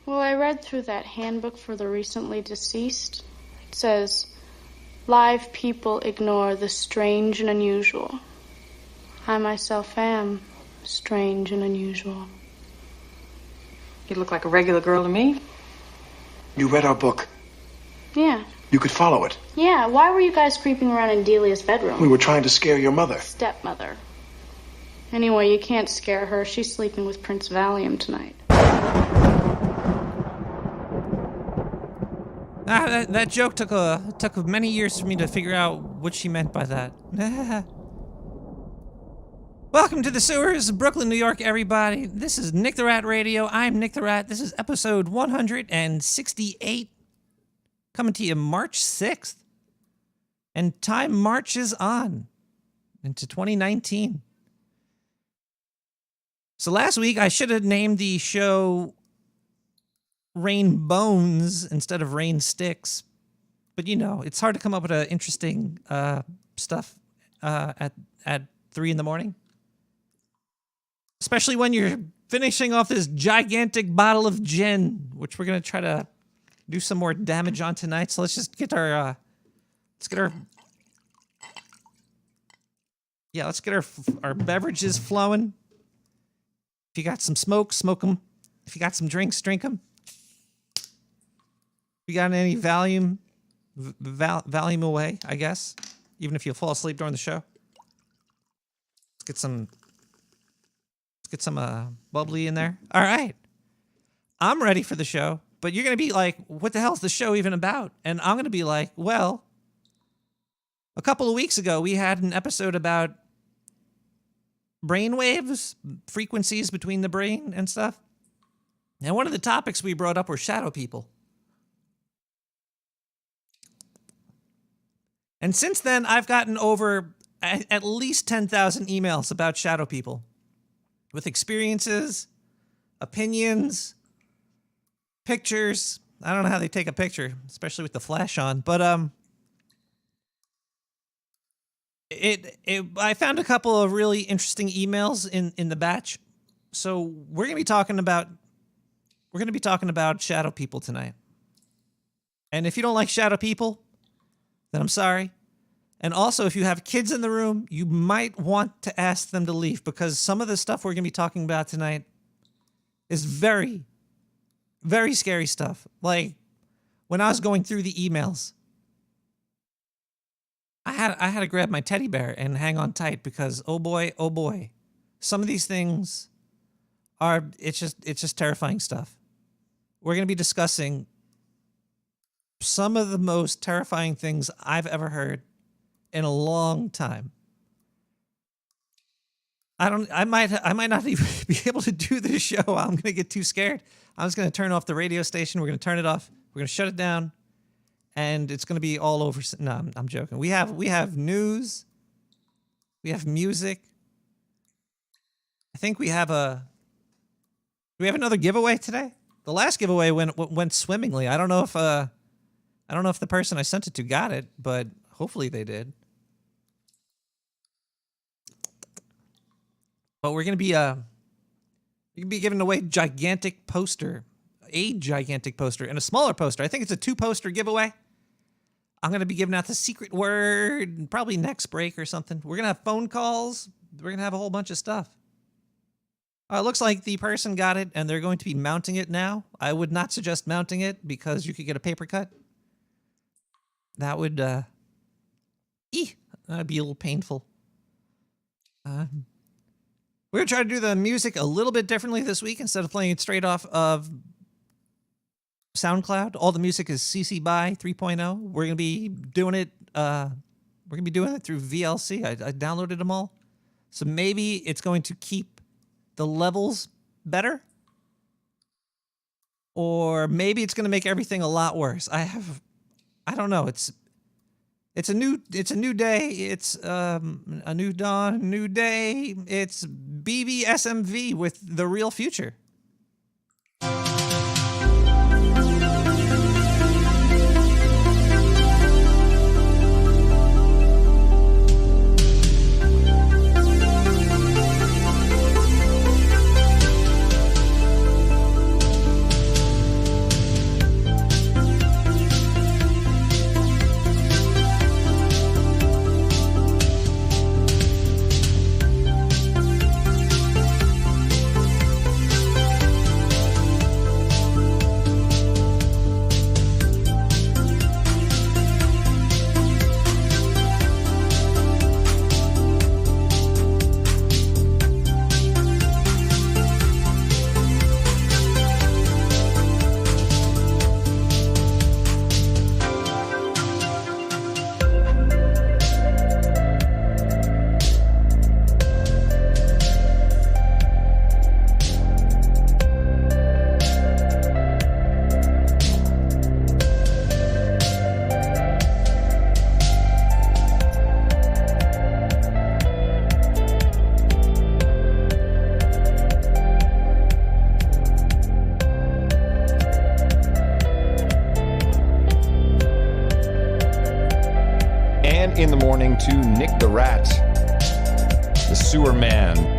Well, I read through that handbook for the recently deceased. It says, live people ignore the strange and unusual. I myself am strange and unusual. You look like a regular girl to me. You read our book. Yeah. You could follow it. Yeah, why were you guys creeping around in Delia's bedroom? We were trying to scare your mother. Stepmother. Anyway, you can't scare her. She's sleeping with Prince Valium tonight. That joke took many years for me to figure out what she meant by that. Welcome to the sewers of Brooklyn, New York, everybody. This is Nick the Rat Radio. I'm Nick the Rat. This is episode 168. Coming to you March 6th. And time marches on into 2019. So last week, I should have named the show Rain Bones instead of Rain Sticks. But you know, it's hard to come up with interesting stuff at 3 in the morning. Especially when you're finishing off this gigantic bottle of gin, which we're going to try to do some more damage on tonight. So let's just get our, let's get our beverages flowing. If you got some smoke, smoke them. If you got some drinks, drink them. If you got any Valium, Valium away, I guess. Even if you fall asleep during the show. Let's get some bubbly in there. All right. I'm ready for the show, but you're going to be like, what the hell is the show even about? And I'm going to be like, well, a couple of weeks ago, we had an episode about brain waves, frequencies between the brain and stuff. And one of the topics we brought up were shadow people. And since then, I've gotten over at least 10,000 emails about shadow people. With experiences, opinions, pictures. I don't know how they take a picture, especially with the flash on. But I found a couple of really interesting emails in the batch. So we're gonna be talking about shadow people tonight. And if you don't like shadow people, then I'm sorry. And also, if you have kids in the room, you might want to ask them to leave because some of the stuff we're going to be talking about tonight is very, very scary stuff. Like, when I was going through the emails, I had to grab my teddy bear and hang on tight because, oh boy, some of these things it's just terrifying stuff. We're going to be discussing some of the most terrifying things I've ever heard in a long time. I might not even be able to do this show. I'm going to get too scared. I'm just going to turn off the radio station. We're going to turn it off. We're going to shut it down. And it's going to be all over. No, I'm joking. We have news. We have music. I think we have do we have another giveaway today? The last giveaway went swimmingly. I don't know if the person I sent it to got it, but hopefully they did. But we're going to be giving away a gigantic poster, and a smaller poster. I think it's a 2-poster giveaway. I'm going to be giving out the secret word probably next break or something. We're going to have phone calls. We're going to have a whole bunch of stuff. It looks like the person got it, and they're going to be mounting it now. I would not suggest mounting it because you could get a paper cut. That would, that'd be a little painful. We're going to try to do the music a little bit differently this week. Instead of playing it straight off of SoundCloud, all the music is CC BY 3.0. We're going to be doing it, through VLC. I downloaded them all. So maybe it's going to keep the levels better. Or maybe it's going to make everything a lot worse. I don't know. It's a new day. It's a new dawn, new day. It's BBSMV with the real future. rat, the sewer man.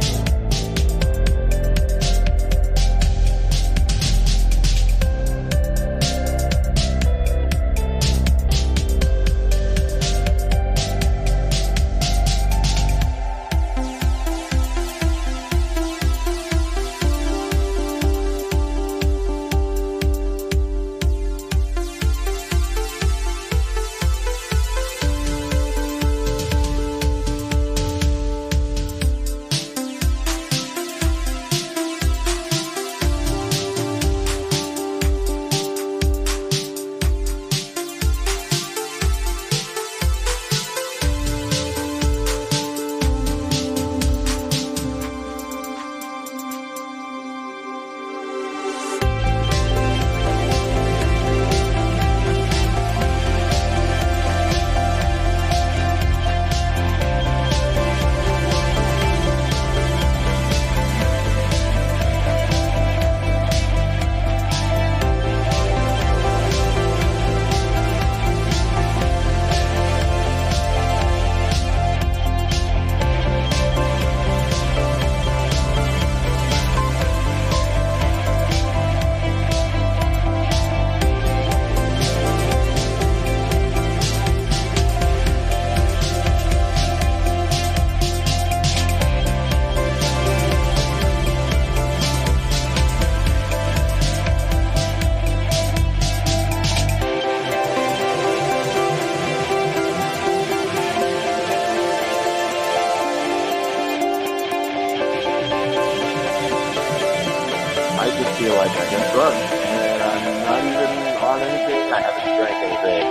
Feel like I got drugged, and I'm not even on anything. I haven't drank anything.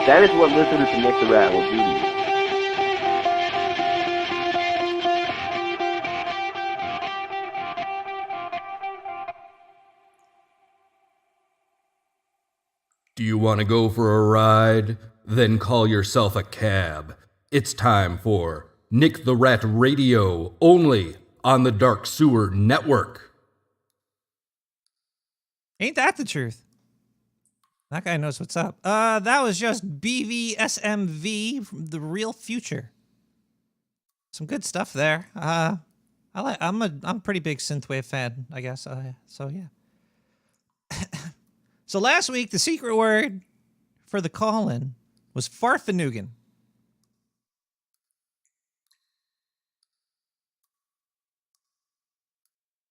That is what listening to Nick the Rat will do to you. Do you want to go for a ride? Then call yourself a cab. It's time for Nick the Rat Radio, only on the Dark Sewer Network. Ain't that the truth? That guy knows what's up. That was just BVSMV from the Real Future. Some good stuff there. I'm a pretty big synthwave fan, I guess. So yeah. So last week the secret word for the call-in was farfanugan.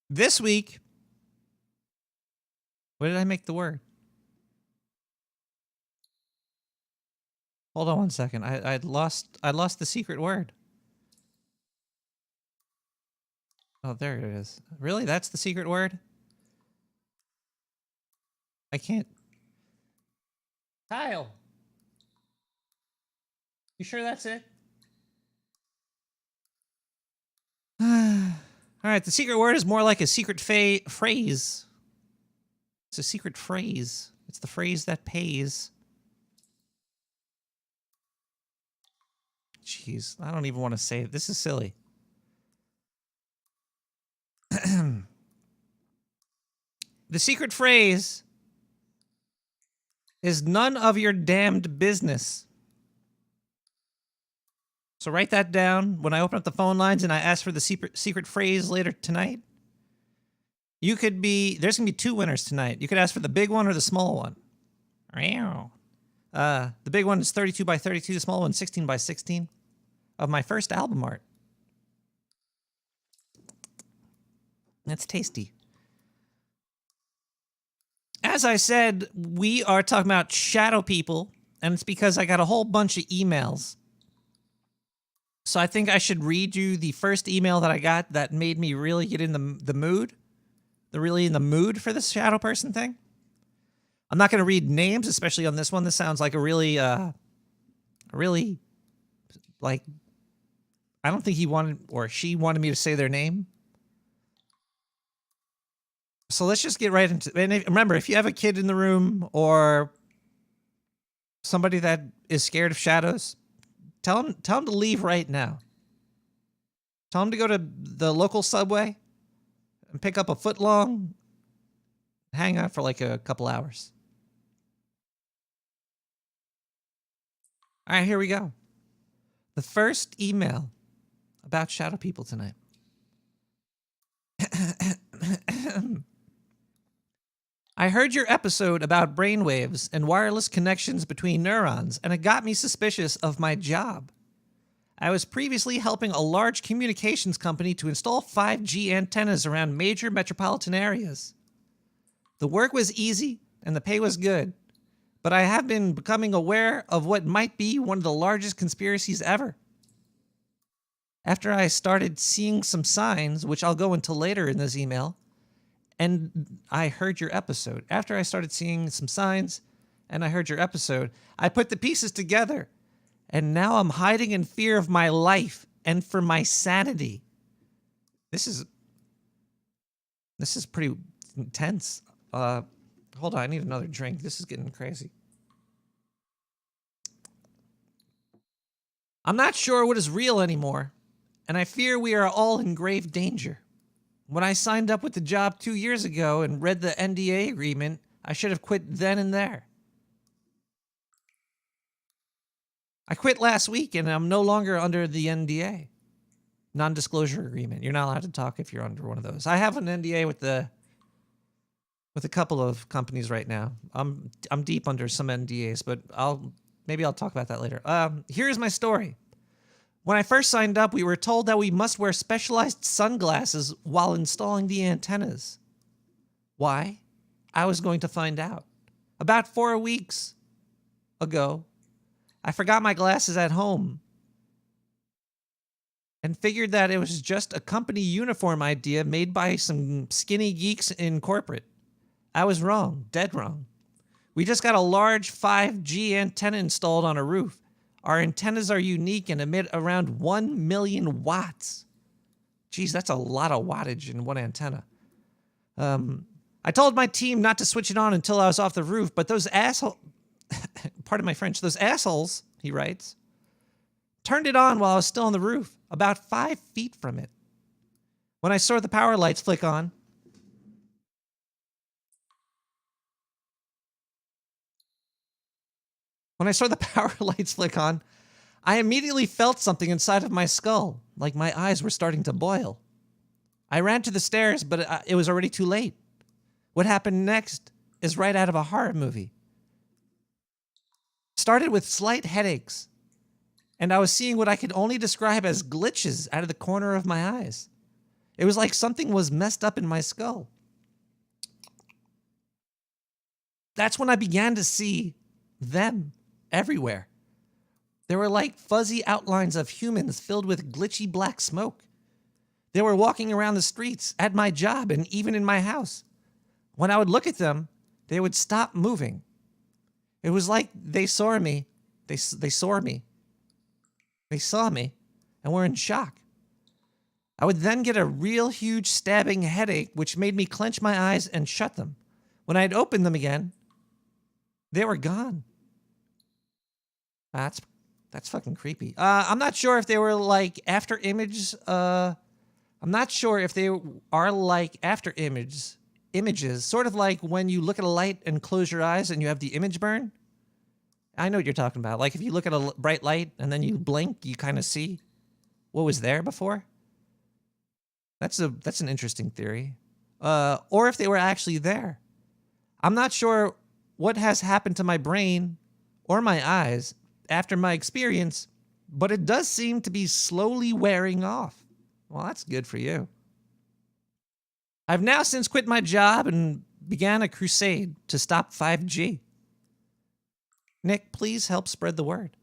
This week, what did I make the word? Hold on one second. I lost the secret word. Oh, there it is. Really? That's the secret word? I can't. Kyle. You sure that's it? All right, the secret word is more like a secret phrase. It's a secret phrase. It's the phrase that pays. Jeez, I don't even want to say it. This is silly. The secret phrase is none of your damned business. So write that down when I open up the phone lines and I ask for the secret phrase later tonight. There's going to be two winners tonight. You could ask for the big one or the small one. The big one is 32 by 32, the small one 16 by 16 of my first album art. That's tasty. As I said, we are talking about shadow people, and it's because I got a whole bunch of emails. So I think I should read you the first email that I got that made me really get in the mood. Really in the mood for this shadow person thing. I'm not going to read names, especially on this one. This sounds like a really, like, I don't think he wanted or she wanted me to say their name. So let's just get right into it. And remember, if you have a kid in the room or somebody that is scared of shadows, tell them to leave right now. Tell them to go to the local Subway and pick up a foot-long, hang out for like a couple hours. All right, here we go. The first email about shadow people tonight. I heard your episode about brainwaves and wireless connections between neurons, and it got me suspicious of my job. I was previously helping a large communications company to install 5G antennas around major metropolitan areas. The work was easy and the pay was good, but I have been becoming aware of what might be one of the largest conspiracies ever. After I started seeing some signs, which I'll go into later in this email, and I heard your episode. After I started seeing some signs and I heard your episode, I put the pieces together. And now I'm hiding in fear of my life and for my sanity. This is pretty intense. Hold on, I need another drink. This is getting crazy. I'm not sure what is real anymore, and I fear we are all in grave danger. When I signed up with the job 2 years ago and read the NDA agreement, I should have quit then and there. I quit last week and I'm no longer under the NDA. Non-disclosure agreement. You're not allowed to talk if you're under one of those. I have an NDA with a couple of companies right now. I'm deep under some NDAs, but maybe I'll talk about that later. Here's my story. When I first signed up, we were told that we must wear specialized sunglasses while installing the antennas. Why? I was going to find out. About 4 weeks ago, I forgot my glasses at home and figured that it was just a company uniform idea made by some skinny geeks in corporate. I was wrong, dead wrong. We just got a large 5G antenna installed on a roof. Our antennas are unique and emit around 1 million watts. Geez, that's a lot of wattage in one antenna. I told my team not to switch it on until I was off the roof, but those assholes, pardon my French, those assholes, he writes, turned it on while I was still on the roof, about 5 feet from it. When I saw the power lights flick on, I immediately felt something inside of my skull, like my eyes were starting to boil. I ran to the stairs, but it was already too late. What happened next is right out of a horror movie. Started with slight headaches, and I was seeing what I could only describe as glitches out of the corner of my eyes. It was like something was messed up in my skull. That's when I began to see them everywhere. There were like fuzzy outlines of humans filled with glitchy black smoke. They were walking around the streets, at my job, and even in my house. When I would look at them, they would stop moving. It was like they saw me. They saw me. They saw me and were in shock. I would then get a real huge stabbing headache, which made me clench my eyes and shut them. When I'd open them again, they were gone. That's fucking creepy. I'm not sure if they were like after images. I'm not sure if they are like after images, sort of like when you look at a light and close your eyes and you have the image burn. I know what you're talking about. Like if you look at a bright light and then you blink, you kind of see what was there before. That's an interesting theory. Or if they were actually there. I'm not sure what has happened to my brain or my eyes after my experience, but it does seem to be slowly wearing off. Well, that's good for you. I've now since quit my job and began a crusade to stop 5G. Nick, please help spread the word.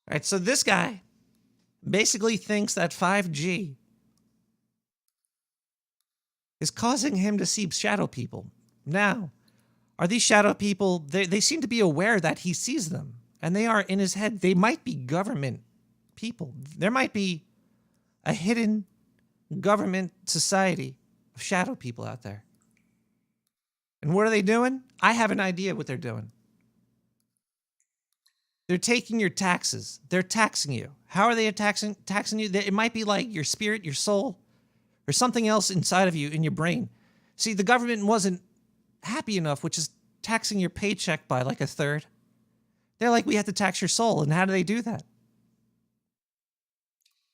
All right, so this guy basically thinks that 5G is causing him to see shadow people. Now, are these shadow people, they seem to be aware that he sees them, and they are in his head. They might be government people. There might be a hidden government society of shadow people out there. And what are they doing? I have an idea what they're doing. They're taking your taxes. They're taxing you. How are they taxing you? It might be like your spirit, your soul, or something else inside of you in your brain. See, the government wasn't happy enough, which is taxing your paycheck by like a third. They're like, we have to tax your soul. And how do they do that?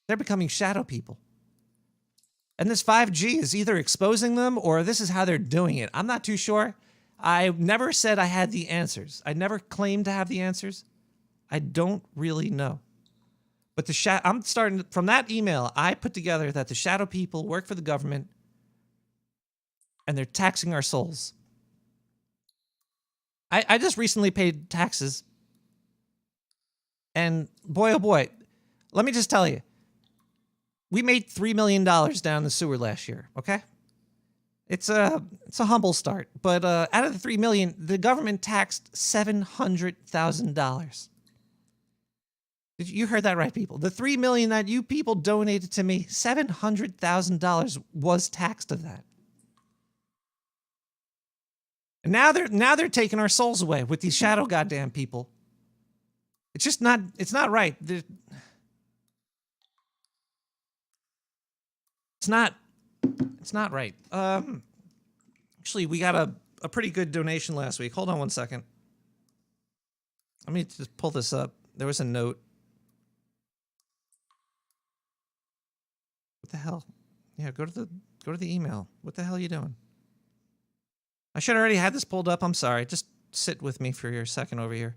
They're becoming shadow people. And this 5G is either exposing them or this is how they're doing it. I'm not too sure. I never said I had the answers. I never claimed to have the answers. I don't really know. But I'm starting from that email I put together that the shadow people work for the government and they're taxing our souls. I just recently paid taxes. And boy, oh boy, let me just tell you, we made $3 million down the sewer last year, okay? It's a humble start, but out of the $3 million, the government taxed $700,000. You heard that right, people. The $3 million that you people donated to me, $700,000 was taxed of that. And now they're taking our souls away with these shadow goddamn people. It's just not. It's not right. It's not right. Actually, we got a pretty good donation last week. Hold on one second. Let me just pull this up. There was a note. What the hell? Yeah, go to the email. What the hell are you doing? I should already had this pulled up. I'm sorry. Just sit with me for a second over here.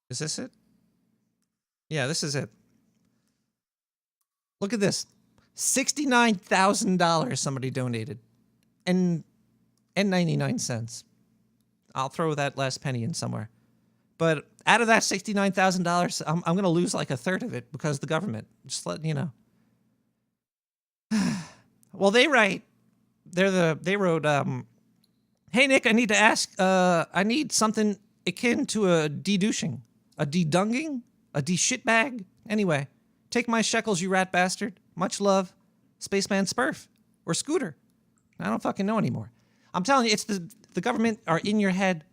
Is this it? Yeah, this is it. Look at this. $69,000 somebody donated. And 99 cents. I'll throw that last penny in somewhere. But out of that $69,000, I'm going to lose like a third of it because of the government. Just letting you know. Well, they write. They wrote, hey, Nick, I need to ask, I need something akin to a de-douching. A de-dunging? A de-shitbag? Anyway, take my shekels, you rat bastard. Much love, Spaceman Spurf. Or Scooter. I don't fucking know anymore. I'm telling you, it's the government are in your head.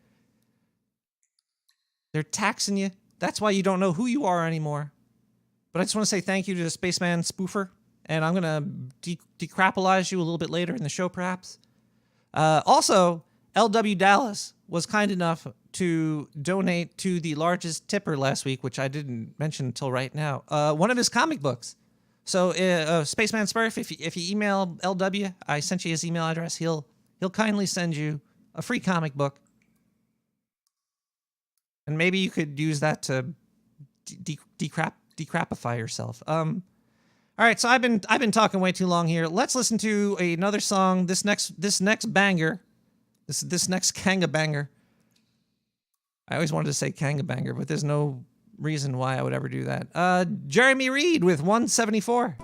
They're taxing you. That's why you don't know who you are anymore. But I just want to say thank you to the Spaceman Spoofer. And I'm going to decrapalize you a little bit later in the show, perhaps. Also, LW Dallas was kind enough to donate to the largest tipper last week, which I didn't mention until right now. One of his comic books. So, Spaceman Spurf, if you email LW, I sent you his email address. He'll kindly send you a free comic book, and maybe you could use that to decrapify yourself. All right, so I've been talking way too long here. Let's listen to another song. This next banger, this next kanga banger. I always wanted to say kanga banger, but there's no reason why I would ever do that. Jeremy Reed with 174.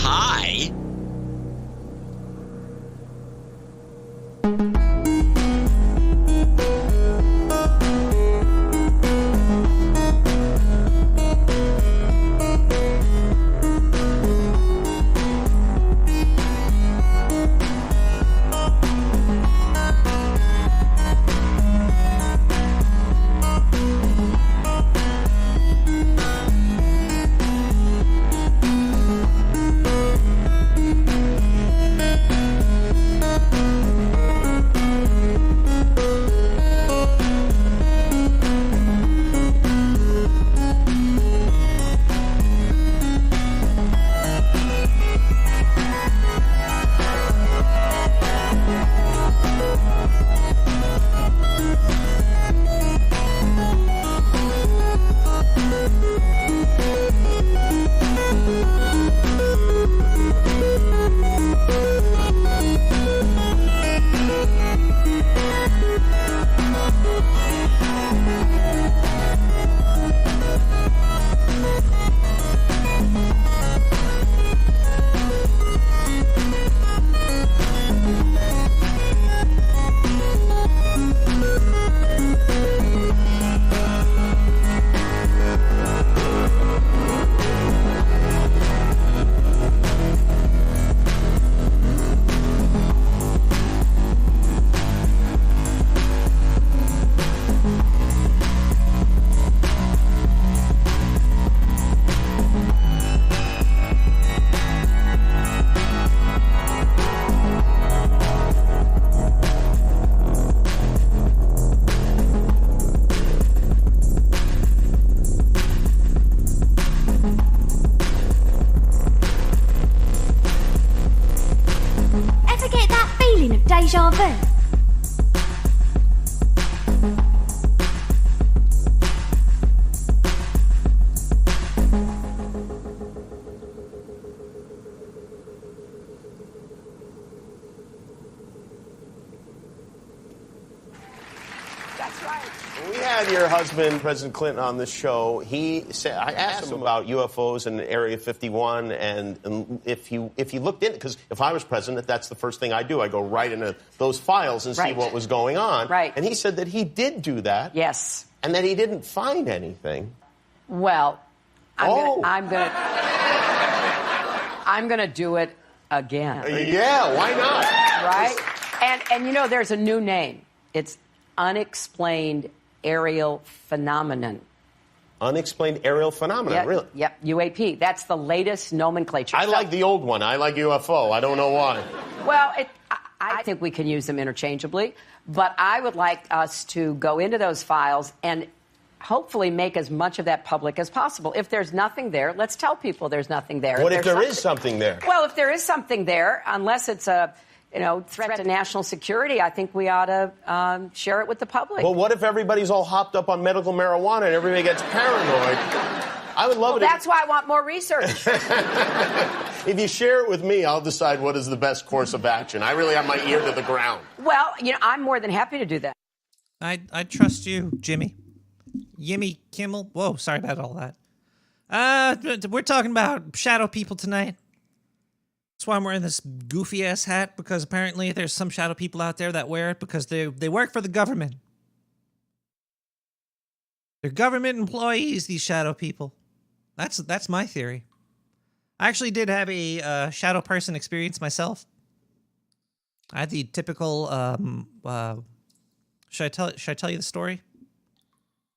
High. When we had your husband, President Clinton, on this show, he said, I asked him about UFOs in Area 51, and if he looked in, because if I was president, that's the first thing I do. I go right into those files and see what was going on. Right. And he said that he did do that. Yes. And that he didn't find anything. Well, I'm gonna do it again. Yeah, why not? Right? And you know, there's a new name. It's unexplained aerial phenomenon. Unexplained aerial phenomenon, Yep, really? Yep, UAP. That's the latest nomenclature. I like the old one. I like UFO. I don't know why. Well, I think we can use them interchangeably, but I would like us to go into those files and hopefully make as much of that public as possible. If there's nothing there, let's tell people there's nothing there. What if there is something there? Well, if there is something there, unless it's a threat to national security, I think we ought to share it with the public. Well, what if everybody's all hopped up on medical marijuana and everybody gets paranoid? I would love it. That's why I want more research. If you share it with me, I'll decide what is the best course of action. I really have my ear to the ground. Well, I'm more than happy to do that. I trust you, Jimmy. Yimmy Kimmel. Whoa, sorry about all that. We're talking about shadow people tonight. That's why I'm wearing this goofy ass hat, because apparently there's some shadow people out there that wear it because they work for the government. They're government employees, these shadow people. That's my theory. I actually did have a shadow person experience myself. I had the typical should I tell you the story?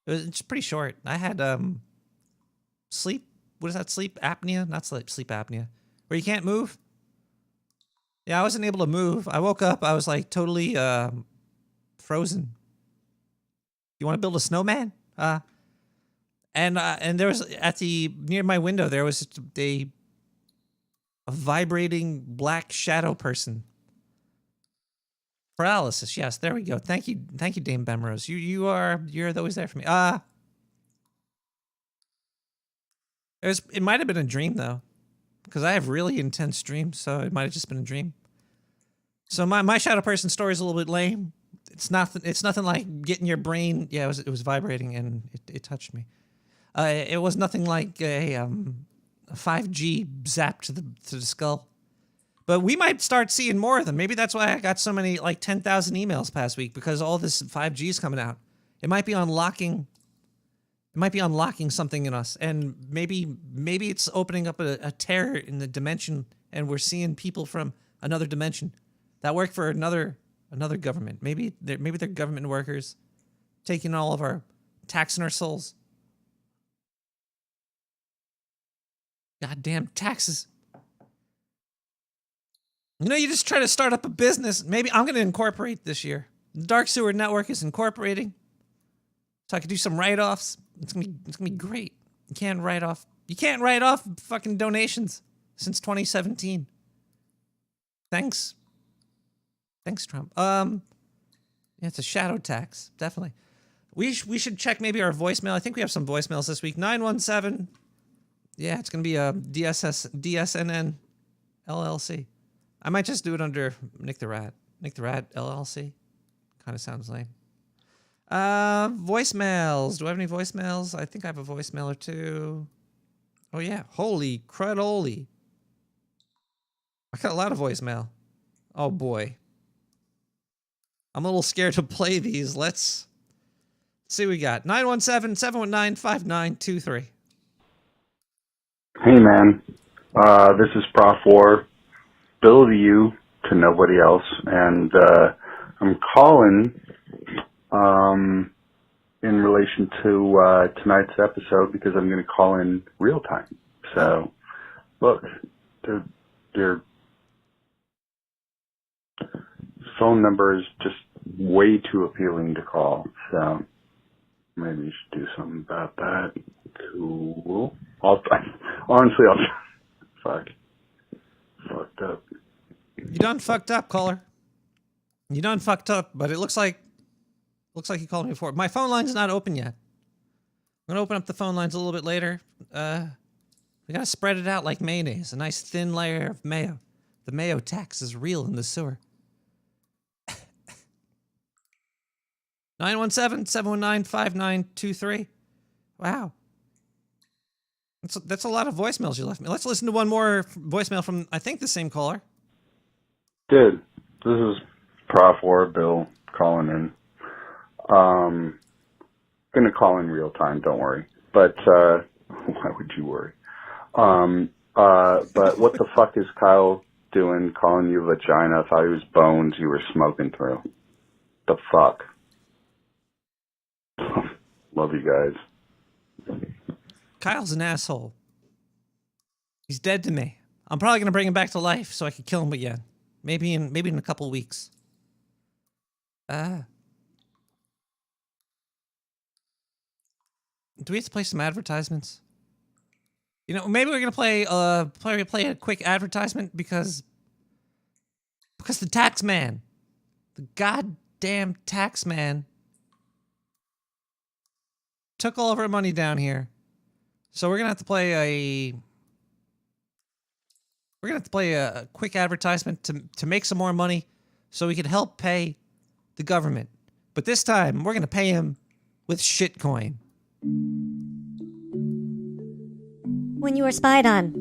It's pretty short. I had sleep apnea? Not sleep apnea. Where you can't move? Yeah, I wasn't able to move. I woke up, I was like totally frozen. You want to build a snowman? And there was near my window there was a vibrating black shadow person. Paralysis, yes, there we go. Thank you, Dame Bemrose. You're always there for me. It might have been a dream though, because I have really intense dreams, so it might have just been a dream. So my shadow person story is a little bit lame. It's nothing like getting your brain. Yeah, it was vibrating and it touched me. It was nothing like a 5G zap to the skull. But we might start seeing more of them. Maybe that's why I got so many, like 10,000 emails past week, because all this 5G is coming out. It might be unlocking something in us, and maybe it's opening up a tear in the dimension, and we're seeing people from another dimension that work for another government. Maybe they're government workers taking all of our taxing our souls. Goddamn taxes. You just try to start up a business. Maybe I'm going to incorporate this year. The Dark Sewer Network is incorporating, so I could do some write-offs. It's gonna be great. You can't write off fucking donations since 2017. Thanks, Trump. Yeah, it's a shadow tax, definitely. We should check maybe our voicemail. I think we have some voicemails this week. 917. Yeah, it's gonna be a DSNN LLC. I might just do it under Nick the Rat. Nick the Rat LLC. Kind of sounds lame. Voicemails. Do I have any voicemails? I think I have a voicemail or two. Oh yeah. Holy crudoli. I got a lot of voicemail. Oh boy. I'm a little scared to play these. Let's see what we got. 917-719-5923. Hey man. This is Prof War. Bill to you, to nobody else, and I'm calling in relation to tonight's episode because I'm going to call in real time. So, look, their phone number is just way too appealing to call, so maybe you should do something about that. Cool. Honestly, fucked up. You done fucked up, caller. You done fucked up, but it looks like you called me before. My phone line's not open yet. I'm gonna open up the phone lines a little bit later. We gotta spread it out like mayonnaise, a nice thin layer of mayo. The mayo tax is real in the sewer. 917-719-5923. Wow. That's a lot of voicemails you left me. Let's listen to one more voicemail from, I think, the same caller. Dude, this is Prof. War Bill calling in. Gonna call in real time, don't worry. But, why would you worry? But what the fuck is Kyle doing calling you vagina? I thought it was bones you were smoking through. The fuck? Love you guys. Kyle's an asshole. He's dead to me. I'm probably gonna bring him back to life so I can kill him again. Maybe in a couple weeks. Do we have to play some advertisements? You know, maybe we're gonna play a quick advertisement because the tax man, the goddamn tax man, took all of our money down here. So we're gonna have to play a quick advertisement to make some more money so we can help pay the government. But this time we're gonna pay him with shitcoin. When you are spied on,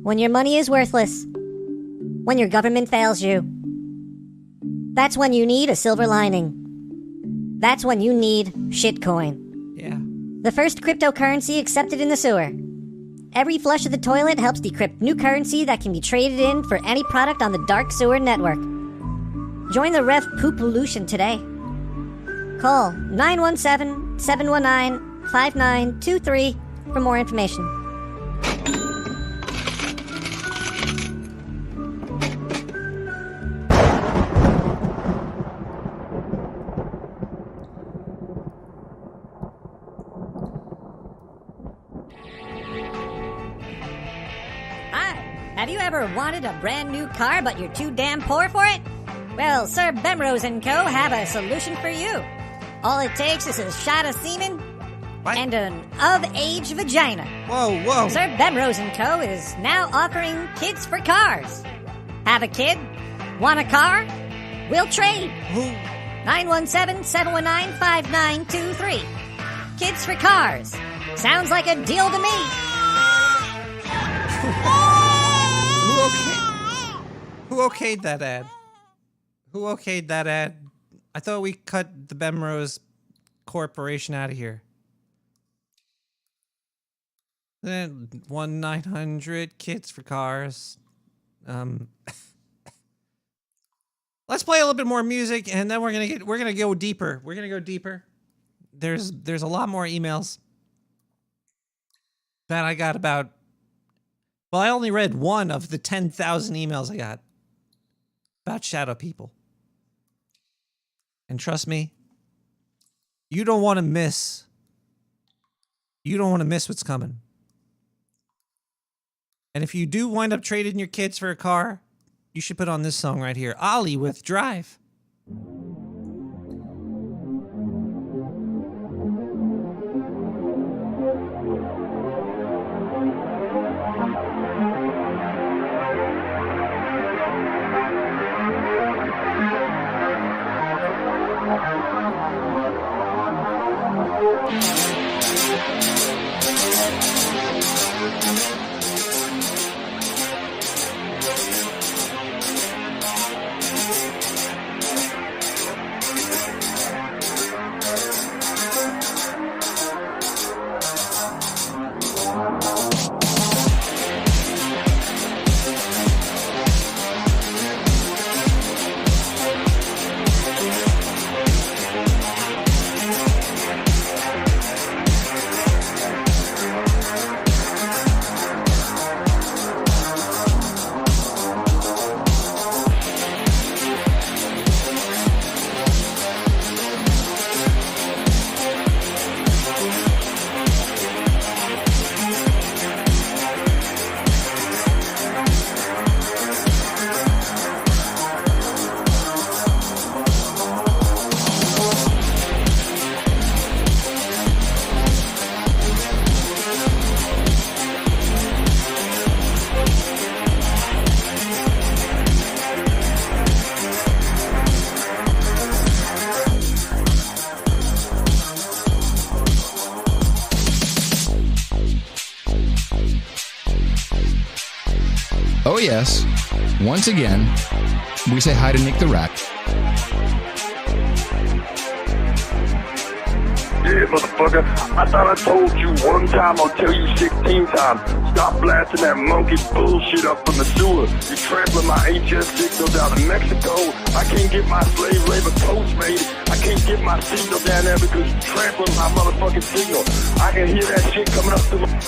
when your money is worthless, when your government fails you, that's when you need a silver lining. That's when you need shitcoin. Yeah. The first cryptocurrency accepted in the sewer. Every flush of the toilet helps decrypt new currency that can be traded in for any product on the dark sewer network. Join the Rev Poopolution today. Call 917-719-5923 for more information. Have you ever wanted a brand new car but you're too damn poor for it? Well, Sir Bemrose & Co. have a solution for you. All it takes is a shot of semen and an of-age vagina. Whoa, whoa. Sir Bemrose & Co. is now offering kids for cars. Have a kid? Want a car? We'll trade. 917-719-5923. Kids for cars. Sounds like a deal to me. Who okayed that ad? Who okayed that ad? I thought we cut the Bemrose Corporation out of here. Then 1-900 kids for cars. Let's play a little bit more music, and then we're gonna go deeper. We're gonna go deeper. There's a lot more emails that I got about. Well, I only read one of the 10,000 emails I got about shadow people. And trust me, you don't want to miss what's coming. And if you do wind up trading your kids for a car, you should put on this song right here. Ollie with Drive. Oh, yes. Once again, we say hi to Nick the Rat. Yeah, motherfucker. I thought I told you one time, I'll tell you 16 times. Stop blasting that monkey bullshit up from the sewer. You're trampling my HS signal down in Mexico. I can't get my slave labor Postmated. I can't get my signal down there because you're trampling my motherfucking signal. I can hear that shit coming up through my...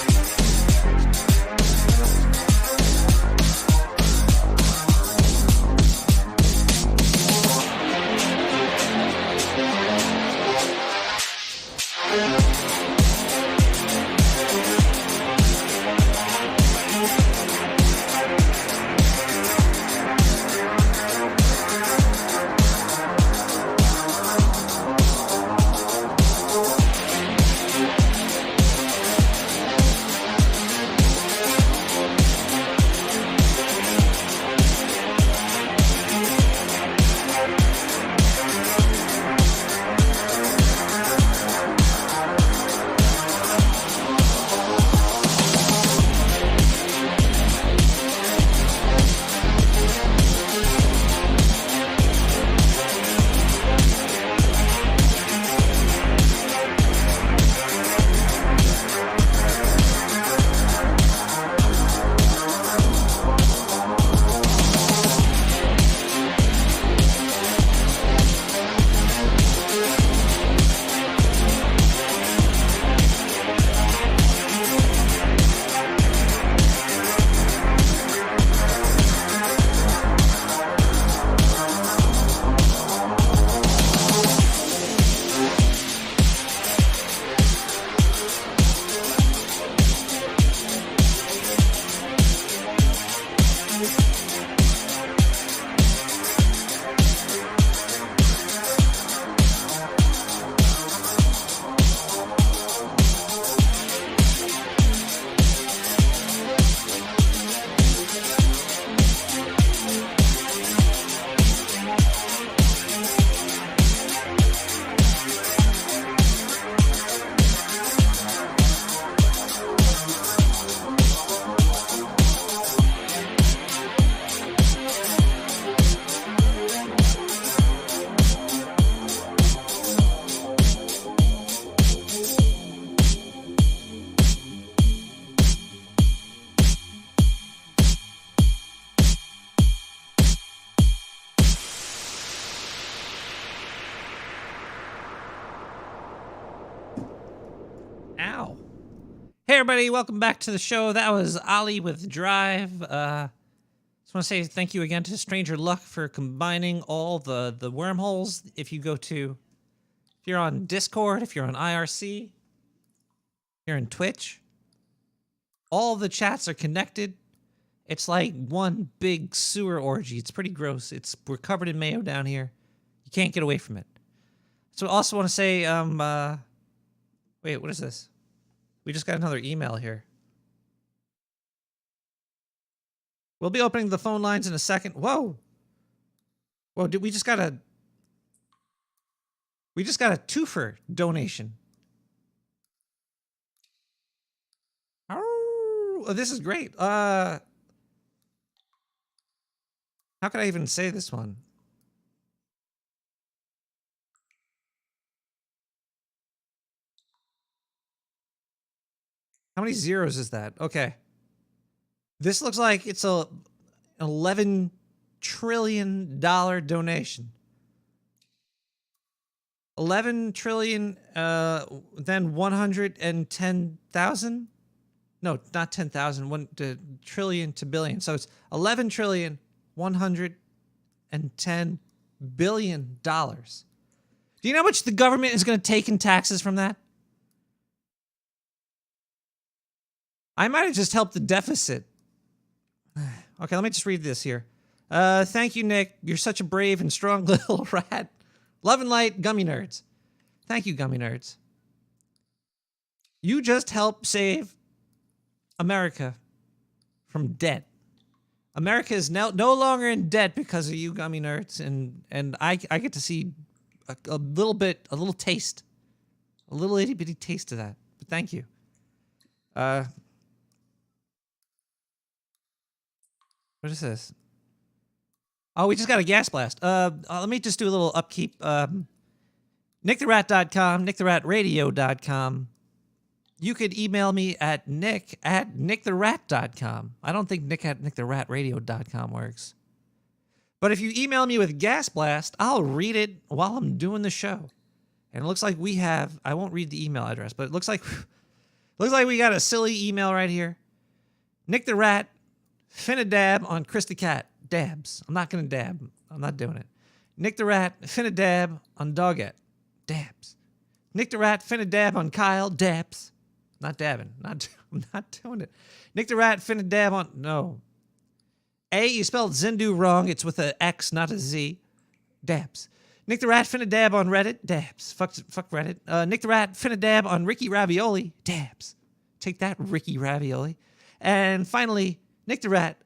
Ow. Hey, everybody. Welcome back to the show. That was Ollie with Drive. Just want to say thank you again to Stranger Luck for combining all the wormholes. If you're on Discord, if you're on IRC, if you're on Twitch, all the chats are connected. It's like one big sewer orgy. It's pretty gross. We're covered in mayo down here. You can't get away from it. So I also want to say, wait, what is this? We just got another email here. We'll be opening the phone lines in a second. Whoa. Whoa, we just got a twofer donation. Oh, this is great. How could I even say this one? How many zeros is that? Okay. This looks like it's an $11 trillion donation. 11 trillion, then 110,000? No, not 10,000, 1 trillion to billion. So it's 11 trillion, 110 billion dollars. Do you know how much the government is going to take in taxes from that? I might have just helped the deficit. Okay, let me just read this here. Thank you, Nick. You're such a brave and strong little rat. Love and light, Gummy Nerds. Thank you, Gummy Nerds. You just helped save America from debt. America is now no longer in debt because of you, Gummy Nerds, and I get to see a little taste, a little itty bitty taste of that. But thank you. What is this? Oh, we just got a gas blast. Let me just do a little upkeep. NickTheRat.com, NickTheRatRadio.com. You could email me at nick@nicktherat.com. I don't think nick@nicktheratradio.com works. But if you email me with gas blast, I'll read it while I'm doing the show. And it looks like we have, I won't read the email address, but it looks like we got a silly email right here. Nick the Rat, finna dab on Krista Cat. Dabs. I'm not going to dab. I'm not doing it. Nick the Rat, finna dab on Doggett. Dabs. Nick the Rat, finna dab on Kyle. Dabs. Not dabbing. I'm not doing it. Nick the Rat, finna dab on, no. A, you spelled Zindu wrong. It's with an X, not a Z. Dabs. Nick the Rat, finna dab on Reddit. Dabs. Fuck Reddit. Nick the Rat, finna dab on Ricky Ravioli. Dabs. Take that, Ricky Ravioli. And finally, Nick the Rat,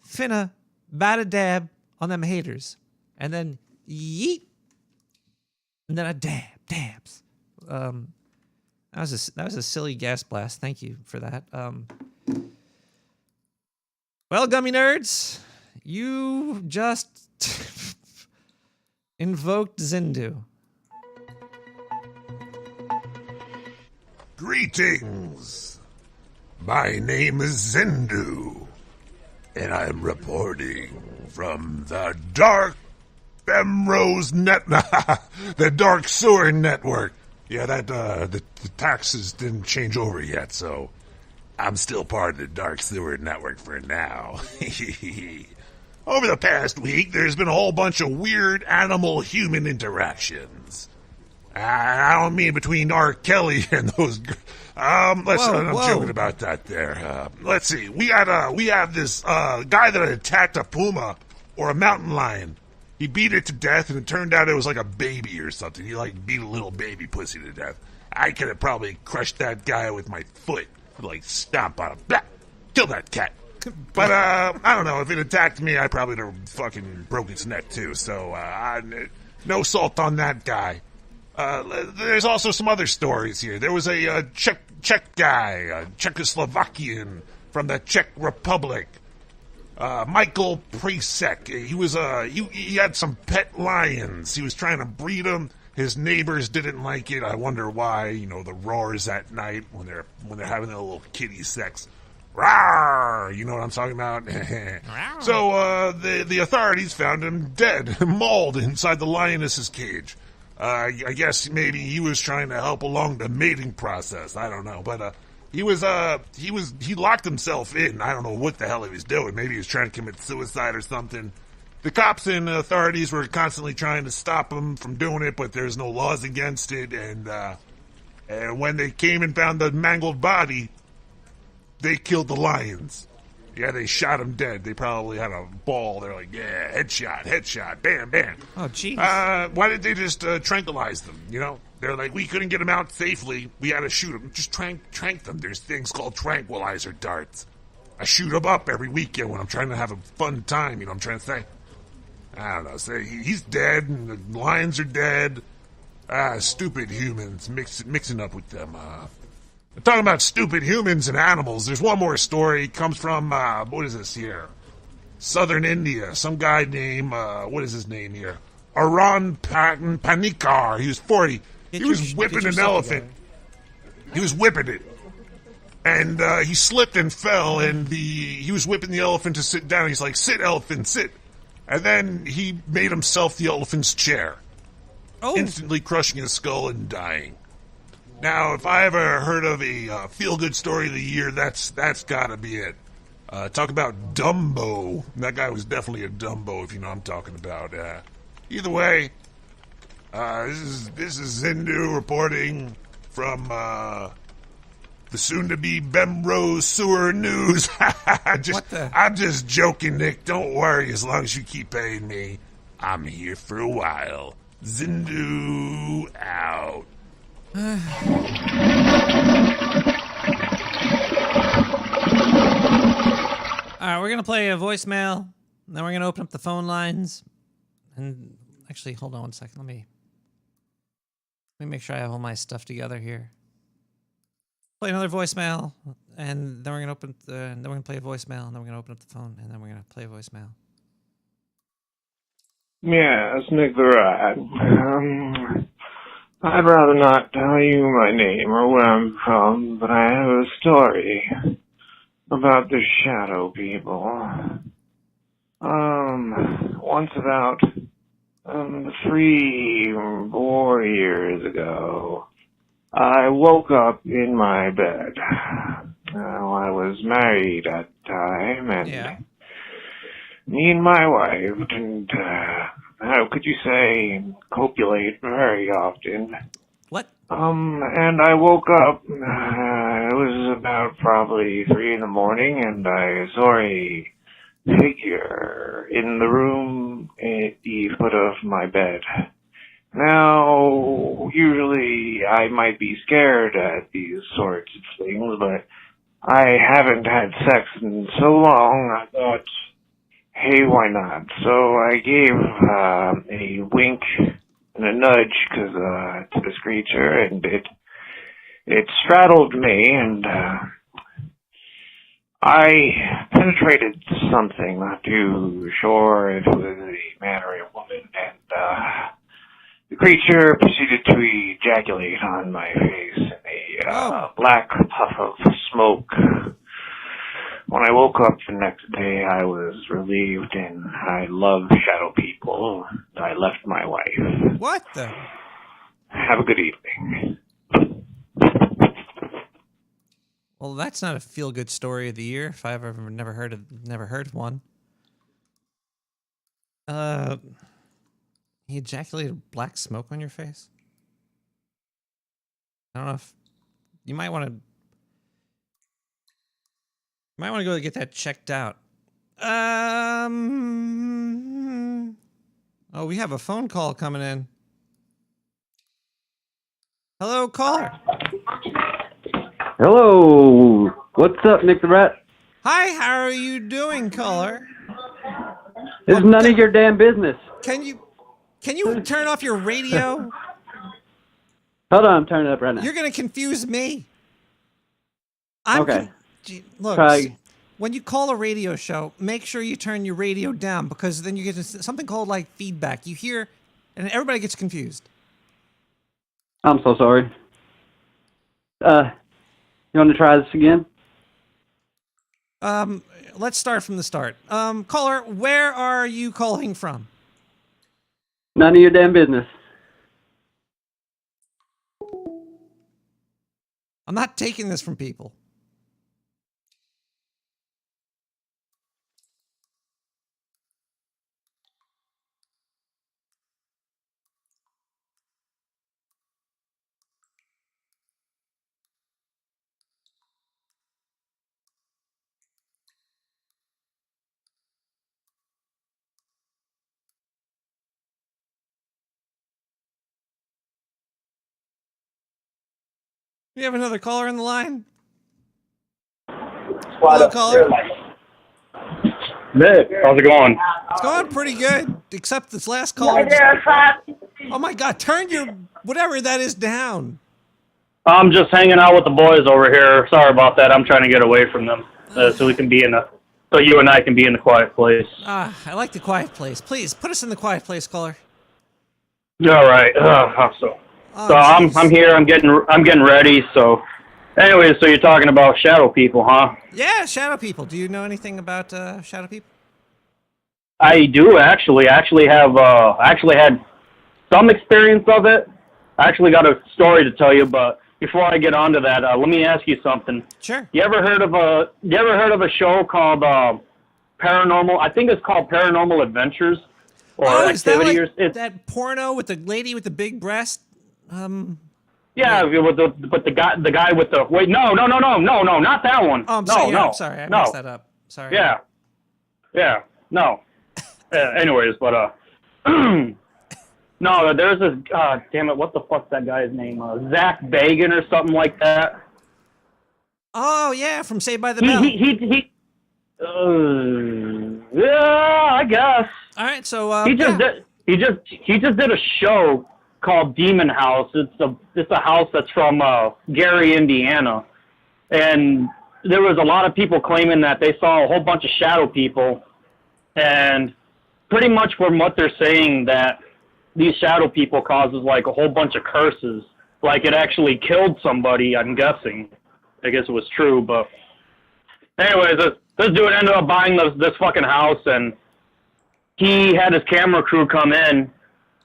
finna bat a dab on them haters. And then yeet. And then a dabs. That was a silly gas blast. Thank you for that. Well, gummy nerds, you just invoked Zindu. Greetings. My name is Zindu, and I'm reporting from the Dark Bemrose the Dark Sewer Network. Yeah, the taxes didn't change over yet, so I'm still part of the Dark Sewer Network for now. Over the past week, there's been a whole bunch of weird animal-human interactions. I don't mean between R. Kelly and those. I'm joking about that. There. Let's see. We have this guy that attacked a puma or a mountain lion. He beat it to death, and it turned out it was like a baby or something. He beat a little baby pussy to death. I could have probably crushed that guy with my foot, stomp on him, blah, kill that cat. But I don't know. If it attacked me, I probably would have fucking broke its neck too. So no salt on that guy. There's also some other stories here. There was a Czech guy, a Czechoslovakian from the Czech Republic. Michael Prasek. He had some pet lions. He was trying to breed them. His neighbors didn't like it. I wonder why. The roars at night when they're having their little kitty sex. Rawr! You know what I'm talking about? So the authorities found him dead, mauled inside the lioness's cage. I guess maybe he was trying to help along the mating process. I don't know, but he locked himself in. I don't know what the hell he was doing. Maybe he was trying to commit suicide or something. The cops and authorities were constantly trying to stop him from doing it, but there's no laws against it. And when they came and found the mangled body, they killed the lions. Yeah, they shot him dead. They probably had a ball. They're like, yeah, headshot, bam, bam. Oh, jeez. Why did they just tranquilize them, They're like, we couldn't get them out safely. We had to shoot them. Just trank them. There's things called tranquilizer darts. I shoot them up every weekend when I'm trying to have a fun time, I'm trying to say. I don't know. Say he's dead, and the lions are dead. Stupid humans mixing up with them. Talking about stupid humans and animals, there's one more story. It comes from, what is this here? Southern India. Some guy named, what is his name here? Aran Panikar. He was 40. He was whipping an elephant. He was whipping it. And he slipped and fell, and he was whipping the elephant to sit down. He's like, sit, elephant, sit. And then he made himself the elephant's chair. Instantly crushing his skull and dying. Now, if I ever heard of a feel-good story of the year, that's got to be it. Talk about Dumbo. That guy was definitely a Dumbo, if you know what I'm talking about. Either way, this is Zindu reporting from the soon-to-be Bemrose Sewer News. I'm just joking, Nick. Don't worry. As long as you keep paying me, I'm here for a while. Zindu out. All right, we're going to play a voicemail, and then we're going to open up the phone lines. And actually, hold on one second. Let me make sure I have all my stuff together here. Play another voicemail, and then we're gonna open. Then we're gonna play a voicemail, and then we're gonna open up the phone, and then we're gonna play a voicemail. Yes, Nick the Rat. I'd rather not tell you my name or where I'm from, but I have a story about the Shadow people. Once about 3 or 4 years ago, I woke up in my bed. I was married at the time, and me and my wife didn't, how could you say, copulate very often. What? And I woke up, it was about probably 3 in the morning, and I saw a figure in the room at the foot of my bed. Now, usually I might be scared at these sorts of things, but I haven't had sex in so long, I thought, hey, why not? So I gave a wink and a nudge to this creature, and it straddled me, and I penetrated something, not too sure if it was a man or a woman, and the creature proceeded to ejaculate on my face in a black puff of smoke. When I woke up the next day, I was relieved, and I love shadow people. I left my wife. What the? Have a good evening. Well, that's not a feel-good story of the year. If I've ever never heard of one. He ejaculated black smoke on your face. I don't know if you might want to. Might want to go get that checked out. Oh, we have a phone call coming in. Hello, caller. Hello. What's up, Nick the Rat? Hi, how are you doing, caller? It's none of your damn business. Can you turn off your radio? Hold on, I'm turning it up right now. You're going to confuse me. Okay. Look, Try. when you call a radio show, make sure you turn your radio down, because then you get something called like feedback. You hear, and everybody gets confused. I'm so sorry. You want to try this again? Let's start from the start. Caller, where are you calling from? None of your damn business. I'm not taking this from people. We have another caller on the line. Hello, caller. Nick, how's it going? It's going pretty good, except this last caller. Oh my God, turn your whatever that is down. I'm just hanging out with the boys over here. Sorry about that. I'm trying to get away from them so we can be so you and I can be in a quiet place. I like the quiet place. Please put us in the quiet place, caller. All right. I'm here. I'm getting ready. So, anyway, so you're talking about shadow people, huh? Yeah, shadow people. Do you know anything about shadow people? I do actually. I actually had some experience of it. I actually got a story to tell you, but before I get onto that, let me ask you something. Sure. You ever heard of a show called Paranormal? I think it's called Paranormal Adventures or Activity. Is that like that porno with the lady with the big breast? Yeah, with the guy with the no, not that one. Oh, I'm sorry. I'm sorry. I messed that up. Sorry. Yeah, no. Anyways, but no, there's this. Damn it, what the fuck's that guy's name? Zach Bagan or something like that. Oh yeah, from Saved by the Bell. Yeah, I guess. All right, so he just did a show called Demon House. It's a house that's from Gary, Indiana, and there was a lot of people claiming that they saw a whole bunch of shadow people, and pretty much from what they're saying that these shadow people causes like a whole bunch of curses. Like it actually killed somebody, I'm guessing. I guess it was true, but anyways, this dude ended up buying this fucking house, and he had his camera crew come in,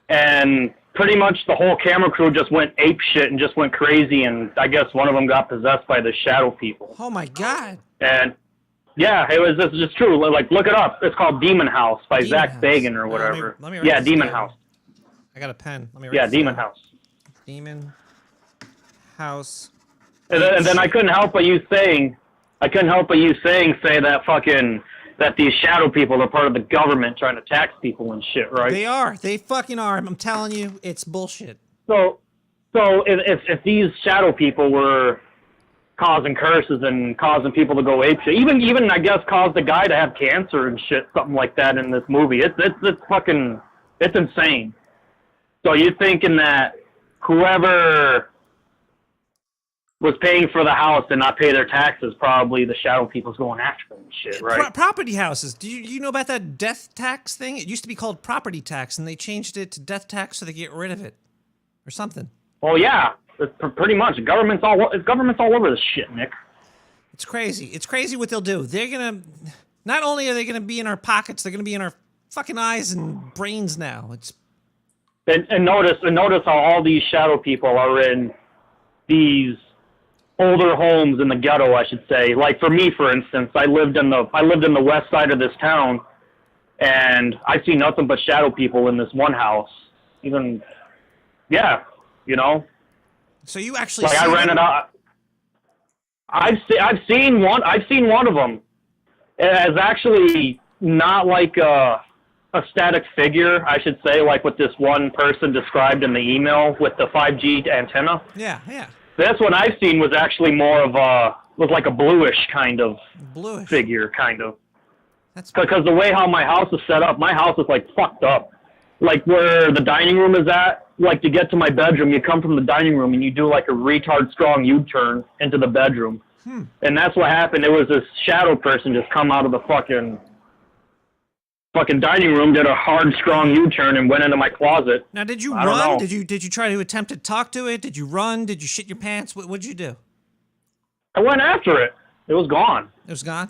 and pretty much the whole camera crew just went ape shit and just went crazy, and I guess one of them got possessed by the shadow people. Oh my god. And yeah, it's just true. Like, look it up. It's called Demon House by Zach Bagan or whatever. Let me write this Demon down. House. I got a pen. Let me write this Demon down. House. Demon House. And then I couldn't help but you saying say that these shadow people are part of the government trying to tax people and shit, right? They are. They fucking are. I'm telling you, it's bullshit. So if these shadow people were causing curses and causing people to go apeshit, even I guess caused a guy to have cancer and shit, something like that in this movie. It's insane. So you're thinking that whoever was paying for the house and not pay their taxes, probably the shadow people's going after them and shit, right? Property houses. Do you know about that death tax thing? It used to be called property tax, and they changed it to death tax so they get rid of it, or something. Well, yeah, it's pretty much. Government's all over this shit, Nick. It's crazy. It's crazy what they'll do. They're gonna. Not only are they gonna be in our pockets, they're gonna be in our fucking eyes and brains now. It's. And notice how all these shadow people are in these older homes in the ghetto, I should say. Like for me, for instance, I lived in the west side of this town, and I see nothing but shadow people in this one house. So you actually like I rented out. I've seen one of them. It's actually not like a static figure, I should say, like what this one person described in the email with the 5G antenna. Yeah. This one I've seen was actually more of was like a bluish kind of figure, kind of. Because the way how my house is set up, my house is like fucked up. Like where the dining room is at, like to get to my bedroom, you come from the dining room and you do like a retard strong U-turn into the bedroom. And that's what happened. There was this shadow person just come out of the fucking dining room, did a hard, strong U-turn, and went into my closet. Now, did you I don't run? know. Did you try to attempt to talk to it? Did you run? Did you shit your pants? What'd you do? I went after it. It was gone. It was gone?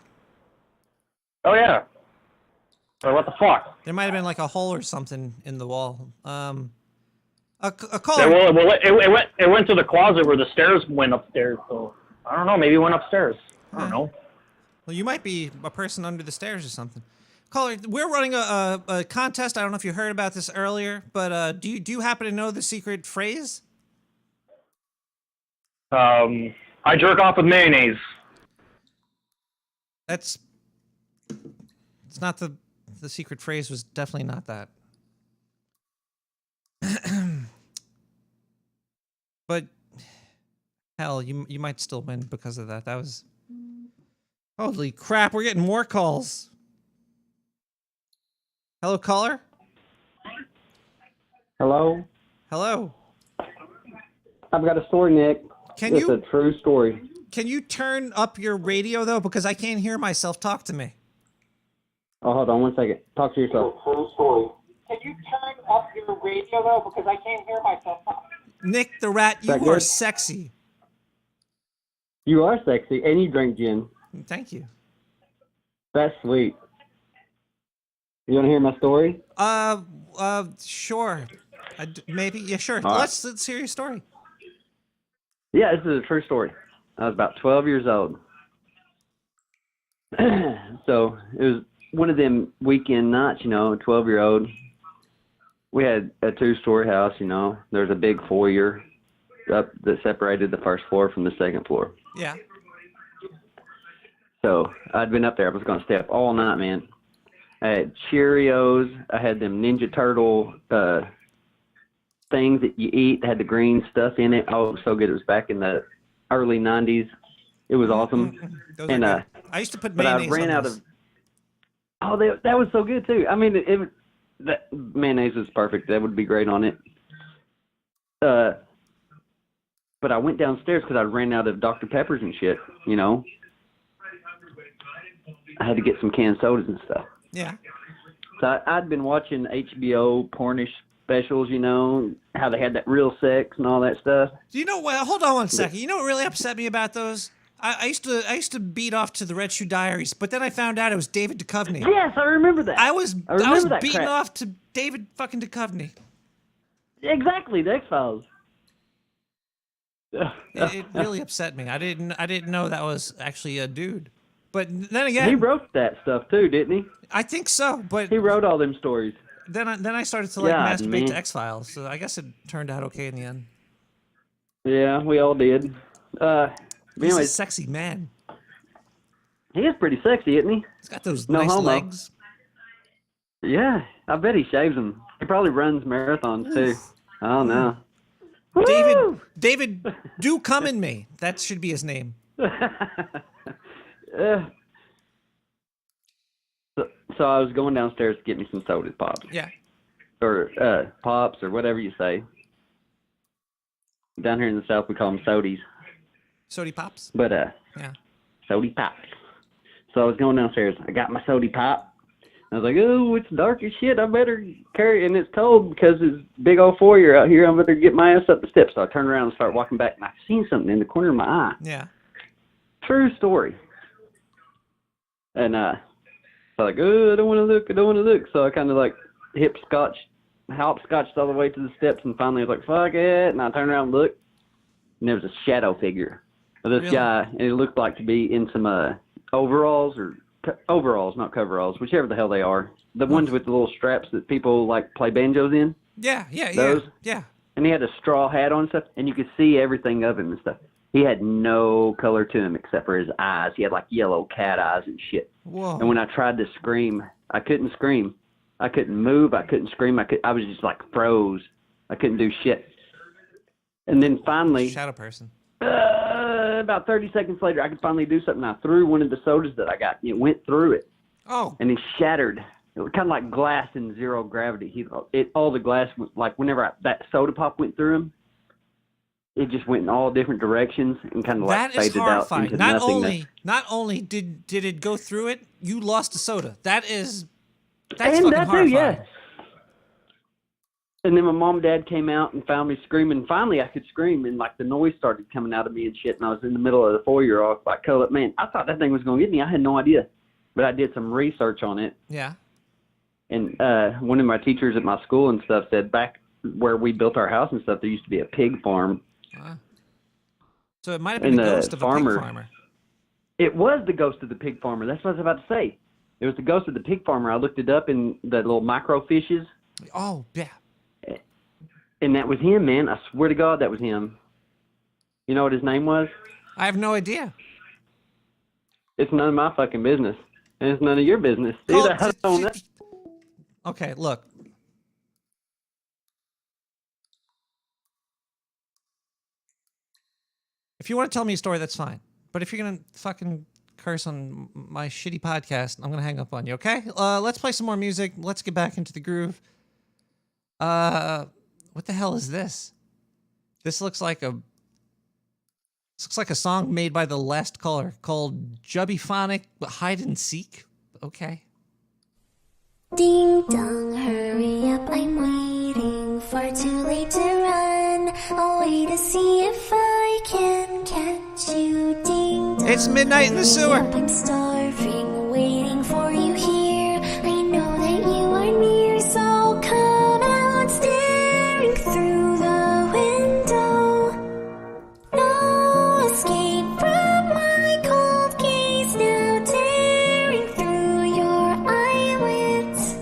Oh, yeah. Or what the fuck? There might have been like a hole or something in the wall. A Yeah, caller. well, it went to the closet where the stairs went upstairs, so I don't know. Maybe it went upstairs. I don't know. Well, you might be a person under the stairs or something. Caller, we're running a contest. I don't know if you heard about this earlier, but do you happen to know the secret phrase? I jerk off with mayonnaise. It's not the secret phrase was definitely not that. But hell, you might still win because of that. That was holy crap. We're getting more calls. Hello, caller. Hello? Hello. I've got a story, Nick. It's a true story. Can you turn up your radio, though? Because I can't hear myself. Talk to me. Oh, hold on one second. Talk to yourself. True story. Can you turn up your radio, though? Because I can't hear myself. Nick the Rat, you are sexy. You are sexy, and you drink gin. Thank you. That's sweet. You want to hear my story? Sure. Maybe. Yeah, sure. All right. Let's hear your story. Yeah, this is a true story. I was about 12 years old. So it was one of them weekend nights, 12-year-old. We had a 2-story house, There's a big foyer up that separated the first floor from the second floor. Yeah. So I'd been up there. I was going to stay up all night, man. I had Cheerios. I had them Ninja Turtle things that you eat. They had the green stuff in it. Oh, it was so good. It was back in the early 90s. It was awesome. And I used to put but mayonnaise I ran on out those. of. Oh, that was so good too. I mean, that mayonnaise was perfect. That would be great on it. But I went downstairs because I ran out of Dr. Peppers and shit, I had to get some canned sodas and stuff. Yeah. So I'd been watching HBO pornish specials, you know, how they had that real sex and all that stuff. Do you know what? Hold on one second. You know what really upset me about those? I used to beat off to the Red Shoe Diaries, but then I found out it was David Duchovny. Yes, I remember that. I was that beating crap. off to David fucking Duchovny. Exactly, the X-Files. It really upset me. I didn't know that was actually a dude. But then again, He wrote that stuff too, didn't he? I think so. But he wrote all them stories. Then I started to like God, masturbate man. to X-Files, so I guess it turned out okay in the end. Yeah, we all did. He's a Anyways, sexy man. he is pretty sexy, isn't he? He's got those No nice homo. legs. Yeah, I bet he shaves them. He probably runs marathons too. I don't know. David, do come in me. That should be his name. So I was going downstairs to get me some soda pops. Yeah. Or pops or whatever you say. Down here in the South, we call them sodies. Sody pops? But, Yeah. sody pops. So I was going downstairs. I got my sody pop. I was like, oh, it's dark as shit. I better carry it. And it's cold because it's big old foyer out here. I better get my ass up the steps. So I turned around and started walking back, and I seen something in the corner of my eye. Yeah. True story. And so like, oh, I don't want to look. So I kind of like hopscotched all the way to the steps, and finally I was like, fuck it. And I turned around and looked, and there was a shadow figure of this guy, and it looked like to be in some overalls, not coveralls, whichever the hell they are. The ones with the little straps that people like play banjos in. Yeah. Those? Yeah. And he had a straw hat on and stuff, and you could see everything of him and stuff. He had no color to him except for his eyes. He had like yellow cat eyes and shit. Whoa. And when I tried to scream, I couldn't scream. I couldn't move. I couldn't scream. I was just like froze. I couldn't do shit. And then finally, Shadow person. about 30 seconds later, I could finally do something. I threw one of the sodas that I got. It went through it. Oh. And it shattered. It was kind of like glass in zero gravity. All the glass, like whenever that soda pop went through him, it just went in all different directions and kind of like That is faded out horrifying. into Not nothingness. only did it go through it, you lost a soda. That's And fucking that too, horrifying. yeah. And then my mom and dad came out and found me screaming. Finally, I could scream, and like the noise started coming out of me and shit. And I was in the middle of the foyer, off like, "Color, man!" I thought that thing was going to get me. I had no idea, but I did some research on it. Yeah. And one of my teachers at my school and stuff said back where we built our house and stuff, there used to be a pig farm. So it might have been And the the ghost of a farmer- pig farmer. It was the ghost of the pig farmer. That's what I was about to say. It was the ghost of the pig farmer. I looked it up in the little microfishes. Oh, yeah. And that was him, man. I swear to God, that was him. You know what his name was? I have no idea. It's none of my fucking business. And it's none of your business either. I don't know. Okay, look. If you want to tell me a story, that's fine. But if you're going to fucking curse on my shitty podcast, I'm going to hang up on you, okay? Let's play some more music. Let's get back into the groove. What the hell is this? This looks like a song made by The Last Caller called Jubbyphonic Hide and Seek. Okay. Ding dong, hurry up, I'm waiting. Far too late to run. I'll wait to see if I can catch you. Ding dong. It's midnight in the sewer. Hurry up, I'm starving, waiting for you here. I know that you are near, so come out staring through the window. No escape from my cold gaze, now tearing through your eyelids.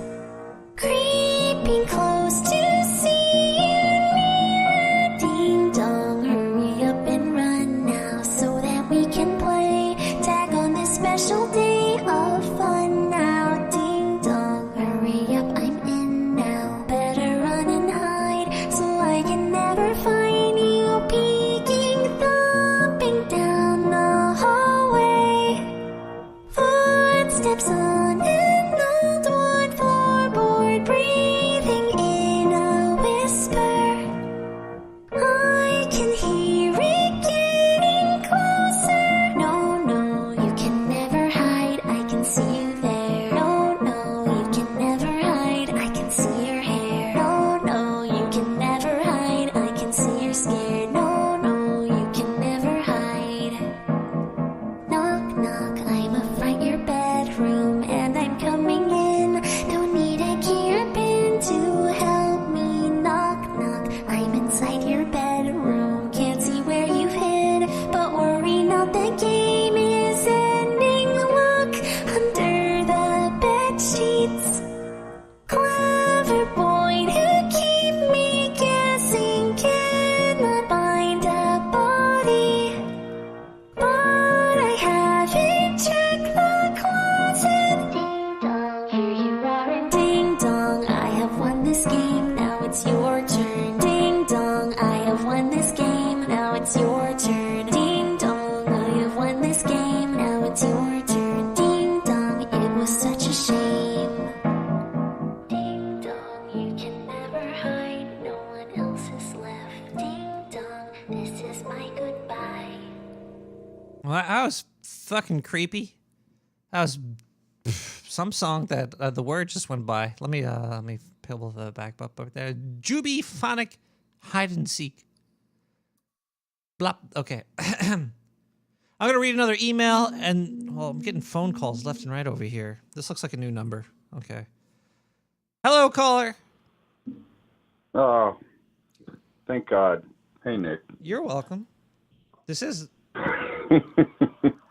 Creeping close to see you near. Ding dong, hurry up and run now so that we can play tag on this special Well, that was fucking creepy. That was some song that the word just went by. Let me pull the back up there. Juby Phonic Hide and Seek. Blop. Okay. I'm going to read another email, and, well, I'm getting phone calls left and right over here. This looks like a new number. Okay. Hello, caller. Oh, thank God. Hey, Nick. You're welcome. This is...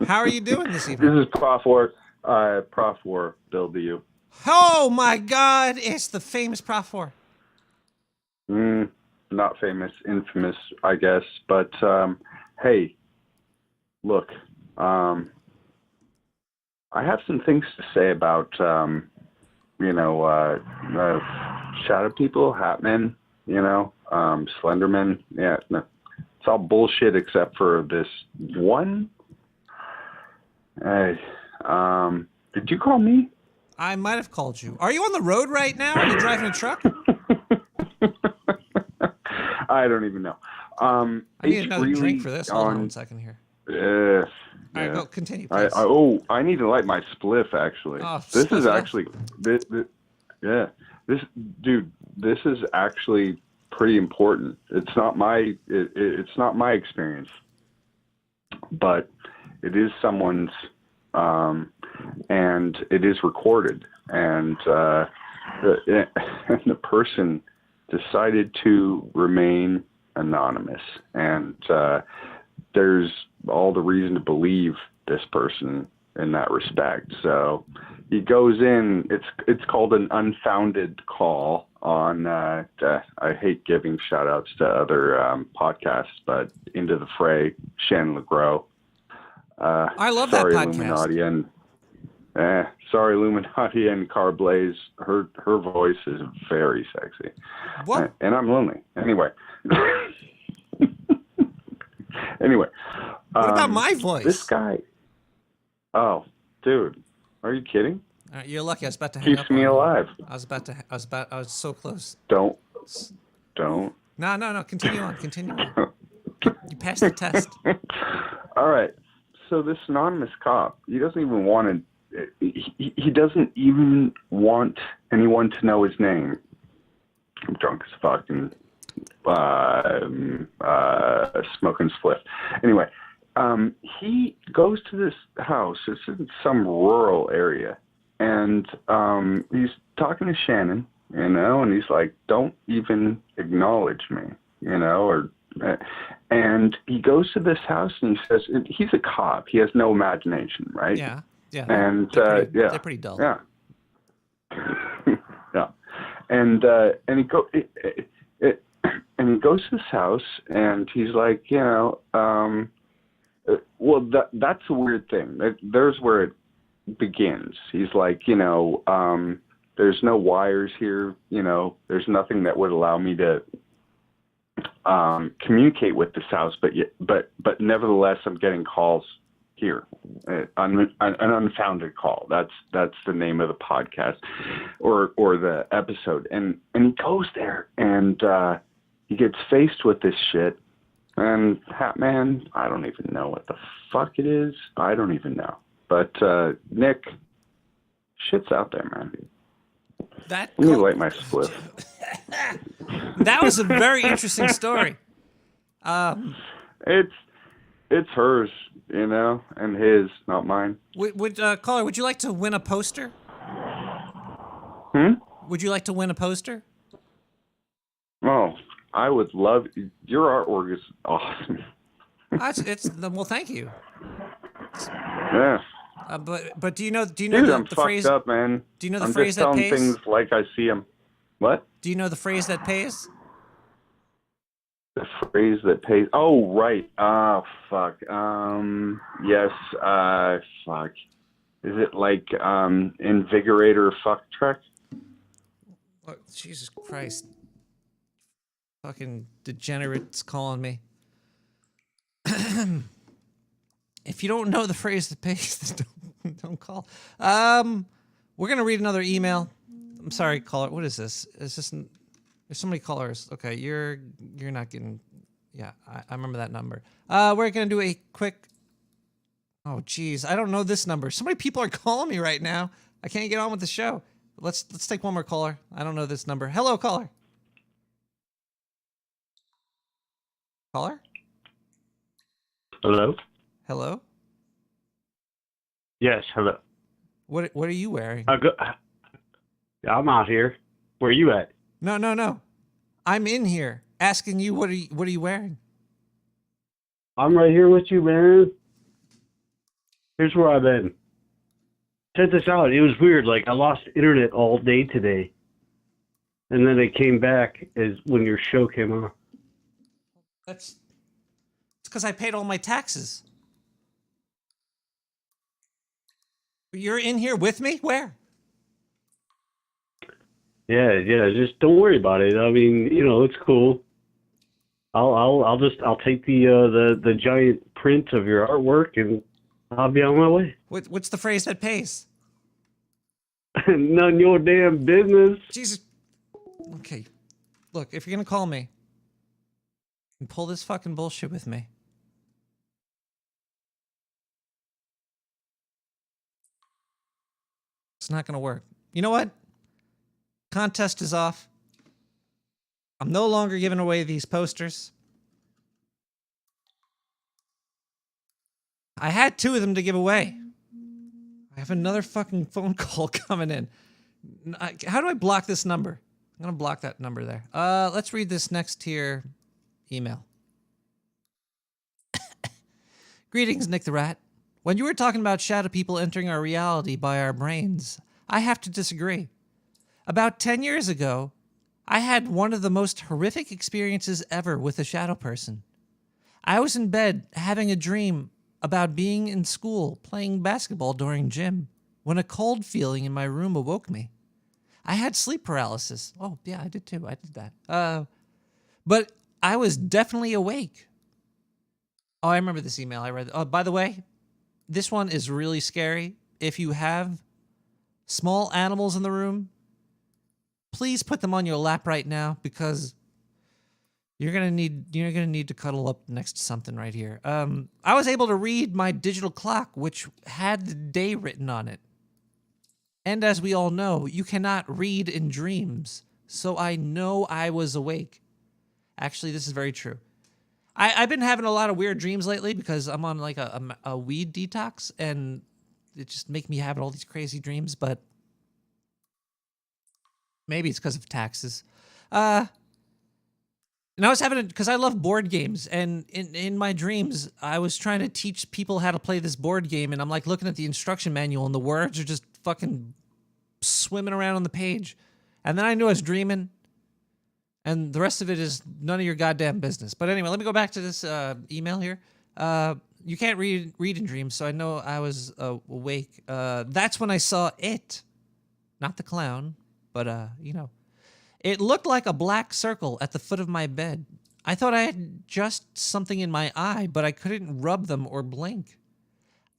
How are you doing this evening? This is Prof War. Prof War, Bill to you. Oh, my God. It's the famous Prof War. Not famous, infamous, I guess. But, hey, look, I have some things to say about, shadow people, hat men, Slenderman. Yeah, no, it's all bullshit except for this one. Hey, did you call me? I might have called you. Are you on the road right now? Are you driving a truck? I don't even know. I need another drink for this. Hold on 1 second here. All right, go continue, please. I need to light my spliff, actually. Oh, this spliff is it actually, this is actually pretty important. It's not my, it's not my experience, but it is someone's, and it is recorded, and the person decided to remain anonymous, and there's all the reason to believe this person in that respect. So he goes in. It's called an unfounded call on. I hate giving shout outs to other podcasts, but Into the Fray, Shannon LeGros. I love that podcast. Illuminati and sorry, Illuminati and Carblaze. Her voice is very sexy. What? And I'm lonely. Anyway. Anyway. What about my voice? This guy. Oh, dude, are you kidding? You're lucky. I was about to hang up. Keeps me alive. I was so close. Don't. No. Continue on. You passed the test. All right. So this anonymous cop, he doesn't even want to. He doesn't even want anyone to know his name. I'm drunk as fuck and smoking spliff. Anyway, he goes to this house. It's in some rural area, and he's talking to Shannon, and he's like, "Don't even acknowledge me," and he goes to this house and he says, he's a cop. He has no imagination, right? Yeah. And they're pretty dull. Yeah. Yeah. And he goes to this house and he's like, that's a weird thing. There's where it begins. He's like, there's no wires here. There's nothing that would allow me to communicate with this house, but nevertheless, I'm getting calls here, an unfounded call. That's the name of the podcast or the episode. And he goes there and he gets faced with this shit. And Hat Man, I don't even know what the fuck it is. I don't even know. But Nick, shit's out there, man. Let me light my split. That was a very interesting story. It's hers, and his, not mine. Caller, would you like to win a poster? Would you like to win a poster? Oh, I would love. Your artwork is awesome. Well, thank you. Yeah. But do you know Dude, the I'm phrase? fucked up, man. Do you know the I'm phrase just that telling pays? things like I see them. What? Do you know the phrase that pays? The phrase that pays. Oh, right. Oh, fuck. Yes. Fuck. Is it like Invigorator fuck truck? Oh, Jesus Christ. Fucking degenerates calling me. If you don't know the phrase that pays, don't call. We're gonna read another email. I'm sorry, caller. What is this? It's just there's so many callers. Okay, you're not getting. Yeah, I remember that number. We're gonna do a quick Oh, geez. I don't know this number. So many people are calling me right now. I can't get on with the show. Let's take one more caller. I don't know this number. Hello, caller. Caller? Hello? Hello? Yes, hello. What are you wearing? I'm out here. Where are you at? No. I'm in here asking you what are you wearing? I'm right here with you, man. Here's where I've been. Check this out. It was weird. Like, I lost internet all day today. And then it came back as when your show came on. It's because I paid all my taxes. You're in here with me? Where? Yeah. Just don't worry about it. I mean, it's cool. I'll take the giant print of your artwork and I'll be on my way. What's the phrase that pays? None your damn business. Jesus. Okay. Look, if you're gonna call me and pull this fucking bullshit with me. It's not gonna work. You know what? Contest is off. I'm no longer giving away these posters. I had 2 of them to give away. I have another fucking phone call coming in. How do I block this number? I'm gonna block that number there. Let's read this next tier email. Greetings, Nick the Rat. When you were talking about shadow people entering our reality by our brains, I have to disagree. About 10 years ago, I had one of the most horrific experiences ever with a shadow person. I was in bed having a dream about being in school playing basketball during gym when a cold feeling in my room awoke me. I had sleep paralysis. Oh, yeah, I did too. I did that. But I was definitely awake. Oh, I remember this email I read. Oh, by the way, this one is really scary. If you have small animals in the room, please put them on your lap right now because you're gonna need to cuddle up next to something right here. I was able to read my digital clock, which had the day written on it. And as we all know, you cannot read in dreams, so I know I was awake. Actually, this is very true. I've been having a lot of weird dreams lately because I'm on like a weed detox, and it just make me have all these crazy dreams, but maybe it's because of taxes. And I was having it because I love board games, and in my dreams, I was trying to teach people how to play this board game, and I'm like looking at the instruction manual, and the words are just fucking swimming around on the page. And then I knew I was dreaming, and the rest of it is none of your goddamn business. But anyway, let me go back to this email here. You can't read in dreams, so I know I was awake. That's when I saw it. Not the clown, but, It looked like a black circle at the foot of my bed. I thought I had just something in my eye, but I couldn't rub them or blink.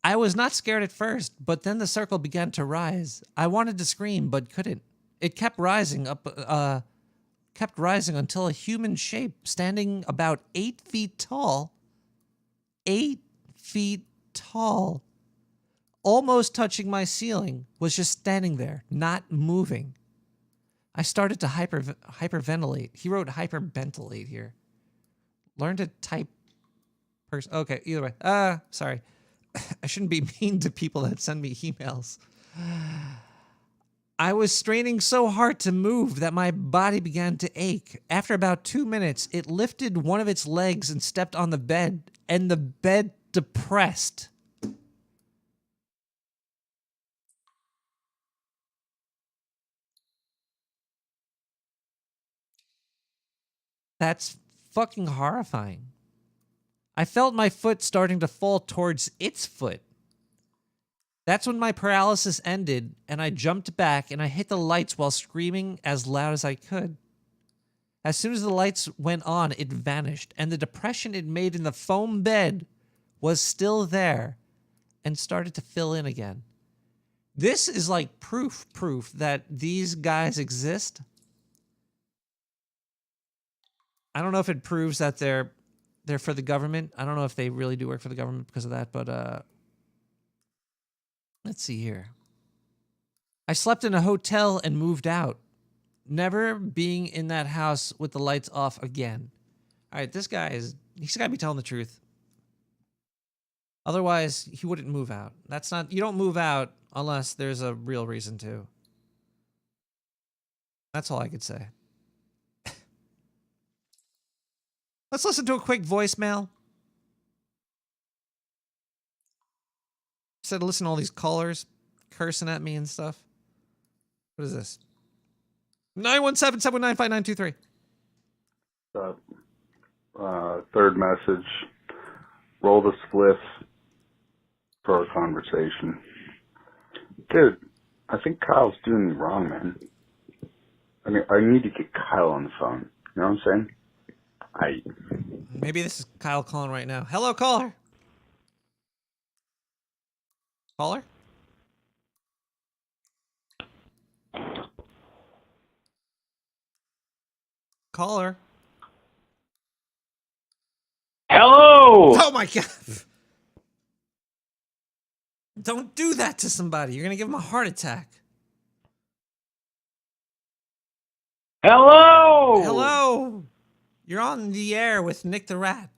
I was not scared at first, but then the circle began to rise. I wanted to scream, but couldn't. It kept rising until a human shape standing about 8 feet tall, 8 feet tall, almost touching my ceiling, was just standing there, not moving. I started to hyperventilate. He wrote hyperventilate here. Learn to type. Okay, either way. Sorry. I shouldn't be mean to people that send me emails. I was straining so hard to move that my body began to ache. After about 2 minutes, it lifted one of its legs and stepped on the bed, and the bed depressed. That's fucking horrifying. I felt my foot starting to fall towards its foot. That's when my paralysis ended, and I jumped back and I hit the lights while screaming as loud as I could. As soon as the lights went on, it vanished, and the depression it made in the foam bed was still there and started to fill in again. This is like proof that these guys exist. I don't know if it proves that they're for the government. I don't know if they really do work for the government because of that, but Let's see here. I slept in a hotel and moved out. Never being in that house with the lights off again. All right, this guy he's got to be telling the truth. Otherwise, he wouldn't move out. You don't move out unless there's a real reason to. That's all I could say. Let's listen to a quick voicemail. Instead of listening to all these callers cursing at me and stuff. What is this? 917-719-5923. Third message. Roll the spliff for a conversation. Dude, I think Kyle's doing me wrong, man. I mean, I need to get Kyle on the phone. You know what I'm saying? Maybe this is Kyle calling right now. Hello, caller. Caller? Caller. Hello! Oh my God. Don't do that to somebody. You're going to give him a heart attack. Hello! Hello. You're on the air with Nick the Rat.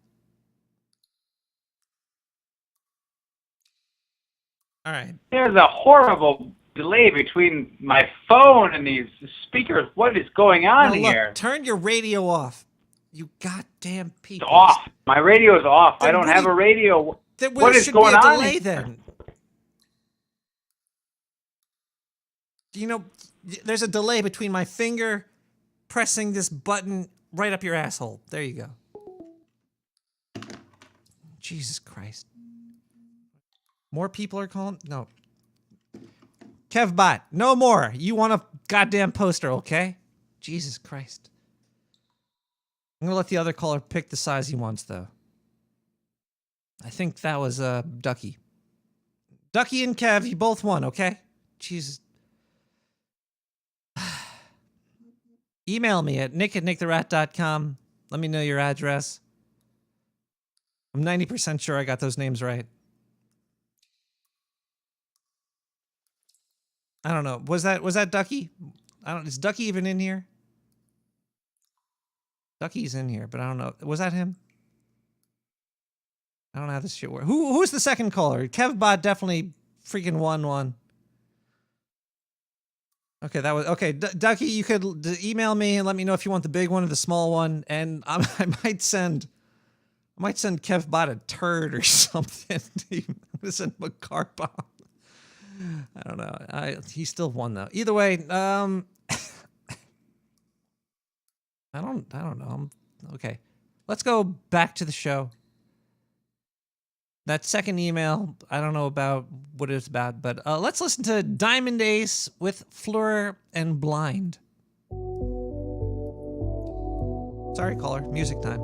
All right. There's a horrible delay between my phone and these speakers. What is going on Now, look, here? turn your radio off. You goddamn people. It's off. My radio's off. Then I don't what have do you- a radio. Then What is should going be a on? delay then? You know, there's a delay between my finger pressing this button right up your asshole. There you go. Jesus Christ. More people are calling? No. KevBot, no more. You want a goddamn poster, okay? Jesus Christ. I'm gonna let the other caller pick the size he wants, though. I think that was Ducky. Ducky and Kev, you both won, okay? Jesus. Email me at nick@nicktherat.com. Let me know your address. I'm 90% sure I got those names right. I don't know. Was that Ducky? Is Ducky even in here? Ducky's in here, but I don't know. Was that him? I don't know how this shit works. Who's the second caller? KevBot definitely freaking won one. Okay, that was okay. Ducky, you could email me and let me know if you want the big one or the small one, and I might send KevBot a turd or something. I'm gonna send him a car bomb. I don't know. He still won though. Either way, I don't know. Okay, let's go back to the show. That second email, I don't know about what it's about, but let's listen to Diamond Ace with Fleur and Blind. Sorry, caller. Music time.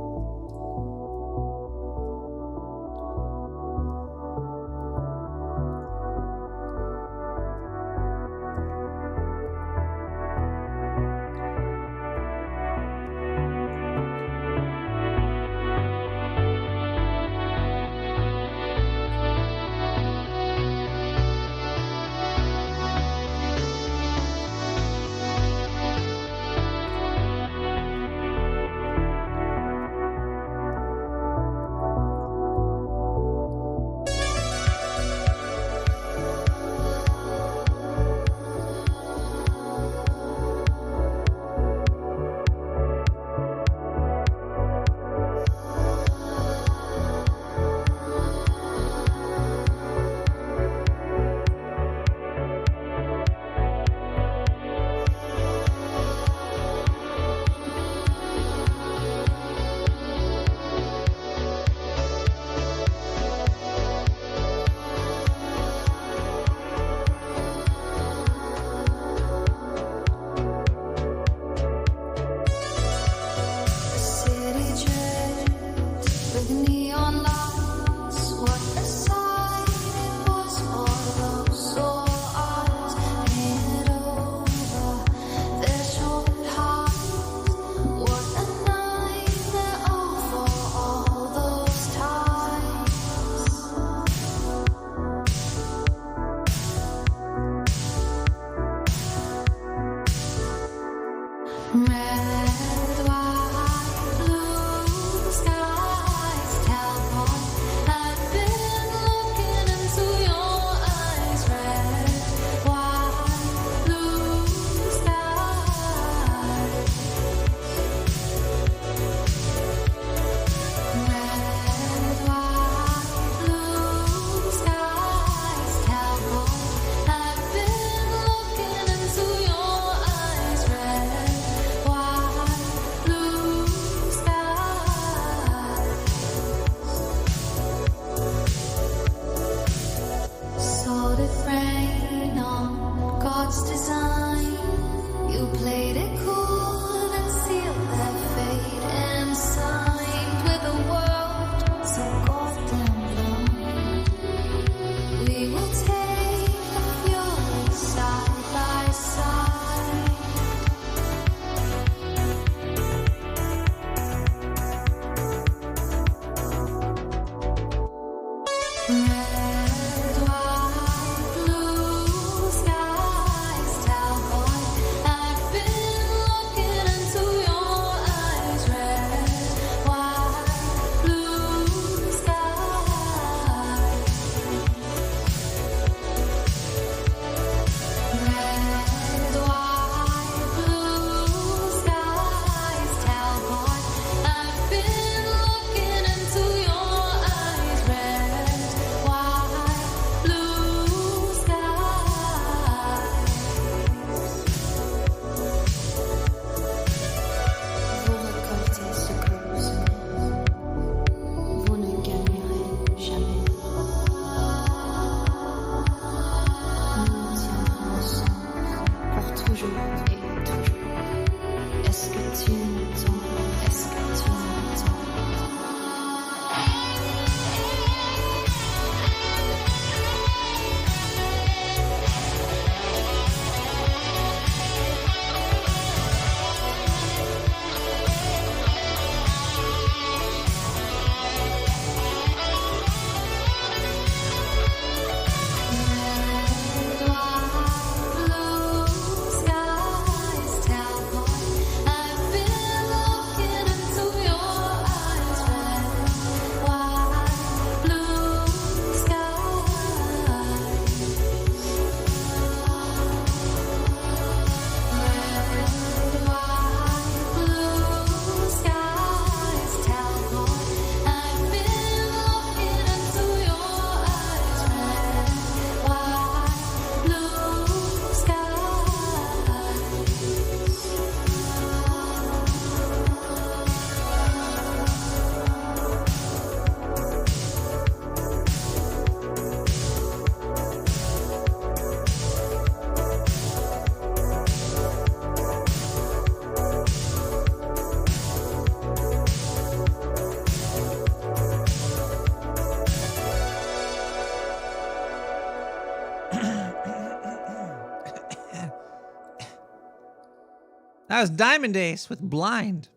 That was Diamond Ace with Blind.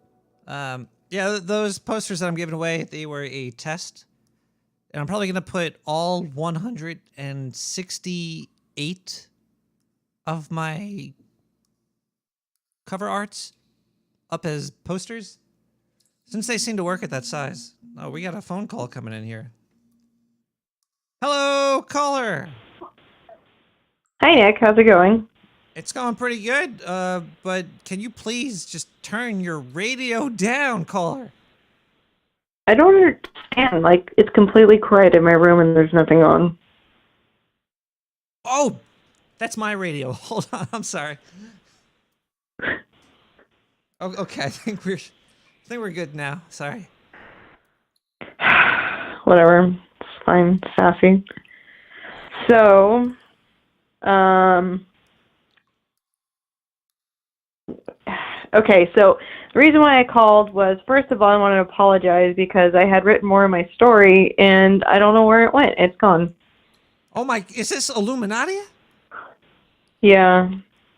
Yeah, those posters that I'm giving away, they were a test. And I'm probably going to put all 168 of my cover arts up as posters, since they seem to work at that size. Oh, we got a phone call coming in here. Hello, caller. Hi, Nick. How's it going? It's going pretty good, but can you please just turn your radio down, caller? I don't understand. Like, it's completely quiet in my room and there's nothing on. Oh, that's my radio. Hold on, I'm sorry. Oh, okay, I think we're good now. Sorry. Whatever. It's fine. Sassy. So, okay, so the reason why I called was, first of all, I want to apologize because I had written more of my story and I don't know where it went. It's gone. Oh my, is this Illuminati? Yeah.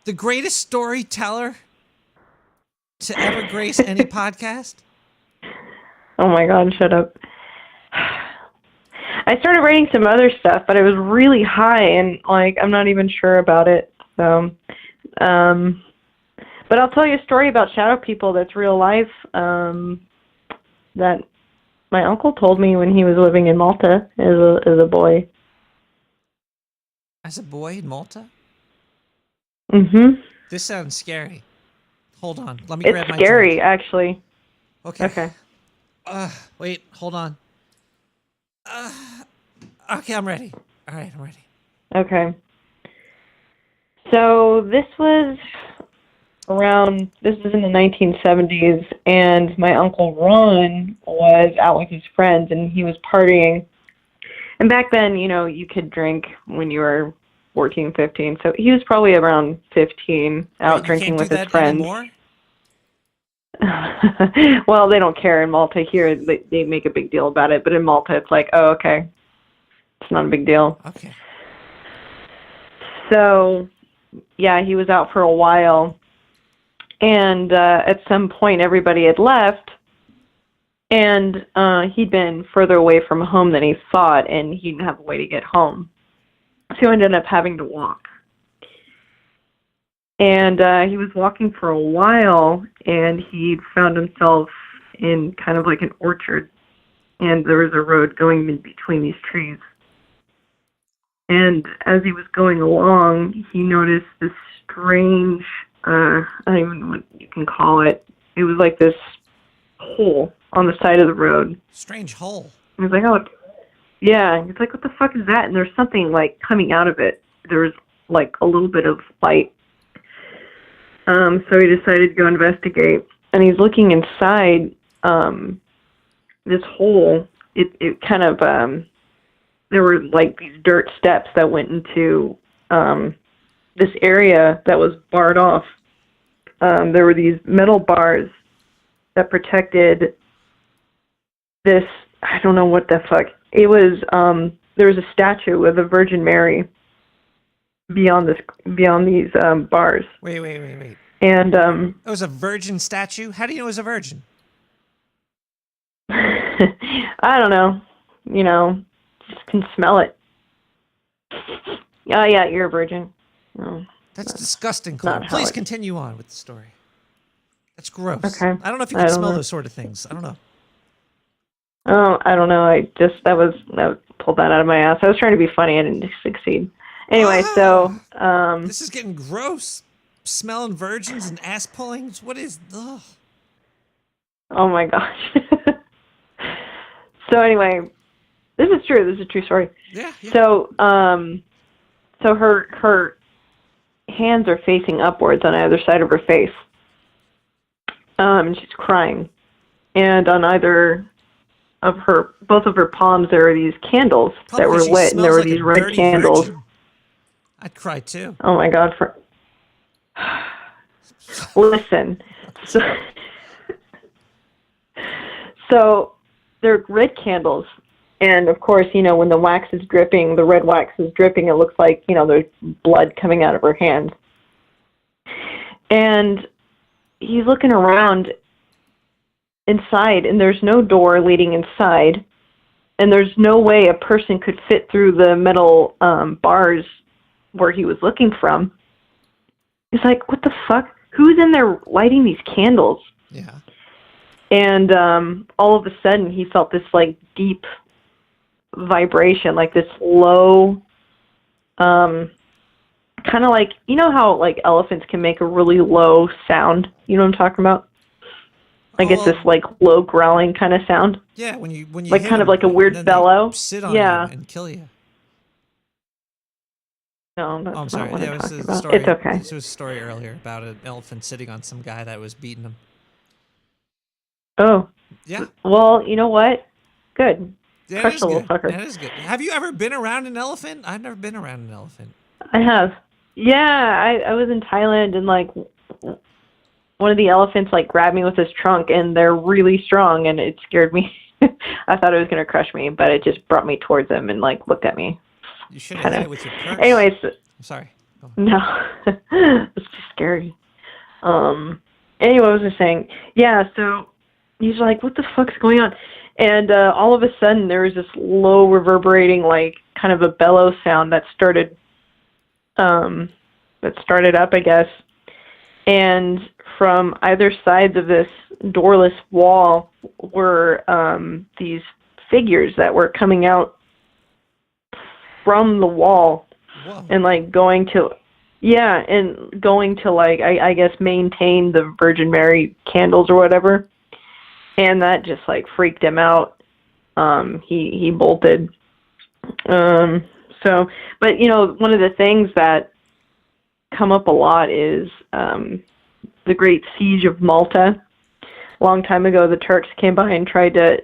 The greatest storyteller to ever grace any podcast? Oh my God, shut up. I started writing some other stuff, but it was really high and, like, I'm not even sure about it. So, but I'll tell you a story about shadow people that's real life, that my uncle told me when he was living in Malta as a boy. As a boy in Malta? Mm-hmm. This sounds scary. Hold on. Let me grab my It's scary, drink. actually. Okay. Okay. Wait, hold on. Okay, I'm ready. All right, I'm ready. Okay. So this was in the 1970s, and my Uncle Ron was out with his friends, and he was partying. And back then, you know, you could drink when you were 14, 15, so he was probably around 15, out drinking with his friends. Anymore? Well, they don't care in Malta. Here, they make a big deal about it, but in Malta, it's like, oh, okay. It's not a big deal. Okay. So, yeah, he was out for a while, and at some point, everybody had left, and he'd been further away from home than he thought, and he didn't have a way to get home. So he ended up having to walk. And he was walking for a while, and he found himself in kind of like an orchard, and there was a road going in between these trees. And as he was going along, he noticed this strange, I don't even know what you can call it. It was like this hole on the side of the road. Strange hole. He was like, oh, yeah. He's like, what the fuck is that? And there's something like coming out of it. There was like a little bit of light. So he decided to go investigate. And he's looking inside this hole. It kind of, there were like these dirt steps that went into this area that was barred off. There were these metal bars that protected this, I don't know what the fuck. It was, there was a statue of the Virgin Mary beyond these bars. Wait. And it was a virgin statue? How do you know it was a virgin? I don't know. You know, just can smell it. Oh, yeah, you're a virgin. No, that's disgusting, Claude. Please continue on with the story. That's gross. Okay. I don't know if you can smell those sort of things. I don't know. Oh, I don't know. I pulled that out of my ass. I was trying to be funny. I didn't succeed. Anyway, so this is getting gross. Smelling virgins and ass pullings. What is? Ugh. Oh my gosh. So anyway, this is true. This is a true story. Yeah. So so her hands are facing upwards on either side of her face. And she's crying. And on both of her palms, there are these candles that were lit, and there were these red candles. Virgin. I'd cry too. Oh my God! Listen, so they're red candles, and of course, you know, when the wax is dripping, the red wax is dripping. It looks like, you know, there's blood coming out of her hands. And he's looking around inside, and there's no door leading inside, and there's no way a person could fit through the metal bars where he was looking from. He's like, what the fuck? Who's in there lighting these candles? Yeah. And all of a sudden, he felt this, like, deep vibration, like this low, kind of like, you know how, like, elephants can make a really low sound? You know what I'm talking about? Like, it's this, like, low growling kind of sound. Yeah, when you like, hit kind of them, like a weird then bellow. they sit on Yeah. you and kill you. No, that's I'm sorry. not what Yeah, I'm it was talking a about. story. It's okay. This was a story earlier about an elephant sitting on some guy that was beating him. Oh. Yeah. Well, you know what? Good. That Crush is the little good. fucker. That is good. Have you ever been around an elephant? I've never been around an elephant. I have. Yeah, I was in Thailand, and, like, one of the elephants, like, grabbed me with his trunk, and they're really strong, and it scared me. I thought it was going to crush me, but it just brought me towards him and, like, looked at me. You should have hit it with your purse. Anyways. I'm sorry. No. It's just scary. Anyway, what was I saying? Yeah, so he's like, what the fuck's going on? And all of a sudden, there was this low reverberating, like, kind of a bellow sound that started up, I guess. And from either sides of this doorless wall were these figures that were coming out from the wall. Whoa. And, like, going to, like, I guess, maintain the Virgin Mary candles or whatever. And that just, like, freaked him out. He bolted. But, you know, one of the things that come up a lot is the Great Siege of Malta. A long time ago, the Turks came by and tried to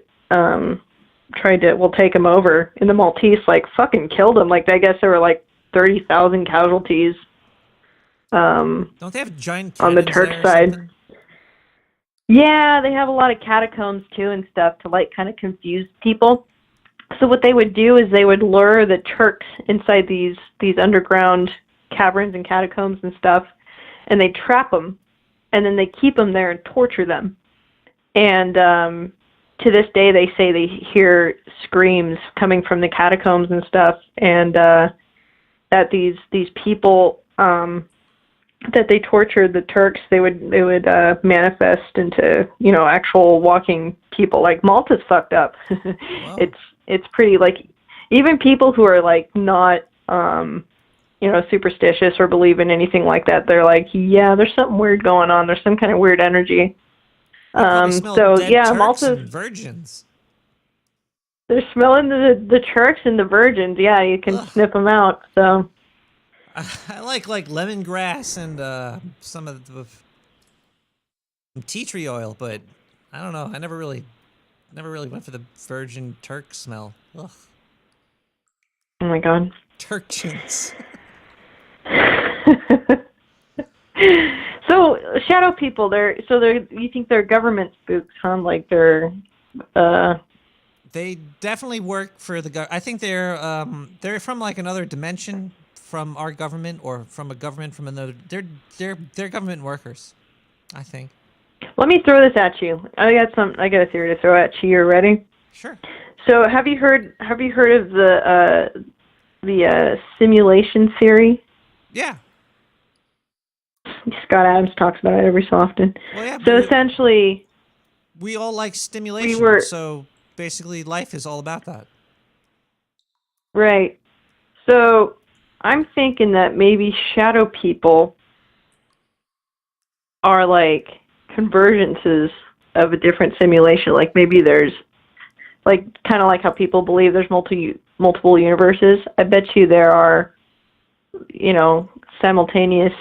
take him over. And the Maltese, like, fucking killed him. Like, I guess there were, like, 30,000 casualties. Don't they have giant on the cannons Turk there or side? something? Yeah, they have a lot of catacombs too and stuff to, like, kind of confuse people. So what they would do is they would lure the Turks inside these underground caverns and catacombs and stuff, and they trap them, and then they keep them there and torture them. And to this day, they say they hear screams coming from the catacombs and stuff, and that these people that they tortured the Turks, they would manifest into, you know, actual walking people. Like, Malta's fucked up. Wow. It's pretty, like, even people who are, like, not you know, superstitious or believe in anything like that, they're like, yeah, there's something weird going on. There's some kind of weird energy. So yeah, Malta's virgins. They're smelling the Turks and the virgins. Yeah, you can sniff them out. So I like lemongrass and some of the tea tree oil, but I don't know. I never really went for the virgin Turk smell. Ugh. Oh my god. Turkins. So shadow people, you think they're government spooks, huh? Like they definitely work for the government. I think they're from, like, another dimension from our government, or from a government from another. They're government workers, I think. Let me throw this at you. I got a theory to throw at you. You ready? Sure. So have you heard of the simulation theory? Yeah. Scott Adams talks about it every so often. Well, yeah, so essentially, we all like stimulation. So basically, life is all about that. Right. So I'm thinking that maybe shadow people are like convergences of a different simulation. Like, maybe there's, like, kind of like how people believe there's multiple universes. I bet you there are, you know, simultaneous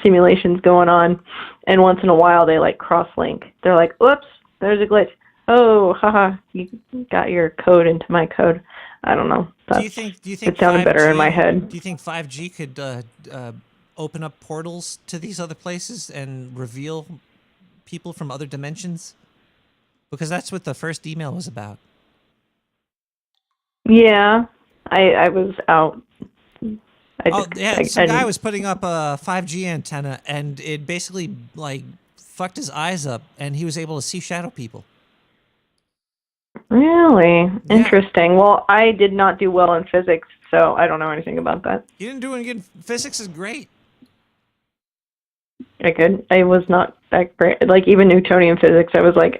simulations going on, and once in a while they, like, cross-link. They're like, oops, there's a glitch. Oh, haha, you got your code into my code. I don't know. Do you think it sounded better in my head. Do you think 5G could open up portals to these other places and reveal people from other dimensions? Because that's what the first email was about. Yeah, I was out. Some guy was putting up a 5G antenna, and it basically, like, fucked his eyes up, and he was able to see shadow people. Really? Interesting. Well, I did not do well in physics, so I don't know anything about that. You didn't do any good. Physics is great. I was not that great. Like, even Newtonian physics, I was like,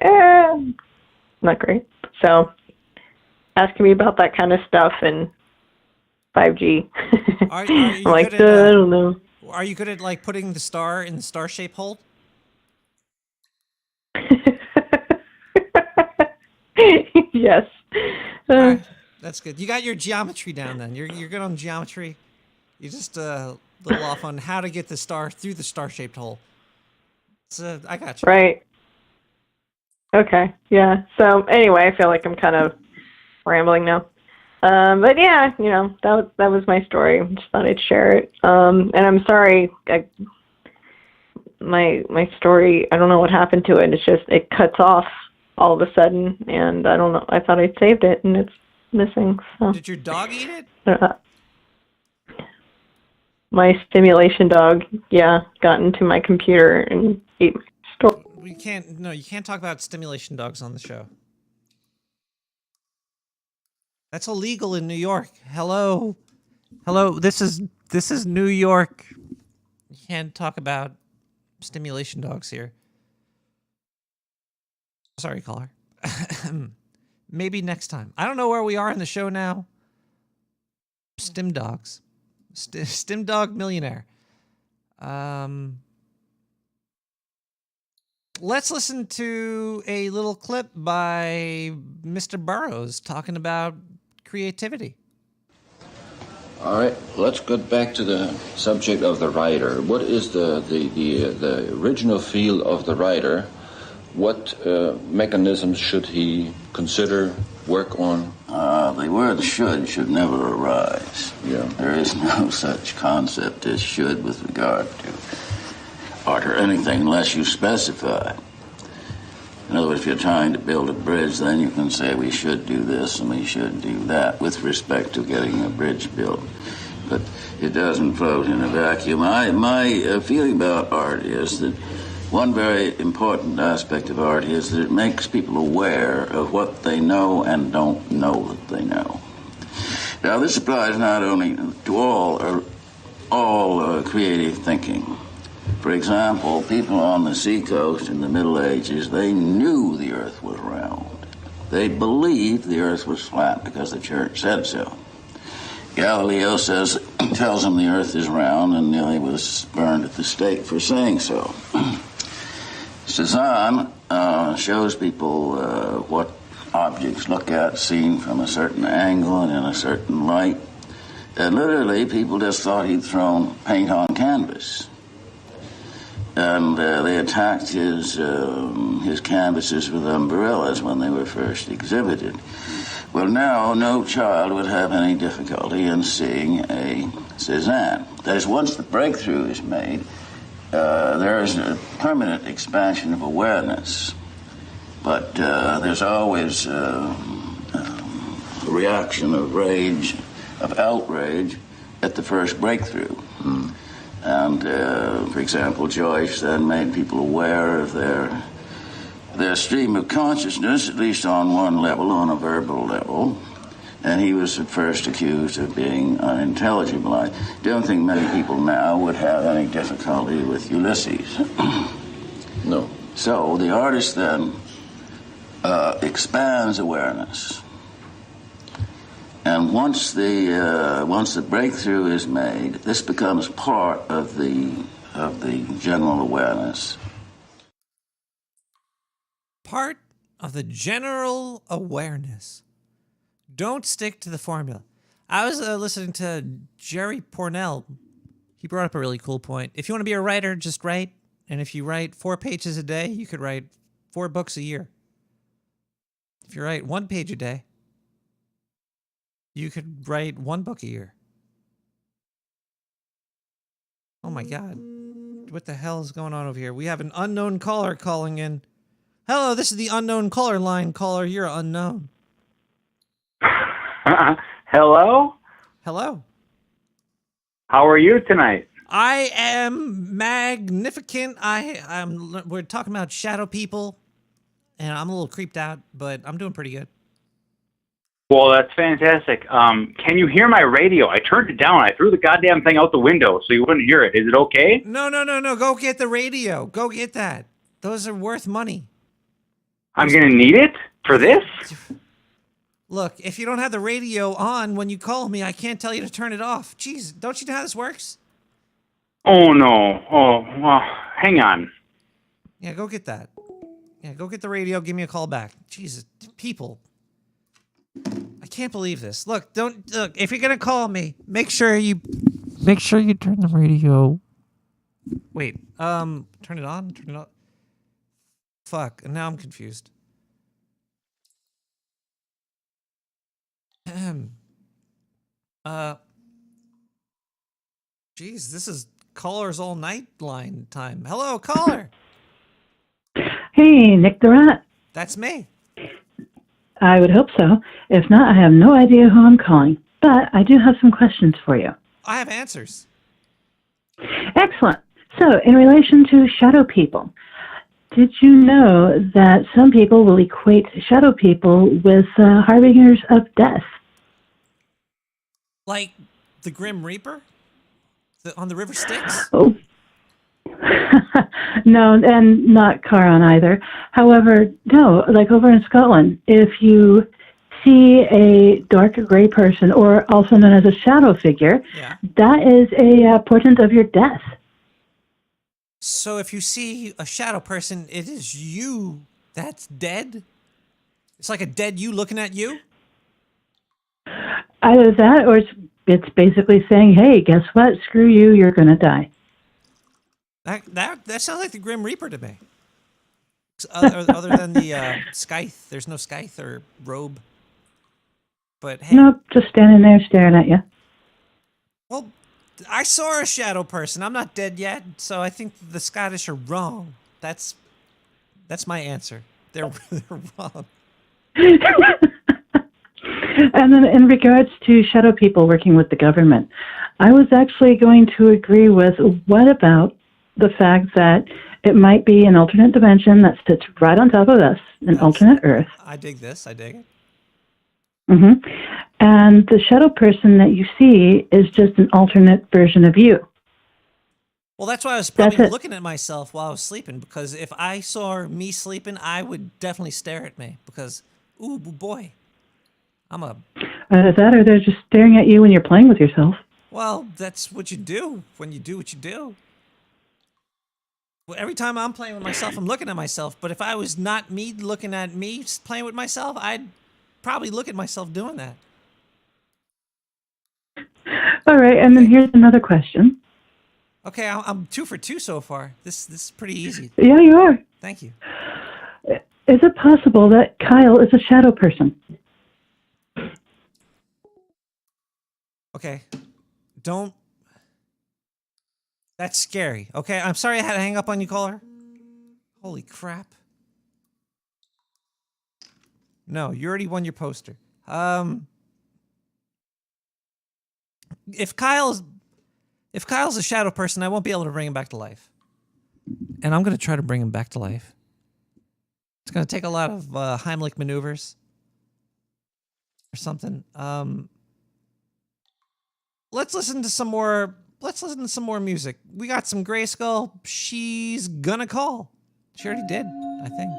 not great. So, asking me about that kind of stuff and 5G. Are you I'm like, good at, I don't know. Are you good at, like, putting the star in the star-shaped hole? Yes. That's good. You got your geometry down then. You're good on geometry. You're just a little off on how to get the star through the star-shaped hole. So I got you. Right. Okay. Yeah. So anyway, I feel like I'm kind of rambling now. But yeah, you know, that was my story. Just thought I'd share it. And I'm sorry. My story, I don't know what happened to it. It's just it cuts off all of a sudden, and I don't know. I thought I'd saved it, and it's missing. So. Did your dog eat it? My stimulation dog, got into my computer and ate my story. You can't talk about stimulation dogs on the show. That's illegal in New York. Hello, this is New York. You can't talk about stimulation dogs here. Sorry, caller. Maybe next time. I don't know where we are in the show now. Stim dogs. Stim dog millionaire. Let's listen to a little clip by Mr. Burroughs talking about creativity. All right, let's get back to the subject of the writer. What is the original feel of the writer? What mechanisms should he consider, work on? The word should never arise. Yeah. There is no such concept as should with regard to art or anything unless you specify. In other words, if you're trying to build a bridge, then you can say we should do this and we should do that with respect to getting a bridge built. But it doesn't float in a vacuum. My feeling about art is that one very important aspect of art is that it makes people aware of what they know and don't know that they know. Now, this applies not only to all creative thinking. For example, people on the seacoast in the Middle Ages, they knew the earth was round. They believed the earth was flat because the church said so. Galileo tells them the earth is round, and he was burned at the stake for saying so. Cezanne shows people what objects look at seen from a certain angle and in a certain light. And literally, people just thought he'd thrown paint on canvas. And they attacked his canvases with umbrellas when they were first exhibited. Well, now no child would have any difficulty in seeing a Cezanne. That is, once the breakthrough is made, there is a permanent expansion of awareness. But there's always a reaction of rage, of outrage at the first breakthrough. And, for example, Joyce then made people aware of their stream of consciousness, at least on one level, on a verbal level. And he was at first accused of being unintelligible. I don't think many people now would have any difficulty with Ulysses. No. So the artist then expands awareness. And once the breakthrough is made, this becomes part of the general awareness. Part of the general awareness. Don't stick to the formula. I was listening to Jerry Pornell. He brought up a really cool point. If you want to be a writer, just write. And if you write 4 pages a day, you could write 4 books a year. If you write 1 page a day, you could write 1 book a year. Oh my God. What the hell is going on over here? We have an unknown caller calling in. Hello, this is the unknown caller line. Caller, you're unknown. Hello? Hello. How are you tonight? I am magnificent. We're talking about shadow people, and I'm a little creeped out, but I'm doing pretty good. Well, that's fantastic. Can you hear my radio? I turned it down. I threw the goddamn thing out the window so you wouldn't hear it. Is it okay? No. Go get the radio. Go get that. Those are worth money. I'm going to need it for this? Look, if you don't have the radio on when you call me, I can't tell you to turn it off. Jeez, don't you know how this works? Oh, no. Oh, well, hang on. Yeah, go get that. Yeah, go get the radio. Give me a call back. Jesus, people. I can't believe this. Look, if you're going to call me, make sure you turn the radio. Wait, turn it on? Turn it on? Fuck, now I'm confused. Geez, this is callers all night line time. Hello, caller. Hey, Nick the Rat. That's me. I would hope so. If not, I have no idea who I'm calling. But I do have some questions for you. I have answers. Excellent. So, in relation to shadow people, did you know that some people will equate shadow people with harbingers of death? Like the Grim Reaper? On the River Styx? Oh. No, and not Charon either. However, no, like over in Scotland, if you see a dark gray person, or also known as a shadow figure, that is a portent of your death. So if you see a shadow person, it is you that's dead? It's like a dead you looking at you? Either that, or it's basically saying, hey, guess what? Screw you, you're going to die. That sounds like the Grim Reaper to me. Other than the scythe. There's no scythe or robe. But hey. Nope, just standing there staring at you. Well, I saw a shadow person. I'm not dead yet, so I think the Scottish are wrong. That's my answer. They're wrong. And then in regards to shadow people working with the government, I was actually going to agree with what about the fact that it might be an alternate dimension that sits right on top of us, an alternate Earth. I dig this. I dig it. Mm-hmm. And the shadow person that you see is just an alternate version of you. Well, that's why I was probably looking at myself while I was sleeping, because if I saw me sleeping, I would definitely stare at me because, ooh, boy, I'm a... Either that or they're just staring at you when you're playing with yourself. Well, that's what you do when you do what you do. Well, every time I'm playing with myself, I'm looking at myself. But if I was not me looking at me playing with myself, I'd probably look at myself doing that. All right, and then here's another question. Okay, I'm 2 for 2 so far. This is pretty easy. Yeah, you are. Thank you. Is it possible that Kyle is a shadow person? Okay, don't... That's scary. Okay, I'm sorry I had to hang up on you, caller. Holy crap. No, you already won your poster. If Kyle's a shadow person, I won't be able to bring him back to life. And I'm going to try to bring him back to life. It's going to take a lot of Heimlich maneuvers or something. Let's listen to some more music. We got some Grayskull. She's gonna call. She already did, I think.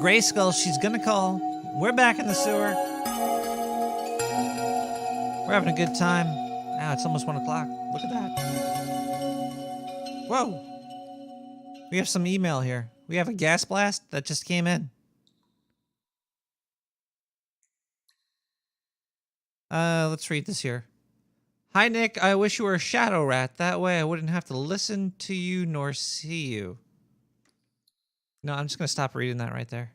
Grayskull, she's gonna call. We're back in the sewer. We're having a good time. Now it's almost 1 o'clock. Look at that. Whoa. We have some email here. We have a gas blast that just came in. Let's read this here. Hi, Nick. I wish you were a shadow rat. That way I wouldn't have to listen to you nor see you. No, I'm just going to stop reading that right there.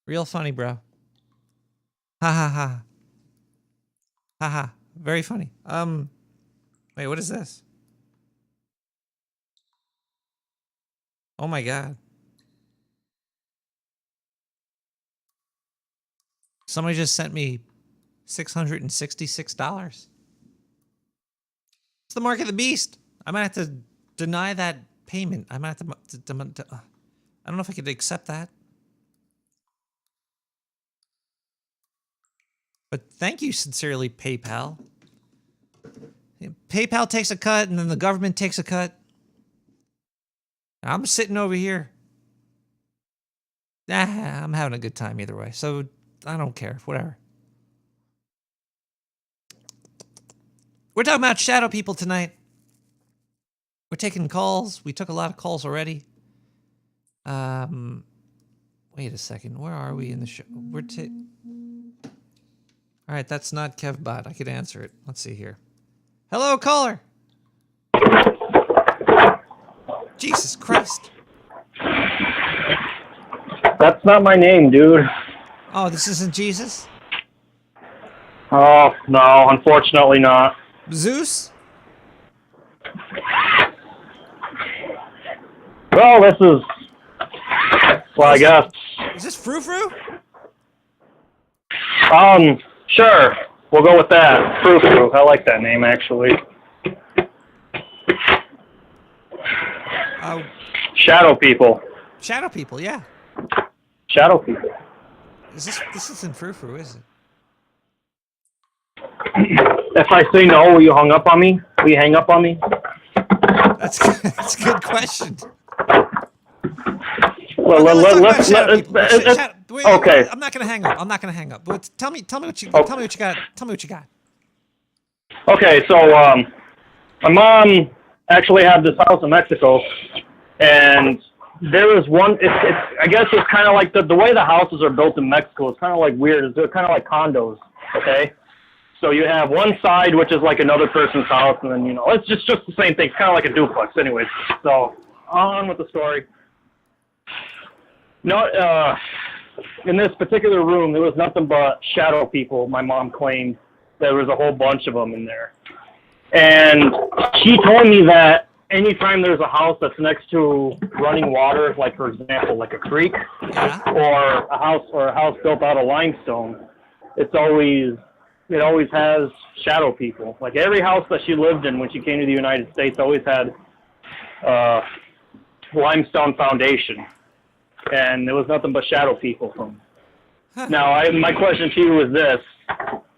Real funny, bro. Ha ha ha. Ha ha. Very funny. Wait, what is this? Oh my God. Somebody just sent me $666. It's the mark of the beast. I might have to deny that payment. I might have to I don't know if I could accept that. But thank you sincerely, PayPal. PayPal takes a cut and then the government takes a cut. I'm sitting over here. I'm having a good time either way. So I don't care. Whatever. We're talking about shadow people tonight. We're taking calls. We took a lot of calls already. Wait a second. Where are we in the show? All right, that's not KevBot. I could answer it. Let's see here. Hello, caller. Jesus Christ. That's not my name, dude. Oh, this isn't Jesus? Oh, no, unfortunately not. Zeus? Well, this is... Well, I guess... Is this Frou-Frou? Sure. We'll go with that. Frou-Frou. I like that name, actually. Shadow people. Shadow people, yeah. Shadow people. This isn't Frou-Frou, is it? If I say no, will you hang up on me? Will you hang up on me? That's a good question. Well, let's okay. I'm not gonna hang up. But tell me what you got. Okay, so my mom actually had this house in Mexico, and there was one. I guess it's kind of like the way the houses are built in Mexico. It's kind of like weird. They're kind of like condos. Okay, so you have one side which is like another person's house, and then it's just the same thing. It's kind of like a duplex, anyways. So on with the story. No, in this particular room, there was nothing but shadow people. My mom claimed there was a whole bunch of them in there, and she told me that anytime there's a house that's next to running water, like for example, like a creek, or a house built out of limestone, it always has shadow people. Like every house that she lived in when she came to the United States always had limestone foundation. And there was nothing but shadow people from. Now, my question to you is this: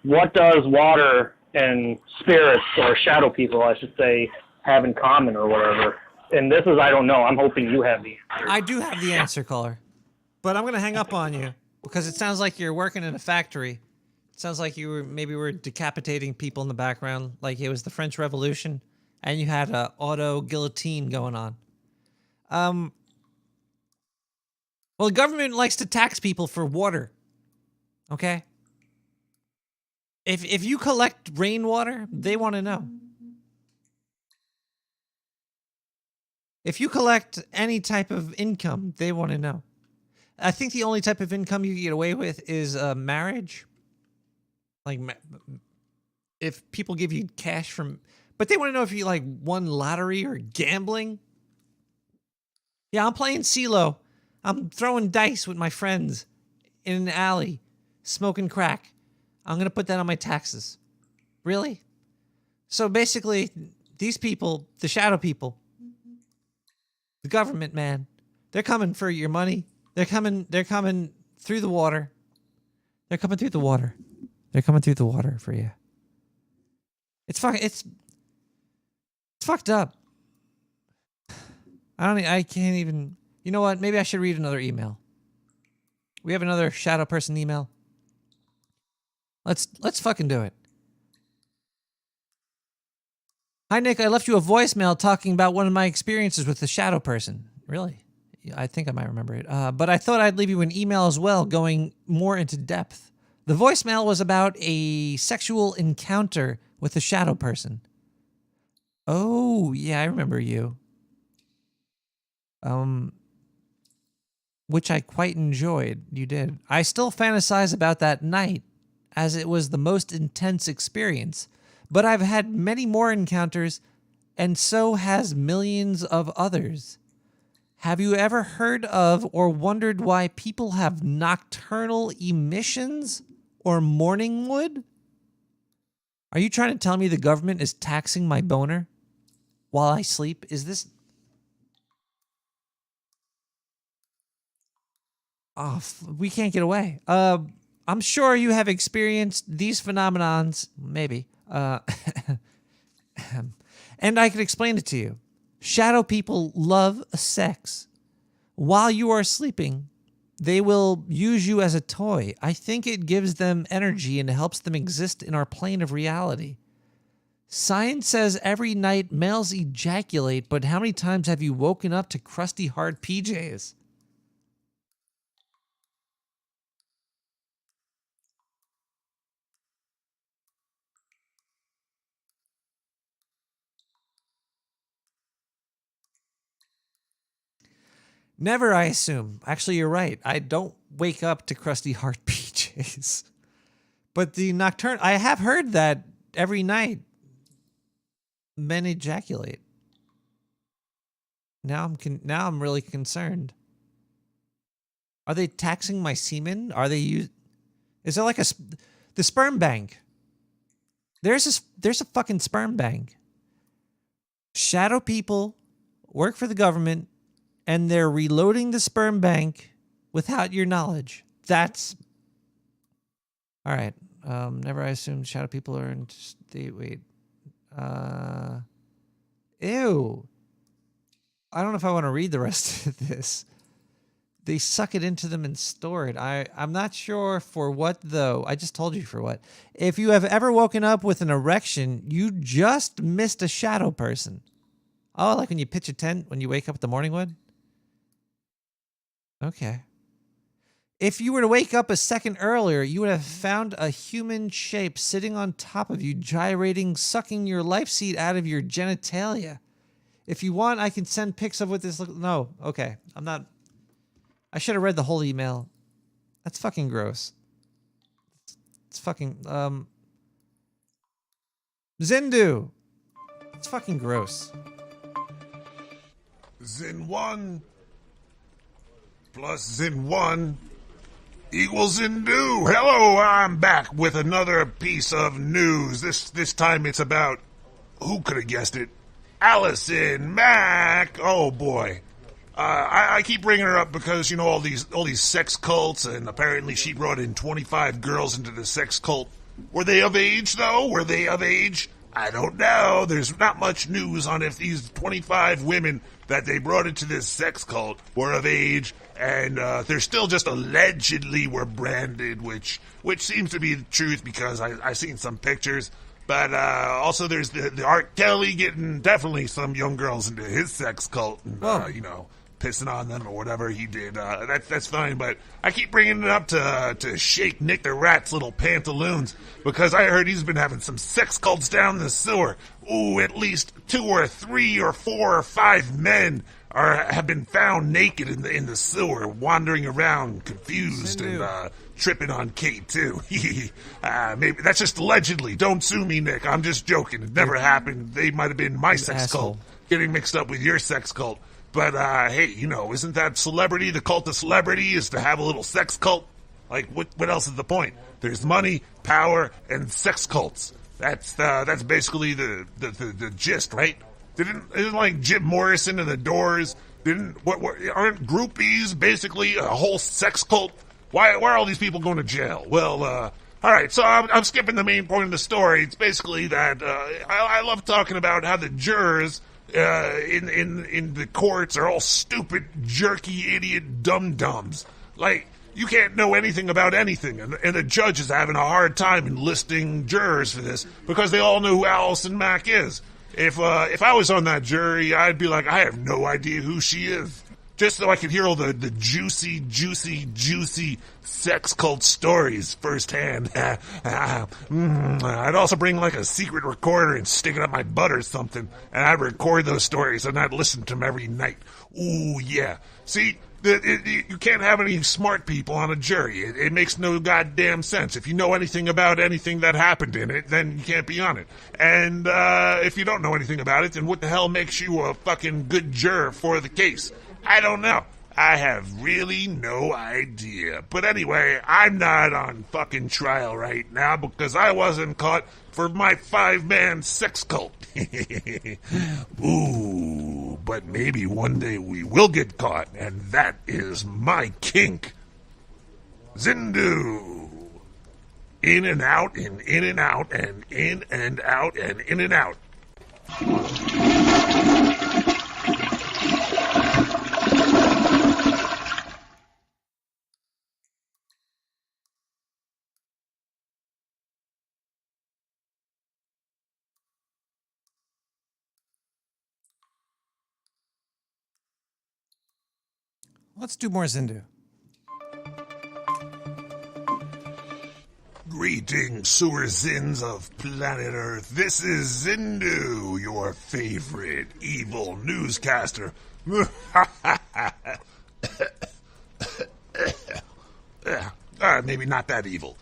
what does water and spirits, or shadow people, I should say, have in common, or whatever? And this is, I don't know. I'm hoping you have the answer. I do have the answer, caller, but I'm gonna hang up on you because it sounds like you're working in a factory. It sounds like you were decapitating people in the background, like it was the French Revolution, and you had a auto guillotine going on. Well, the government likes to tax people for water, okay? If you collect rainwater, they want to know. If you collect any type of income, they want to know. I think the only type of income you can get away with is marriage. Like, if people give you cash from... But they want to know if you, like, won lottery or gambling. Yeah, I'm playing CeeLo. I'm throwing dice with my friends in an alley, smoking crack. I'm going to put that on my taxes. Really? So basically, these people, the shadow people, the government, man, they're coming for your money. They're coming through the water. They're coming through the water. They're coming through the water for you. It's fucked up. I can't even. You know what? Maybe I should read another email. We have another shadow person email. Let's fucking do it. Hi, Nick. I left you a voicemail talking about one of my experiences with the shadow person. Really? I think I might remember it. But I thought I'd leave you an email as well, going more into depth. The voicemail was about a sexual encounter with a shadow person. Oh, yeah, I remember you. Which I quite enjoyed. You did. I still fantasize about that night, as it was the most intense experience. But I've had many more encounters, and so has millions of others. Have you ever heard of or wondered why people have nocturnal emissions or morning wood? Are you trying to tell me the government is taxing my boner while I sleep? Is this... Oh, we can't get away. I'm sure you have experienced these phenomenons, maybe. And I can explain it to you. Shadow people love sex. While you are sleeping, they will use you as a toy. I think it gives them energy and helps them exist in our plane of reality. Science says every night males ejaculate, but how many times have you woken up to crusty, hard PJs? Never, I assume. Actually, you're right. I don't wake up to crusty hard PJs. But the nocturnal... I have heard that every night men ejaculate. Now I'm really concerned. Are they taxing my semen? Are they Is there like the sperm bank? There's a fucking sperm bank. Shadow people work for the government, and they're reloading the sperm bank without your knowledge. That's... All right. Never I assumed shadow people are in... Wait. Ew. I don't know if I want to read the rest of this. They suck it into them and store it. I'm not sure for what, though. I just told you for what. If you have ever woken up with an erection, you just missed a shadow person. Oh, like when you pitch a tent when you wake up at the morning wood? Okay. If you were to wake up a second earlier, you would have found a human shape sitting on top of you, gyrating, sucking your life seed out of your genitalia. If you want, I can send pics of what this looks... No, okay. I'm not... I should have read the whole email. That's fucking gross. It's fucking... Zindu! It's fucking gross. Zin 1 plus Zin 1 equals Zindu. Hello, I'm back with another piece of news. This time it's about... Who could have guessed it? Allison Mack! Oh, boy. I keep bringing her up because, you know, all these sex cults, and apparently she brought in 25 girls into the sex cult. Were they of age, though? Were they of age? I don't know. There's not much news on if these 25 women that they brought into this sex cult were of age, and they're still just allegedly were branded, which seems to be the truth because I've seen some pictures. But also there's the Art Kelly getting definitely some young girls into his sex cult, and, you know, pissing on them or whatever he did. That's fine, but I keep bringing it up to shake Nick the Rat's little pantaloons because I heard he's been having some sex cults down the sewer. Ooh, at least 2 or 3 or 4 or 5 men have been found naked in the sewer, wandering around confused and tripping on Kate too. Maybe that's just allegedly. Don't sue me, Nick. I'm just joking. It never happened. They might have been my sex cult getting mixed up with your sex cult. But, hey, you know, isn't that celebrity? The cult of celebrity is to have a little sex cult? Like, what else is the point? There's money, power, and sex cults. That's basically the gist, right? Isn't like Jim Morrison and the Doors? Aren't groupies basically a whole sex cult? Why are all these people going to jail? Well, all right, so I'm skipping the main point of the story. It's basically that I love talking about how the jurors in the courts are all stupid, jerky, idiot dum-dums. Like, you can't know anything about anything, and the judge is having a hard time enlisting jurors for this because they all know who Allison Mack is. If I was on that jury, I'd be like, I have no idea who she is. Just so I could hear all the juicy, juicy, juicy sex cult stories firsthand. I'd also bring like a secret recorder and stick it up my butt or something, and I'd record those stories and I'd listen to them every night. Ooh, yeah. See, you can't have any smart people on a jury. It makes no goddamn sense. If you know anything about anything that happened in it, then you can't be on it. And if you don't know anything about it, then what the hell makes you a fucking good juror for the case? I don't know. I have really no idea. But anyway, I'm not on fucking trial right now because I wasn't caught for my 5-man sex cult. Ooh, but maybe one day we will get caught, and that is my kink. Zindu. In and out, and in and out, and in and out, and in and out. Let's do more Zindu. Greetings, sewer zins of planet Earth. This is Zindu, your favorite evil newscaster. Maybe not that evil.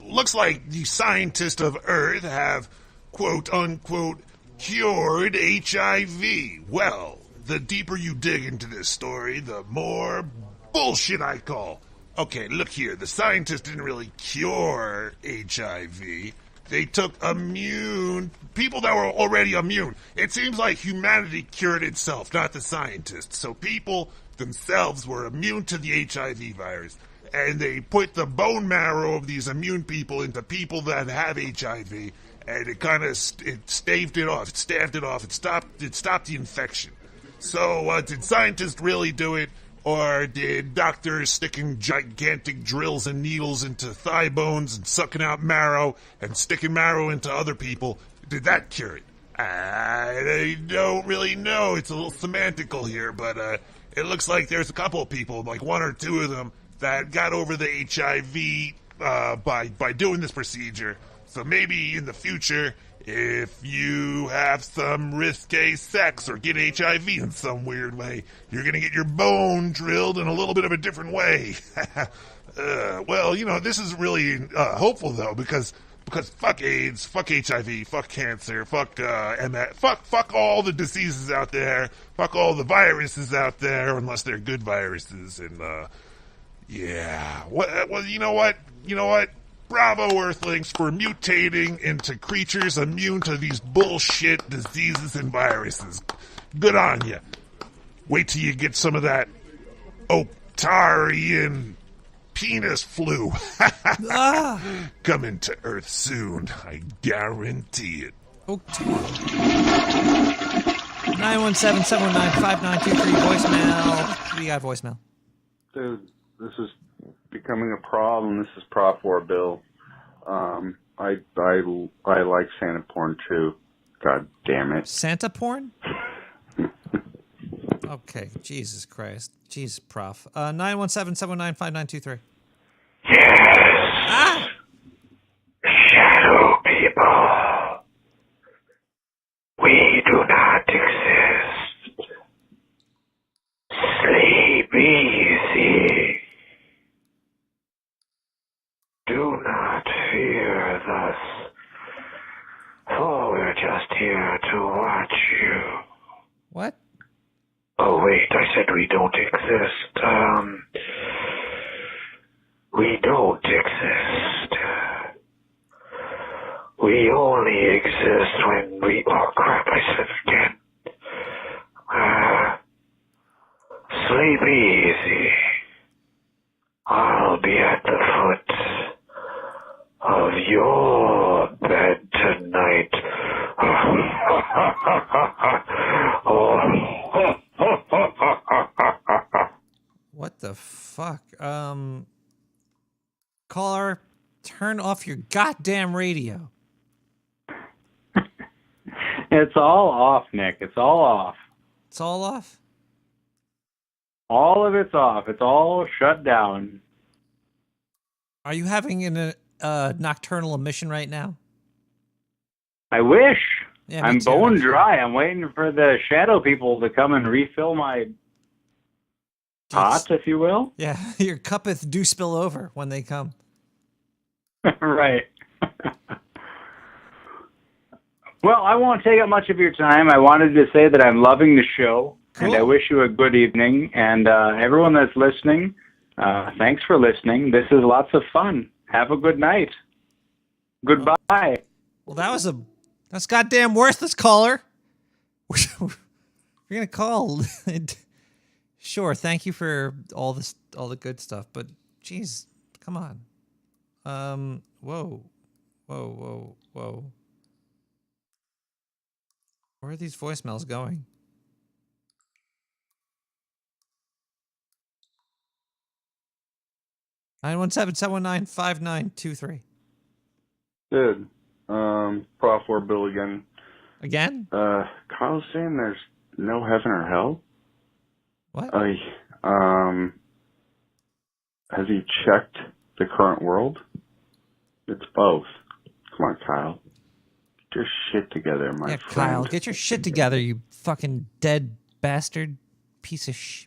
Looks like the scientists of Earth have, quote-unquote, cured HIV. Well, the deeper you dig into this story, the more bullshit I call. Okay, look here. The scientists didn't really cure HIV. They took people that were already immune. It seems like humanity cured itself, not the scientists. So people themselves were immune to the HIV virus. And they put the bone marrow of these immune people into people that have HIV. And it kind of staved it off. It stabbed it off. It stopped the infection. So, did scientists really do it, or did doctors sticking gigantic drills and needles into thigh bones and sucking out marrow and sticking marrow into other people, did that cure it? I don't really know. It's a little semantical here, but it looks like there's a couple of people, like one or two of them, that got over the HIV by doing this procedure. So maybe in the future, if you have some risque sex or get HIV in some weird way, you're going to get your bone drilled in a little bit of a different way. Well, you know, this is really hopeful, though, because fuck AIDS, fuck HIV, fuck cancer, fuck MS, fuck all the diseases out there, fuck all the viruses out there, unless they're good viruses. And, yeah. Well, you know what? Bravo, Earthlings, for mutating into creatures immune to these bullshit diseases and viruses. Good on you. Wait till you get some of that Octarian penis flu. Coming to Earth soon. I guarantee it. 917-719-5923 voicemail. What do you got, voicemail? Dude, this is becoming a problem. This is Prop 4 Bill. I like Santa porn too. God damn it. Santa porn? Okay, Jesus Christ. Jesus, Prof. 917-719-5923. Yes. Shadow people. We do not exist. Sleep easy. Do not fear us, for we're just here to watch you. What? Oh, wait, I said we don't exist. We don't exist. We only exist when we... Oh, crap, I said it again. Sleep easy. I'll be at the foot of your bed tonight. What the fuck? Caller, turn off your goddamn radio. It's all off, Nick. It's all off. It's all off? All of it's off. It's all shut down. Are you having a nocturnal emission right now? I wish. Yeah, me I'm too, bone actually. dry. I'm waiting for the shadow people to come and refill my pot, if you will. Yeah, your cuppeth do spill over when they come. Right. Well, I won't take up much of your time. I wanted to say that I'm loving the show, and I wish you a good evening. And everyone that's listening, thanks for listening. This is lots of fun. Have a good night. Goodbye. Well, that's goddamn worthless, caller. We're gonna call. Sure, thank you for all the good stuff, but geez, come on. Whoa. Where are these voicemails going? Nine 917-719-5923. Dude, Prof. or Bill again. Again? Kyle's saying there's no heaven or hell. What? Has he checked the current world? It's both. Come on, Kyle. Get your shit together, my friend. Kyle, get your shit together, you fucking dead bastard piece of sh...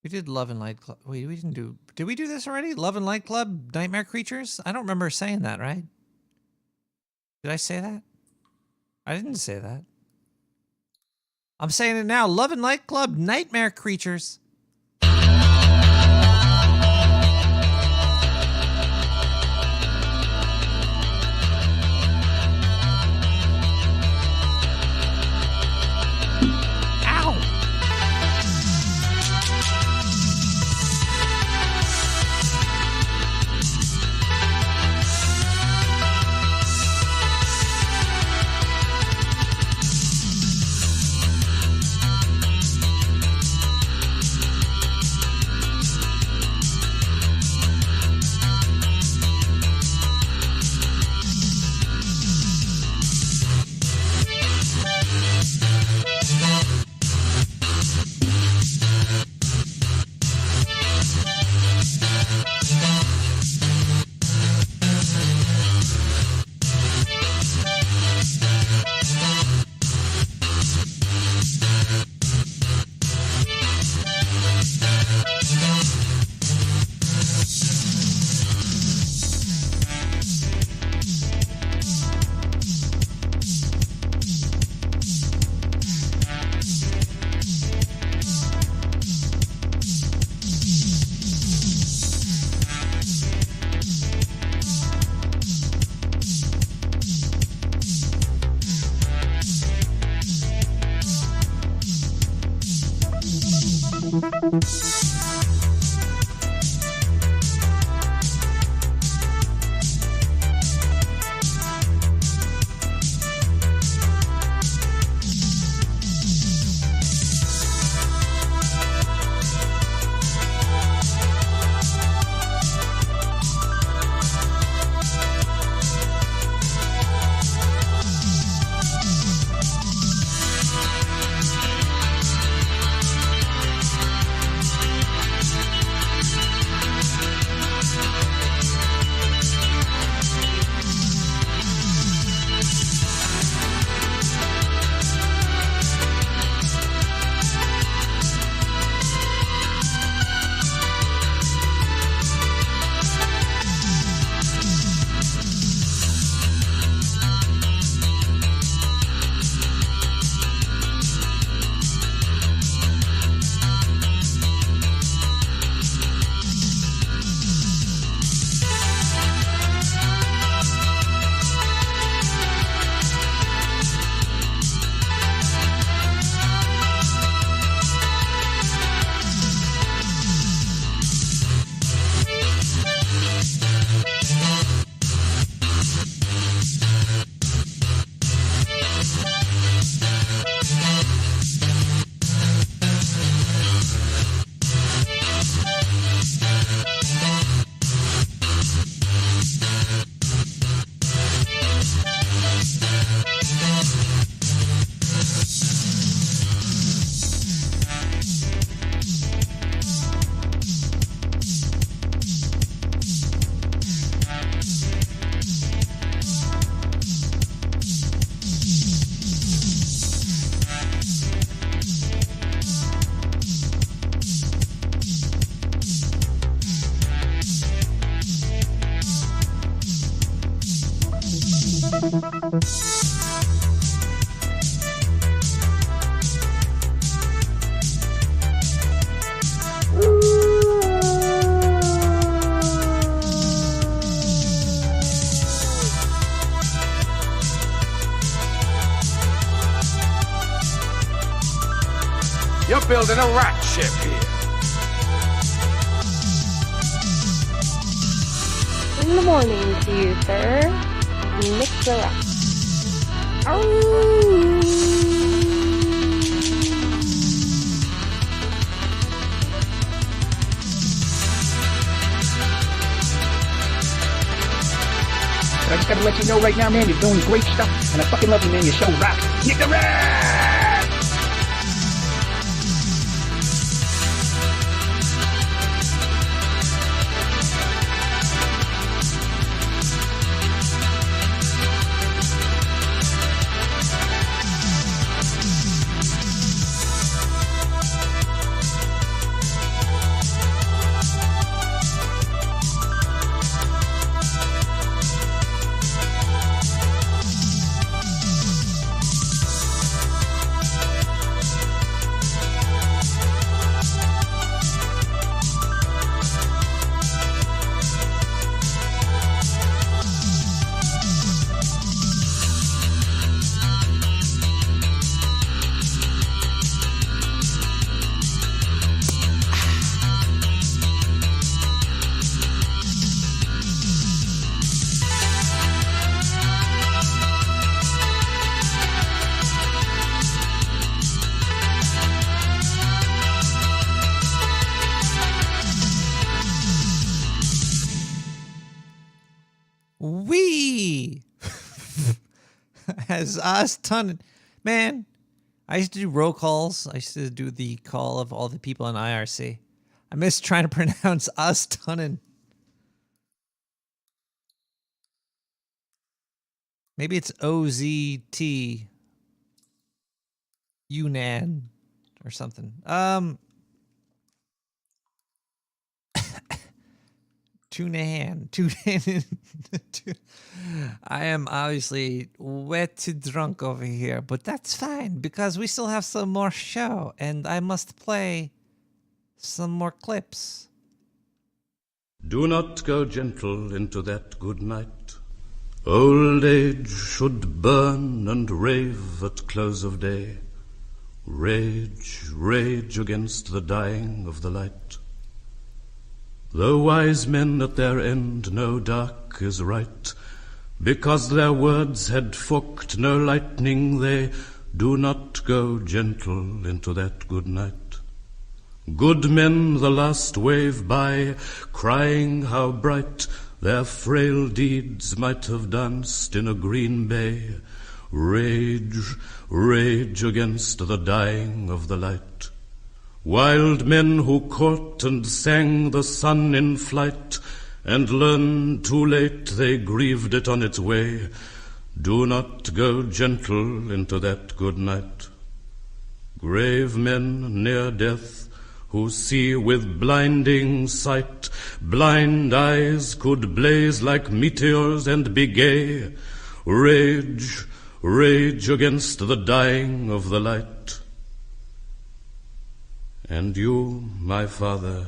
We did Love and Light Club. Wait, we didn't do... Did we do this already? Love and Light Club, Nightmare Creatures? I don't remember saying that, right? Did I say that? I didn't say that. I'm saying it now. Love and Light Club, Nightmare Creatures. building a rat ship here. In the morning to you, sir. Nick the rat. I just gotta let you know right now, man, you're doing great stuff, and I fucking love you, man. Your show rocks. Nick the Rat! As us ton, man, I used to do roll calls. I used to do the call of all the people in IRC. I miss trying to pronounce us tunnin. Maybe it's OZT UNAN or something. Tunahan. I am obviously wet to drunk over here, but that's fine because we still have some more show and I must play some more clips. Do not go gentle into that good night. Old age should burn and rave at close of day. Rage, rage against the dying of the light. Though wise men at their end know dark is right, because their words had forked no lightning, they do not go gentle into that good night. Good men the last wave by, crying how bright their frail deeds might have danced in a green bay. Rage, rage against the dying of the light. Wild men who caught and sang the sun in flight, and learned too late they grieved it on its way, do not go gentle into that good night. Grave men near death, who see with blinding sight, blind eyes could blaze like meteors and be gay. Rage, rage against the dying of the light. And you, my father,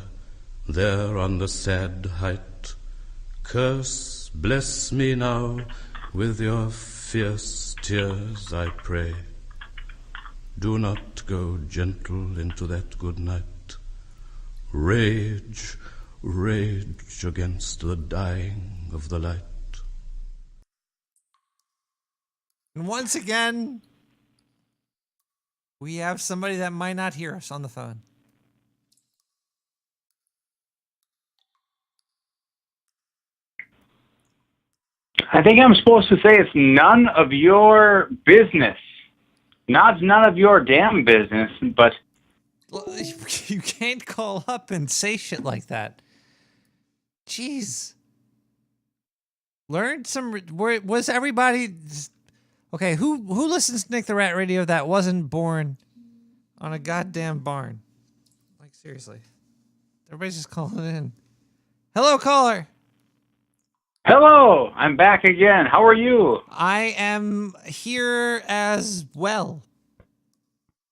there on the sad height, curse, bless me now with your fierce tears, I pray. Do not go gentle into that good night. Rage, rage against the dying of the light. And once again, we have somebody that might not hear us on the phone. I think I'm supposed to say it's none of your business. Not none of your damn business, but... You can't call up and say shit like that. Jeez. Learn some... Was everybody... Okay, who listens to Nick the Rat Radio that wasn't born on a goddamn barn? Like, seriously. Everybody's just calling in. Hello, caller. Hello, I'm back again. How are you? I am here as well.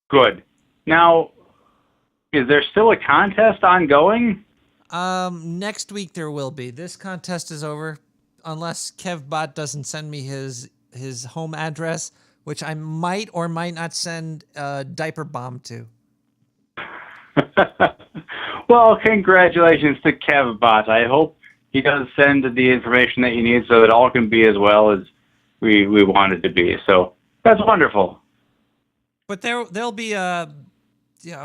Good. Now, is there still a contest ongoing? Next week there will be. This contest is over unless KevBot doesn't send me his home address, which I might or might not send a diaper bomb to. Well, congratulations to KevBot. I hope he does send the information that you need so that all can be as well as we want it to be. So that's wonderful. But there'll be yeah,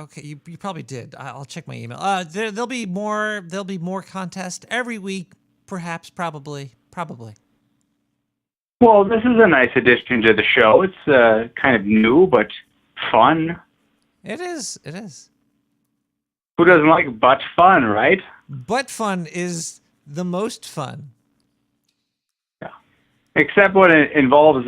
okay, you probably did. I'll check my email. There'll be more contests every week, perhaps, probably. Well, this is a nice addition to the show. It's kind of new but fun. It is. Who doesn't like butt fun, right? Butt fun is the most fun. Yeah. Except when it involves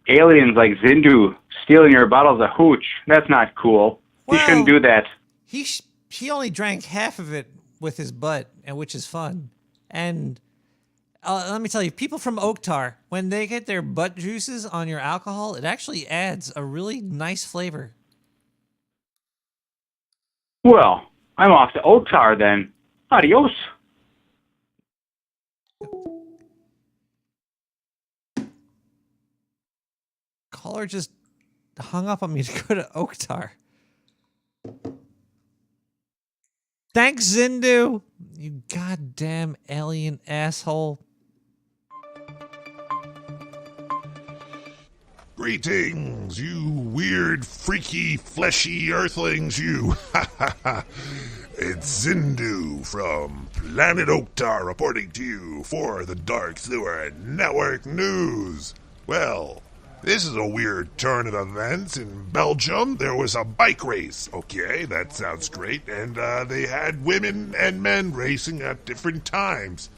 aliens like Zindu stealing your bottles of hooch. That's not cool. Well, he shouldn't do that. He only drank half of it with his butt, and which is fun. And let me tell you, people from Oktar, when they get their butt juices on your alcohol, it actually adds a really nice flavor. Well, I'm off to Oktar then. Adios. Caller just hung up on me to go to Oktar. Thanks, Zindu. You goddamn alien asshole. Greetings, you weird, freaky, fleshy earthlings, you. It's Zindu from Planet Oktar reporting to you for the Dark Sewer Network News. Well, this is a weird turn of events. In Belgium, there was a bike race. Okay, that sounds great. And they had women and men racing at different times.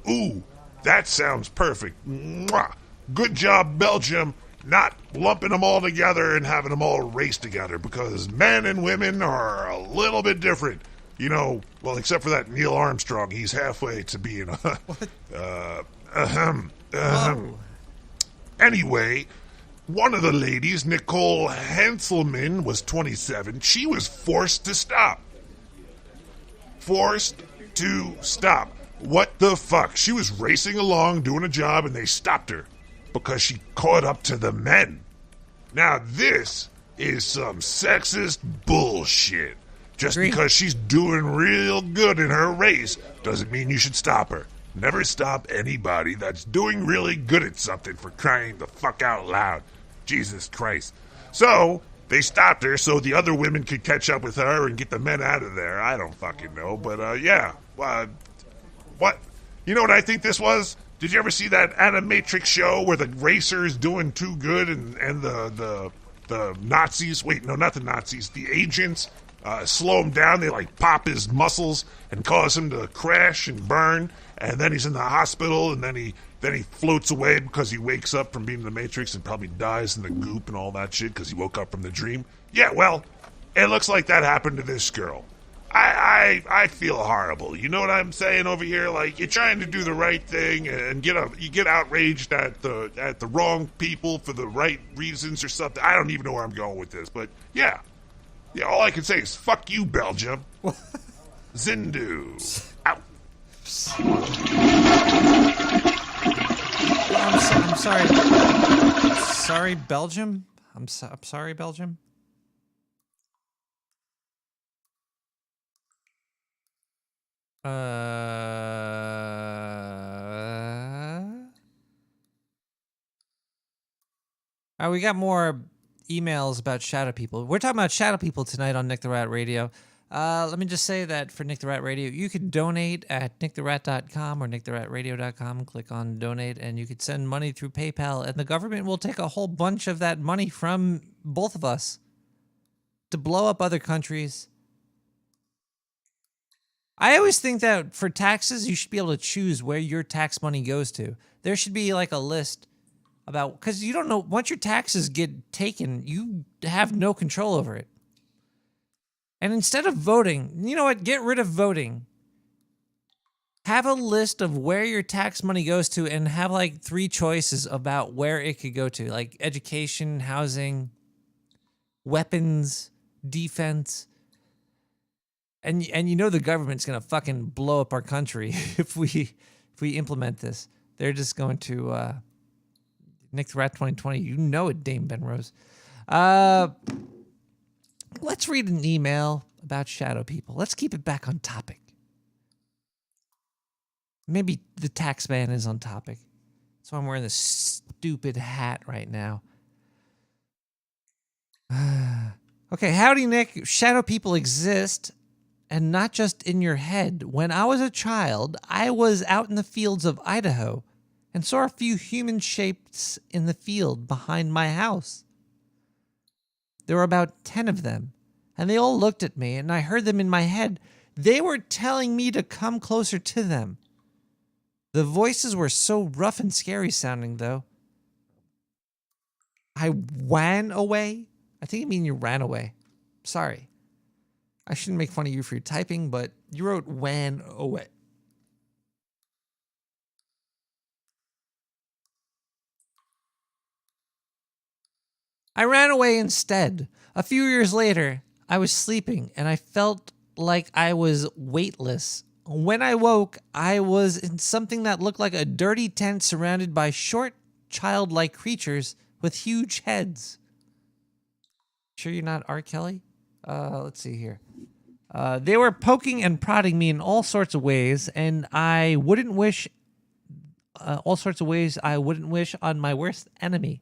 Ooh, that sounds perfect. Mwah. Good job, Belgium. Not lumping them all together and having them all race together, because men and women are a little bit different. You know, well, except for that Neil Armstrong. He's halfway to being Anyway, one of the ladies, Nicole Hanselman, was 27. She was forced to stop. Forced to stop. What the fuck? She was racing along, doing a job, and they stopped her because she caught up to the men. Now this is some sexist bullshit. Just because she's doing real good in her race doesn't mean you should stop her. Never stop anybody that's doing really good at something, for crying the fuck out loud. Jesus Christ. So they stopped her so the other women could catch up with her and get the men out of there. I don't fucking know, but yeah. What? You know what I think this was? Did you ever see that Animatrix show where the racer is doing too good and the Nazis, wait, no, not the Nazis, the agents slow him down. They like pop his muscles and cause him to crash and burn, and then he's in the hospital, and then he floats away because he wakes up from being in the Matrix and probably dies in the goop and all that shit because he woke up from the dream. Yeah, well, it looks like that happened to this girl. I feel horrible. You know what I'm saying over here? Like, you're trying to do the right thing and you get outraged at the wrong people for the right reasons or something. I don't even know where I'm going with this, but yeah. Yeah, all I can say is fuck you, Belgium. Zindu. Out. I'm sorry. Sorry, Belgium? I'm sorry, Belgium? We got more emails about shadow people. We're talking about shadow people tonight on Nick the Rat Radio. Let me just say that for Nick the Rat Radio, you can donate at nicktherat.com or nicktheratradio.com. Click on donate, and you could send money through PayPal, and the government will take a whole bunch of that money from both of us to blow up other countries. I always think that for taxes, you should be able to choose where your tax money goes to. There should be like a list about, because you don't know, once your taxes get taken, you have no control over it. And instead of voting, you know what? Get rid of voting. Have a list of where your tax money goes to and have like 3 choices about where it could go to, like education, housing, weapons, defense. And you know the government's going to fucking blow up our country if we implement this. They're just going to Nick the Rat 2020. You know it, Dame Ben Rose. let's read an email about shadow people. Let's keep it back on topic. Maybe the tax man is on topic. That's why I'm wearing this stupid hat right now. Okay, howdy, Nick. Shadow people exist, and not just in your head. When I was a child, I was out in the fields of Idaho and saw a few human shapes in the field behind my house. There were about 10 of them, and they all looked at me, and I heard them in my head. They were telling me to come closer to them. The voices were so rough and scary sounding, though. I ran away? I think you mean you ran away. Sorry. I shouldn't make fun of you for your typing, but you wrote wan away. I ran away instead. A few years later, I was sleeping and I felt like I was weightless. When I woke, I was in something that looked like a dirty tent surrounded by short, childlike creatures with huge heads. Sure you're not R. Kelly? Let's see here. They were poking and prodding me in all sorts of ways, and I wouldn't wish all sorts of ways I wouldn't wish on my worst enemy.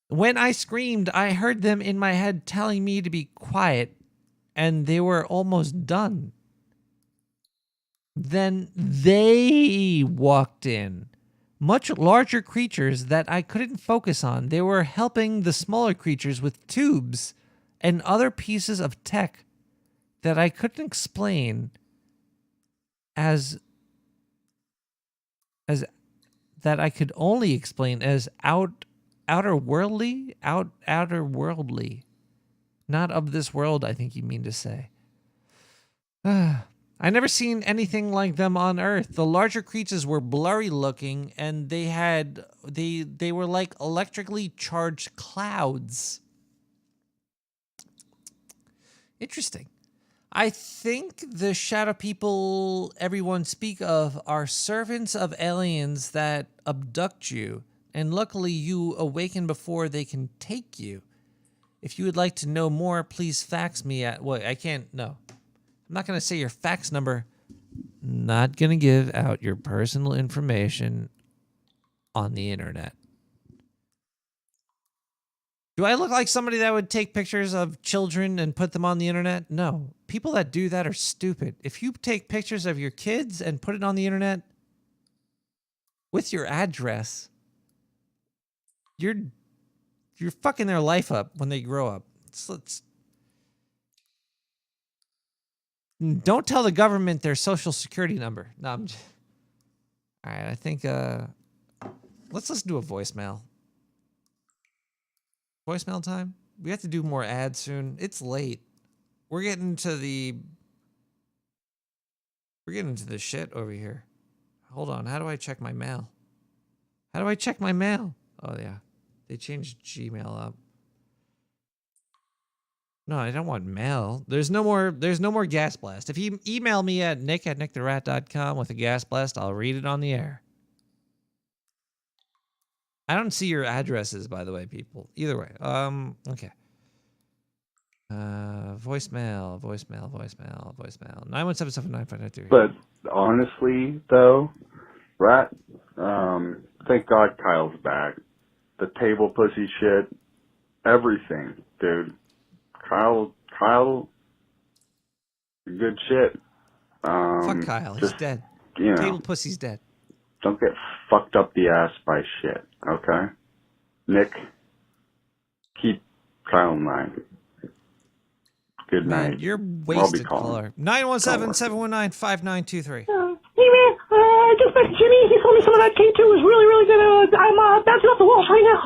When I screamed, I heard them in my head telling me to be quiet, and they were almost done. Then they walked in. Much larger creatures that I couldn't focus on. They were helping the smaller creatures with tubes and other pieces of tech that I couldn't explain as that I could only explain as outerworldly, outerworldly. Not of this world, I think you mean to say. I never seen anything like them on Earth. The larger creatures were blurry looking, and they were like electrically charged clouds. Interesting. I think the shadow people everyone speak of are servants of aliens that abduct you, and luckily you awaken before they can take you. If you would like to know more, please fax me at... Well, I can't... No. I'm not going to say your fax number. Not going to give out your personal information on the internet. Do I look like somebody that would take pictures of children and put them on the internet? No. People that do that are stupid. If you take pictures of your kids and put it on the internet with your address, you're fucking their life up when they grow up. Don't tell the government their social security number. No, I'm just... All right, I think let's listen to a voicemail. Voicemail time? We have to do more ads soon. It's late. We're getting to the shit over here. Hold on. How do I check my mail? How do I check my mail? Oh yeah. They changed Gmail up. No, I don't want mail. There's no more gas blast. If you email me at nick@nicktherat.com with a gas blast, I'll read it on the air. I don't see your addresses, by the way, people. Either way. Okay. Voicemail. 917-759-593. But honestly, though, Rat, thank God Kyle's back. The table pussy shit, everything, dude. Kyle, good shit. Fuck Kyle. He's dead. You know, table pussy's dead. Don't get fucked up the ass by shit, okay? Nick, keep Kyle in mind. Good night. Man, you're wasted, caller. 917-719-5923. Hey man, I just met Jimmy. He told me some of that K2 was really, really good. I'm bouncing off the walls right now.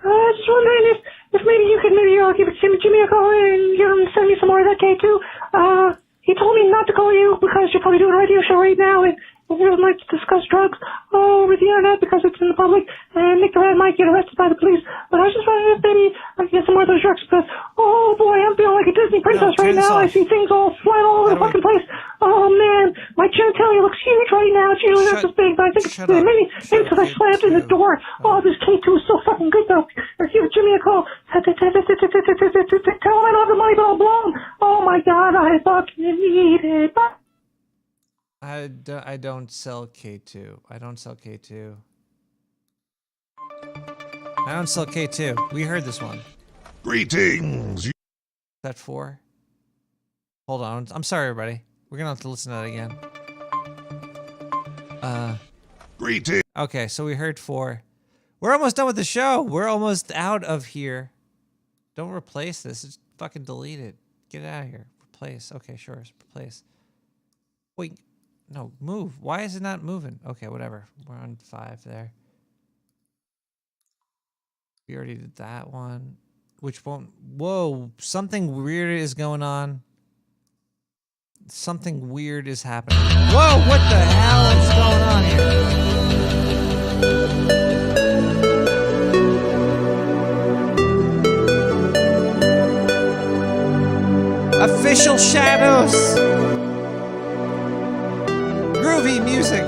Just wondering if maybe you could give Jimmy a call and send me some more of that K2. He told me not to call you because you're probably doing a radio show right now, and he doesn't like to discuss drugs over the internet because it's in the public, and Nick the Rat might get arrested by the police. But I was just wondering if maybe I could get some more of those drugs because, oh boy, I'm feeling like a Disney princess right now. I see things all flying all over the fucking place. Oh man, my genitalia looks huge right now. It's usually not this big, but I think it's maybe because I slammed in the door. Oh, this K2 is so fucking good though. Or give Jimmy a call. Tell him I don't have the money, but I'll blow him. Oh my God, I fucking need it. I don't sell K2. I don't sell K2. I don't sell K2. We heard this one. Greetings. Is that 4? Hold on. I'm sorry, everybody. We're gonna have to listen to that again. Greetings. Okay, so we heard 4. We're almost done with the show. We're almost out of here. Don't replace this. Just fucking delete it. Get it out of here. Replace. Okay, sure. Replace. Wait. No, move. Why is it not moving? Okay, whatever. We're on 5 there. We already did that one. Which won't... Whoa, something weird is going on. Something weird is happening. Whoa, what the hell is going on here? Official shadows! Groovy music!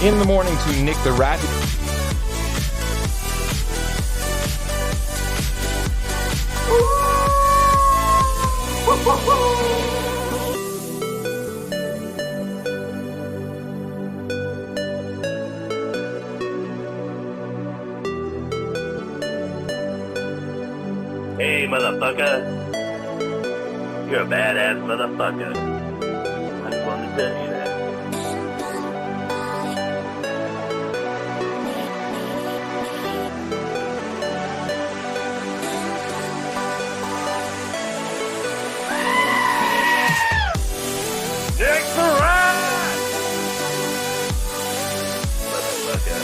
In the morning to Nick the Rat. Hey, motherfucker. You're a badass motherfucker. I just wanted to tell you that. Nick the Rat! Motherfucker.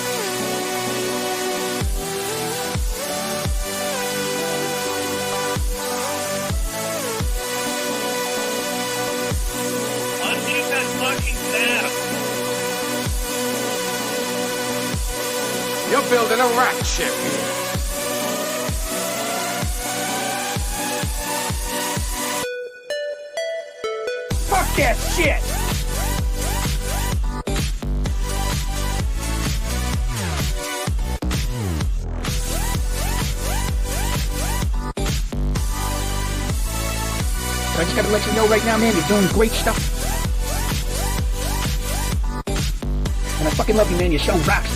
Unmute that fucking sound. You're building a rat ship. Fuck that shit! I just gotta let you know right now, man, you're doing great stuff. And I fucking love you, man, your show rocks.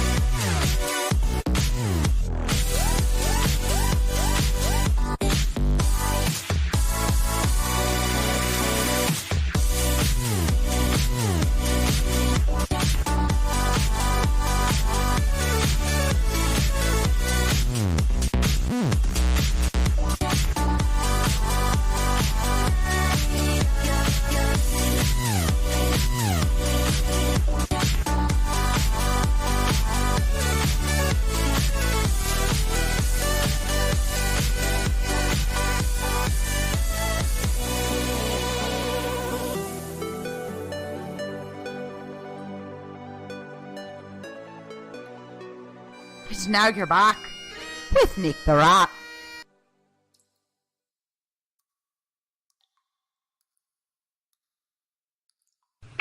Now you're back with Nick the Rat.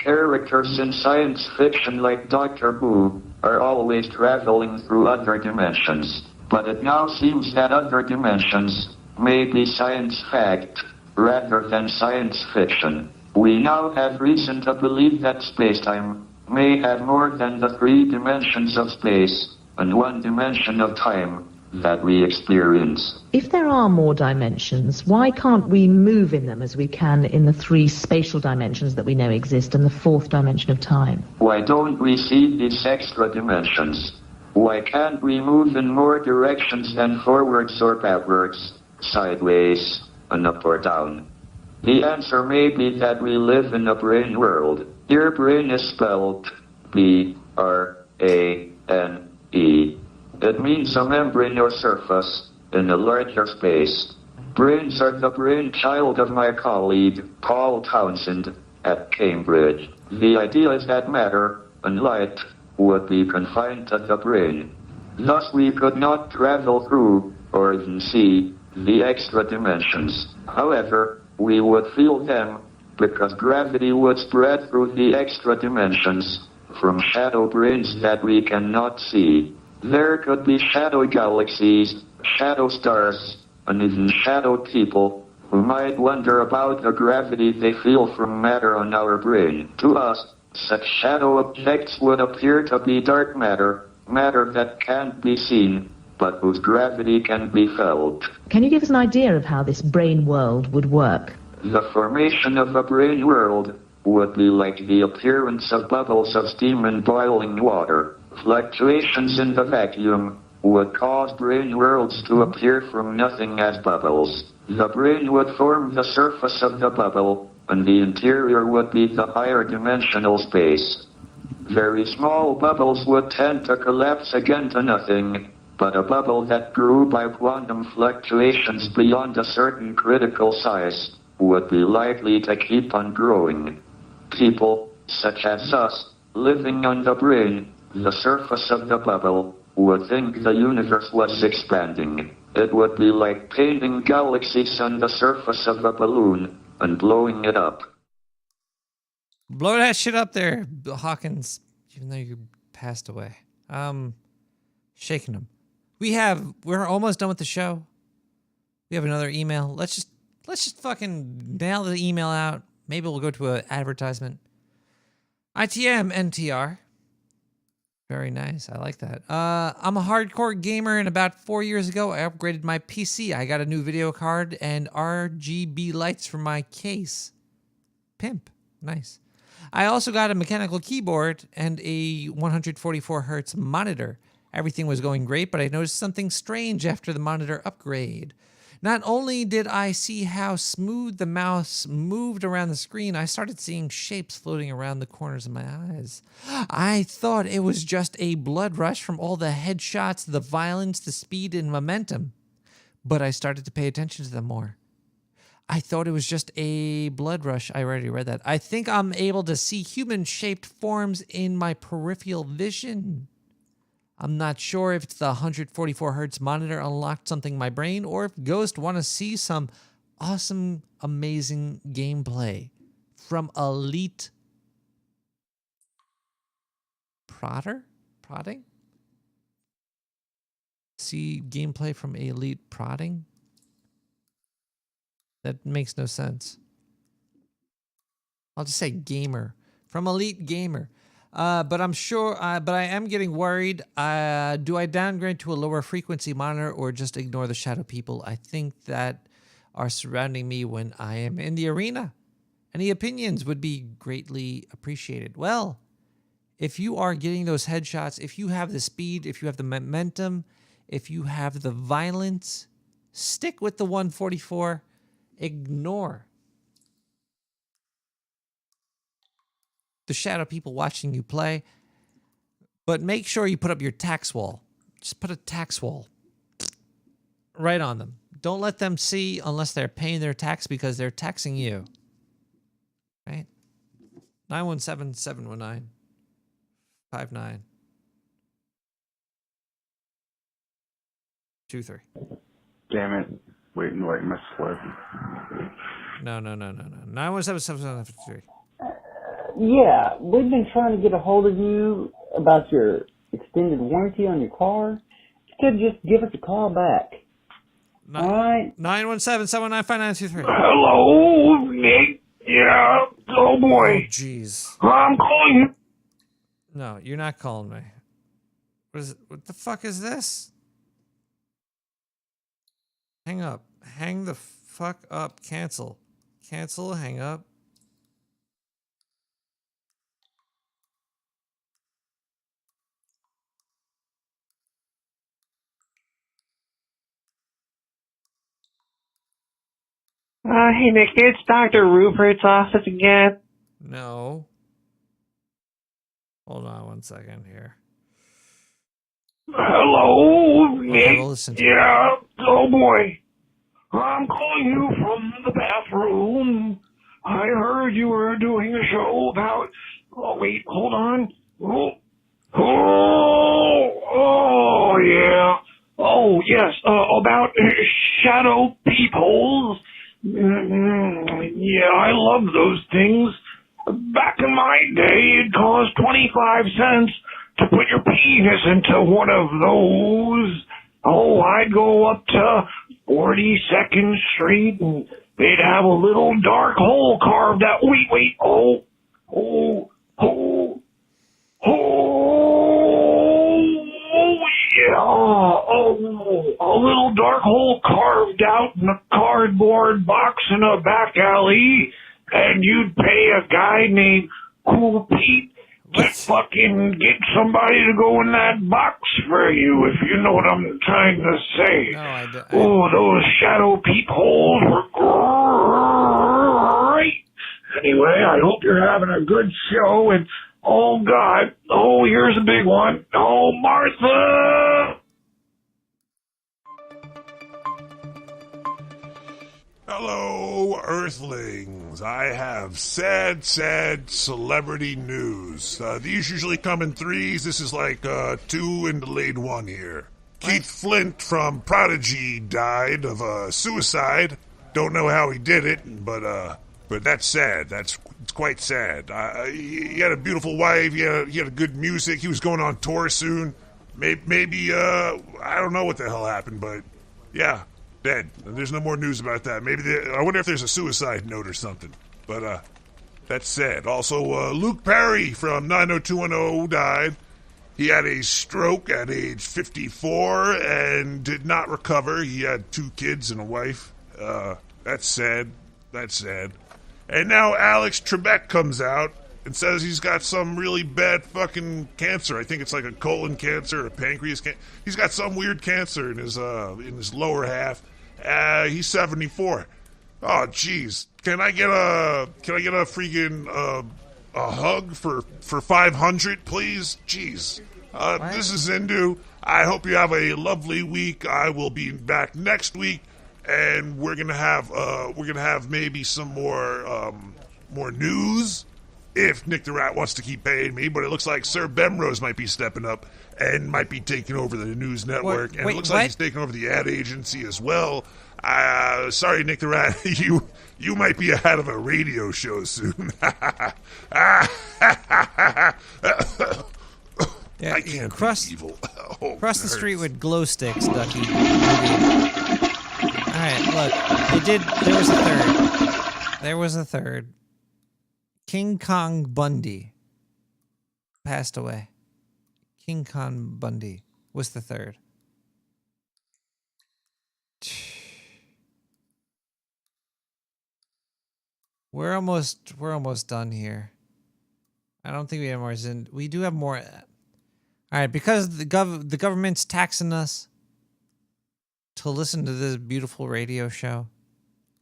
Characters in science fiction like Doctor Who are always traveling through other dimensions. But it now seems that other dimensions may be science fact rather than science fiction. We now have reason to believe that space-time may have more than the 3 dimensions of space and 1 dimension of time that we experience. If there are more dimensions, why can't we move in them as we can in the 3 spatial dimensions that we know exist and the 4th dimension of time? Why don't we see these extra dimensions? Why can't we move in more directions than forwards or backwards, sideways, and up or down? The answer may be that we live in a brain world. Your brain is spelled B-R-A-N-E. It means a membrane or surface in a larger space. Brains are the brainchild of my colleague, Paul Townsend, at Cambridge. The idea is that matter and light would be confined to the brain. Thus we could not travel through or even see the extra dimensions. However, we would feel them because gravity would spread through the extra dimensions from shadow brains that we cannot see. There could be shadow galaxies, shadow stars, and even shadow people who might wonder about the gravity they feel from matter on our brain. To us, such shadow objects would appear to be dark matter, matter that can't be seen, but whose gravity can be felt. Can you give us an idea of how this brain world would work? The formation of a brain world would be like the appearance of bubbles of steam in boiling water. Fluctuations in the vacuum would cause brain worlds to appear from nothing as bubbles. The brain would form the surface of the bubble, and the interior would be the higher dimensional space. Very small bubbles would tend to collapse again to nothing, but a bubble that grew by quantum fluctuations beyond a certain critical size would be likely to keep on growing. People, such as us, living on the brain, the surface of the bubble, would think the universe was expanding. It would be like painting galaxies on the surface of a balloon and blowing it up. Blow that shit up there, Hawkins, even though you passed away. Shaking him. We're almost done with the show. We have another email. Let's just fucking nail the email out. Maybe we'll go to an advertisement. ITM NTR. Very nice. I like that. I'm a hardcore gamer, and about 4 years ago, I upgraded my PC. I got a new video card and RGB lights for my case. Pimp. Nice. I also got a mechanical keyboard and a 144 hertz monitor. Everything was going great, but I noticed something strange after the monitor upgrade. Not only did I see how smooth the mouse moved around the screen, I started seeing shapes floating around the corners of my eyes. I thought it was just a blood rush from all the headshots, the violence, the speed, and momentum. But I started to pay attention to them more. I thought it was just a blood rush. I already read that. I think I'm able to see human-shaped forms in my peripheral vision. I'm not sure if it's the 144 hertz monitor unlocked something in my brain or if Ghost want to see some awesome, amazing gameplay from Elite Prodding? See gameplay from Elite Prodding? That makes no sense. I'll just say gamer. From Elite Gamer. But I'm sure, but I am getting worried. Do I downgrade to a lower frequency monitor or just ignore the shadow people I think that are surrounding me when I am in the arena? Any opinions would be greatly appreciated. Well, if you are getting those headshots, if you have the speed, if you have the momentum, if you have the violence, stick with the 144. Ignore the shadow people watching you play, but make sure you put up your tax wall. Just put a tax wall right on them. Don't let them see unless they're paying their tax because they're taxing you. Right? 917-719-5923. Damn it. Wait and missed slip. No. 917-719-5923. Yeah, we've been trying to get a hold of you about your extended warranty on your car. Instead, just give us a call back. All right? 917-719-5923. Hello, Nick. Yeah. Oh boy. Oh, jeez. I'm calling you. No, you're not calling me. What the fuck is this? Hang up. Hang the fuck up. Cancel. Cancel. Hang up. Hey Nick, it's Dr. Rupert's office again. No. Hold on 1 second here. Hello, Nick. Okay, we'll listen to yeah. Oh boy. I'm calling you from the bathroom. I heard you were doing a show about. Oh wait, hold on. Oh yeah. Oh yes. About shadow peoples. Yeah, I love those things. Back in my day, it cost 25 cents to put your penis into one of those. Oh, I'd go up to 42nd Street and they'd have a little dark hole carved out. Wait. Oh, yeah. A little dark hole carved out in a cardboard box in a back alley, and you'd pay a guy named Cool Pete to fucking get somebody to go in that box for you, if you know what I'm trying to say. No, I don't. Oh, those shadow peepholes were great. Anyway, I hope you're having a good show, and oh, God. Oh, here's a big one. Oh, Martha! Hello, Earthlings. I have sad celebrity news. These usually come in threes. This is like 2 and delayed 1 here. Keith Flint from Prodigy died of suicide. Don't know how he did it, but that's sad. It's quite sad. He had a beautiful wife. He had a good music. He was going on tour soon. Maybe I don't know what the hell happened, but yeah, dead. There's no more news about that. I wonder if there's a suicide note or something. But that's sad. Also, Luke Perry from 90210 died. He had a stroke at age 54 and did not recover. He had 2 kids and a wife. That's sad. And now Alex Trebek comes out and says he's got some really bad fucking cancer. I think it's like a colon cancer or a pancreas cancer. He's got some weird cancer in his lower half. He's 74. Oh, jeez. Can I get a freaking a hug for 500, please? Jeez. This is Zindu. I hope you have a lovely week. I will be back next week, and we're gonna have maybe some more news if Nick the Rat wants to keep paying me. But it looks like Sir Bemrose might be stepping up and might be taking over the news network, and it looks like he's taking over the ad agency as well. Sorry, Nick the Rat, you might be ahead of a radio show soon. Yeah, I can't be evil. Cross the street with glow sticks, Ducky. Alright, look. There was a third. King Kong Bundy passed away. King Kong Bundy was the third. We're almost done here. I don't think we have more. We do have more. All right, because the government's taxing us to listen to this beautiful radio show,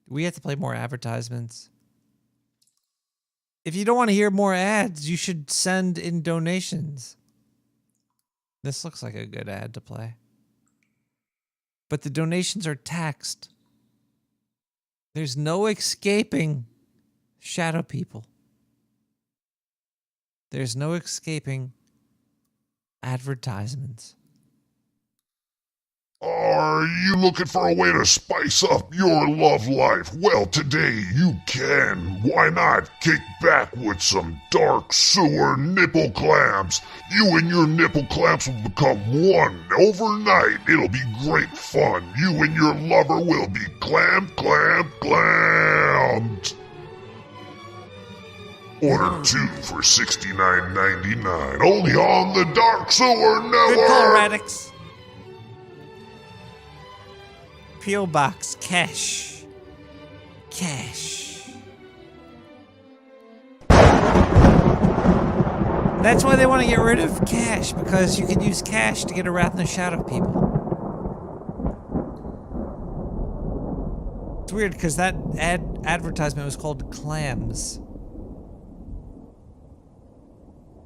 we have to play more advertisements. If you don't want to hear more ads, you should send in donations. This looks like a good ad to play. But the donations are taxed. There's no escaping shadow people. There's no escaping advertisements. Are you looking for a way to spice up your love life? Well, today you can. Why not kick back with some dark sewer nipple clamps? You and your nipple clamps will become one overnight. It'll be great fun. You and your lover will be clamped. Order 2 for $69.99. Only on the Dark Sewer Network. Good call, Radix. P.O. Box, cash. That's why they want to get rid of cash, because you can use cash to get a Wrath in the Shadow people. It's weird, because that advertisement was called Clams.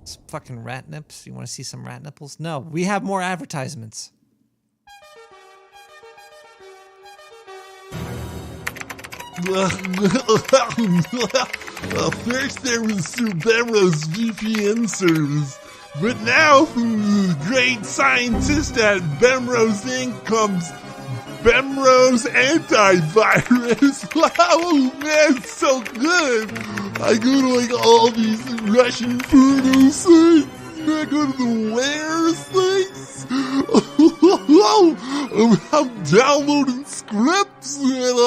Some fucking rat nips. You want to see some rat nipples? No, we have more advertisements. First there was Cerberus VPN service, but now from the great scientist at Bemrose Inc. comes Bemrose Antivirus. Wow, man, it's so good. I go to like all these Russian porno sites. I go to the Where sites. I'm downloading scripts and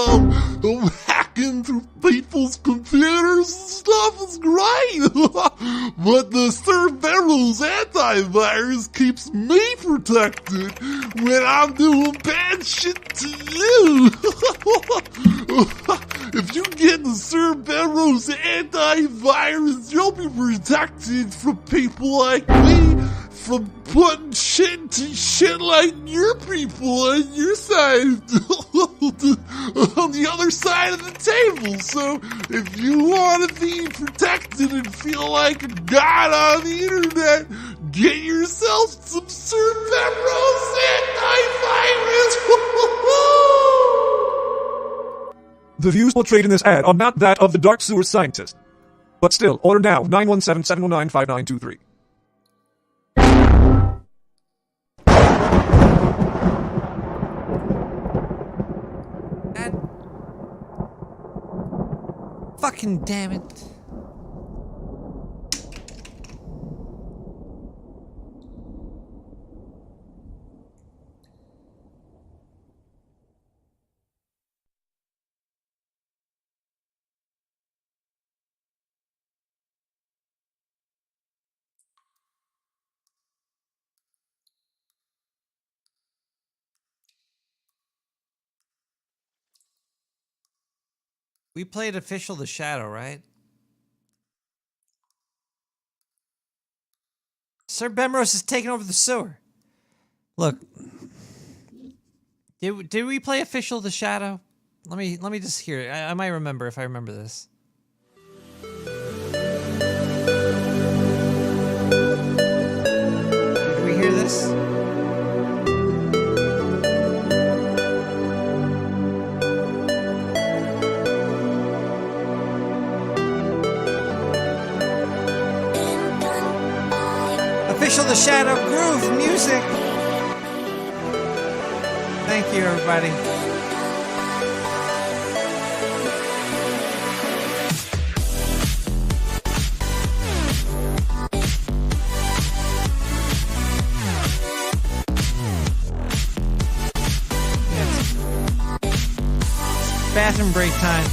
I'm hacking through people's computers and stuff. It's great. But the Cerberus antivirus keeps me protected when I'm doing bad shit to you. If you get the Cerberus antivirus, you'll be protected from people like me from putting shit to shit like your people on your side, on the other side of the table. So if you want to be protected and feel like a god on the internet, get yourself some Cerberus antivirus. The views portrayed in this ad are not that of the Dark Sewer Scientist. But still, order now, 917-709-5923. Fucking damn it. We played Official the Shadow, right? Sir Bemrose is taking over the sewer. Look. Did we play Official the Shadow? Let me just hear it. I might remember if I remember this. Did we hear this? Official the Shadow Groove music. Thank you, everybody. Bathroom break time.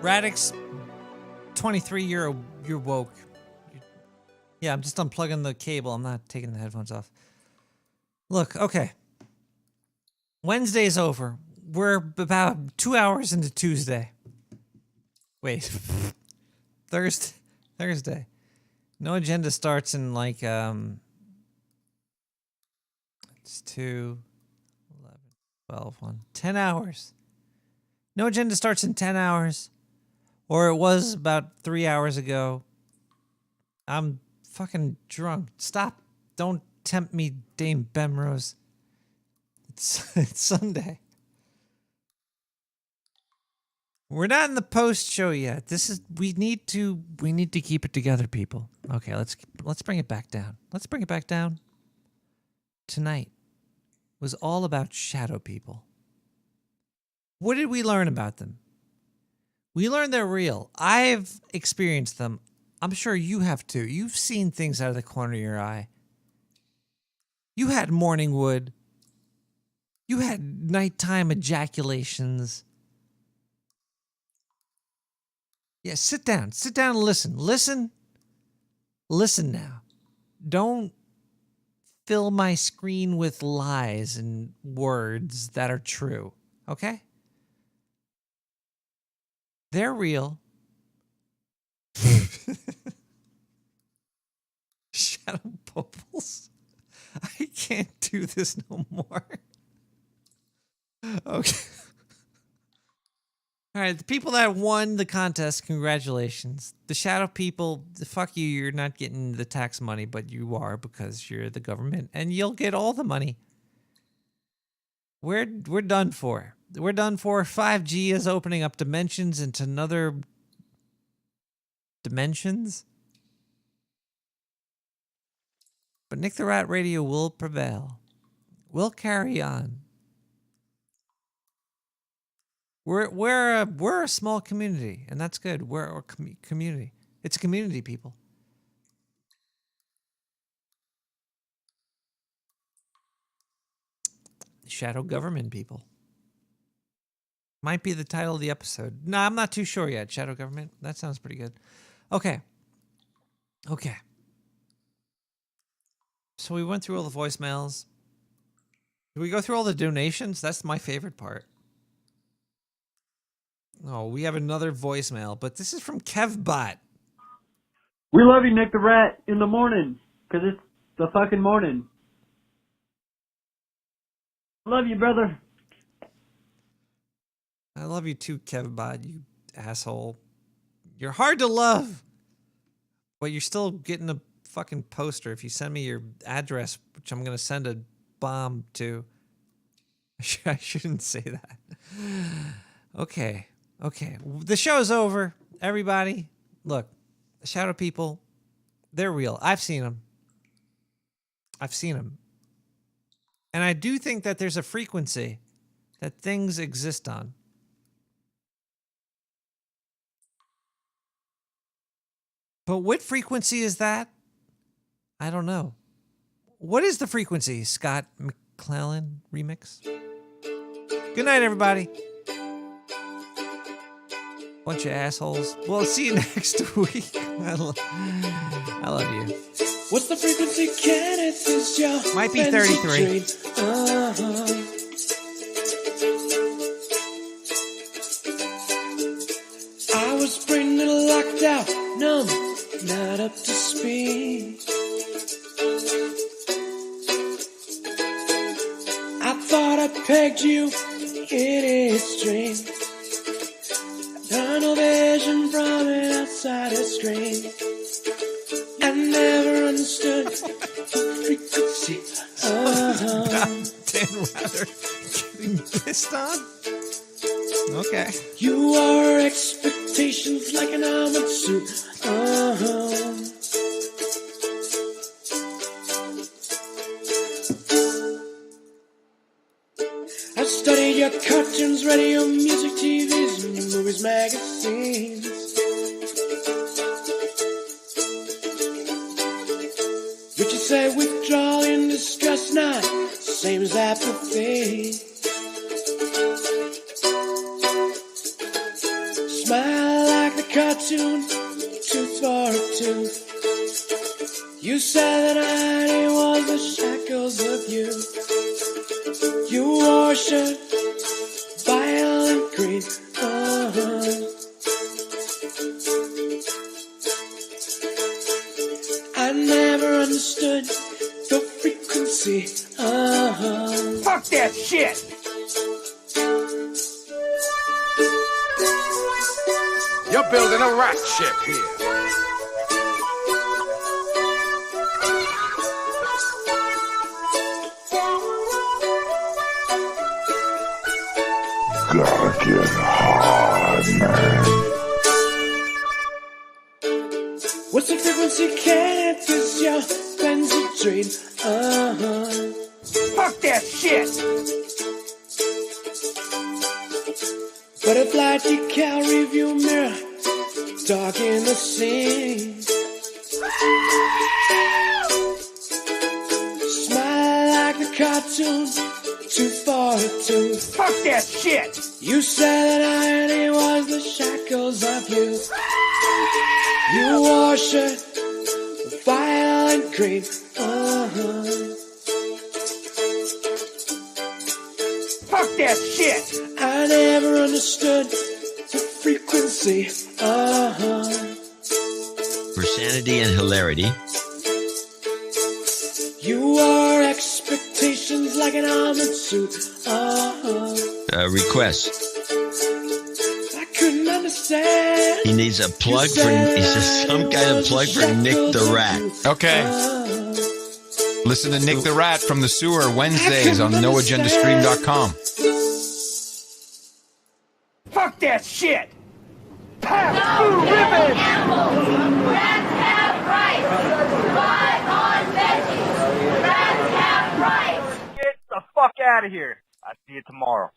Radix 23, you're woke. Yeah, I'm just unplugging the cable. I'm not taking the headphones off. Look, okay. Wednesday's over. We're about 2 hours into Tuesday. Wait. Thursday. No agenda starts in like it's 2, 11, 12, 1, 10 hours. No agenda starts in 10 hours. Or it was about 3 hours ago. I'm fucking drunk. Stop. Don't tempt me, Dame Bemrose. It's Sunday. We're not in the post show yet. We need to keep it together, people. Okay, let's bring it back down. Let's bring it back down. Tonight was all about shadow people. What did we learn about them? We learned they're real. I've experienced them. I'm sure you have too. You've seen things out of the corner of your eye. You had morning wood. You had nighttime ejaculations. Yeah, sit down. Sit down and listen. Listen now. Don't fill my screen with lies and words that are true. Okay? They're real. Shadow bubbles. I can't do this no more. Okay. All right, the people that won the contest, congratulations. The shadow people, fuck you, you're not getting the tax money, but you are because you're the government, and you'll get all the money. We're done for. We're done for. 5G is opening up dimensions into another dimensions. But Nick the Rat Radio will prevail. We'll carry on. We're a small community, and that's good. We're a community. It's a community, people. Shadow government people. Might be the title of the episode. No, I'm not too sure yet. Shadow government. That sounds pretty good. Okay. So we went through all the voicemails. Did we go through all the donations? That's my favorite part. Oh, we have another voicemail, but this is from KevBot. We love you, Nick the Rat, in the morning, because it's the fucking morning. Love you, brother. I love you too, KevBot, you asshole. You're hard to love, but you're still getting a fucking poster if you send me your address, which I'm going to send a bomb to. I shouldn't say that. Okay. The show's over, everybody. Look, the shadow people, they're real. I've seen them. And I do think that there's a frequency that things exist on. But what frequency is that? I don't know. What is the frequency? Scott McClellan remix? Good night, everybody. Bunch of assholes. Well, see you next week. I love you. What's the frequency? Kenneth is your might be 33. I was brain little locked out, numb, not up to speed. I thought I pegged you in its dream. Tunnel vision from an outsider screen. I never understood frequency. Dan Rather getting pissed on? Okay. You are expectations like an armored suit. I studied your cartoons, radio, music, TVs, movies, magazines. Richard said withdrawal in disgust, not same as apathy. Smile cartoon, tooth for a tooth. You said that I was the shackles of you. You wore a shirt, violent green. I never understood the frequency. Fuck that shit! You're building a rat ship here. Gotta get hard, man. What's the frequency? Can't this your frenzy dream? Fuck that shit! Butterfly decal review mirror, dark in the scene. Smile like the cartoon, tooth for a tooth. Fuck that shit! You said that irony was the shackles of you. You wore a shirt, violent green. Fuck that shit! I never understood the frequency. For sanity and hilarity, You wore expectations like an armored suit. request. I couldn't understand. He needs a plug for. He says some kind of plug for Nick the Rat. Okay. Listen to Nick the Rat from the Sewer Wednesdays on noagendastream.com. Fuck that shit! Pass through ribbon! Rats have rights. Ride on veggies. Rats have rights. Get the fuck out of here. I'll see you tomorrow.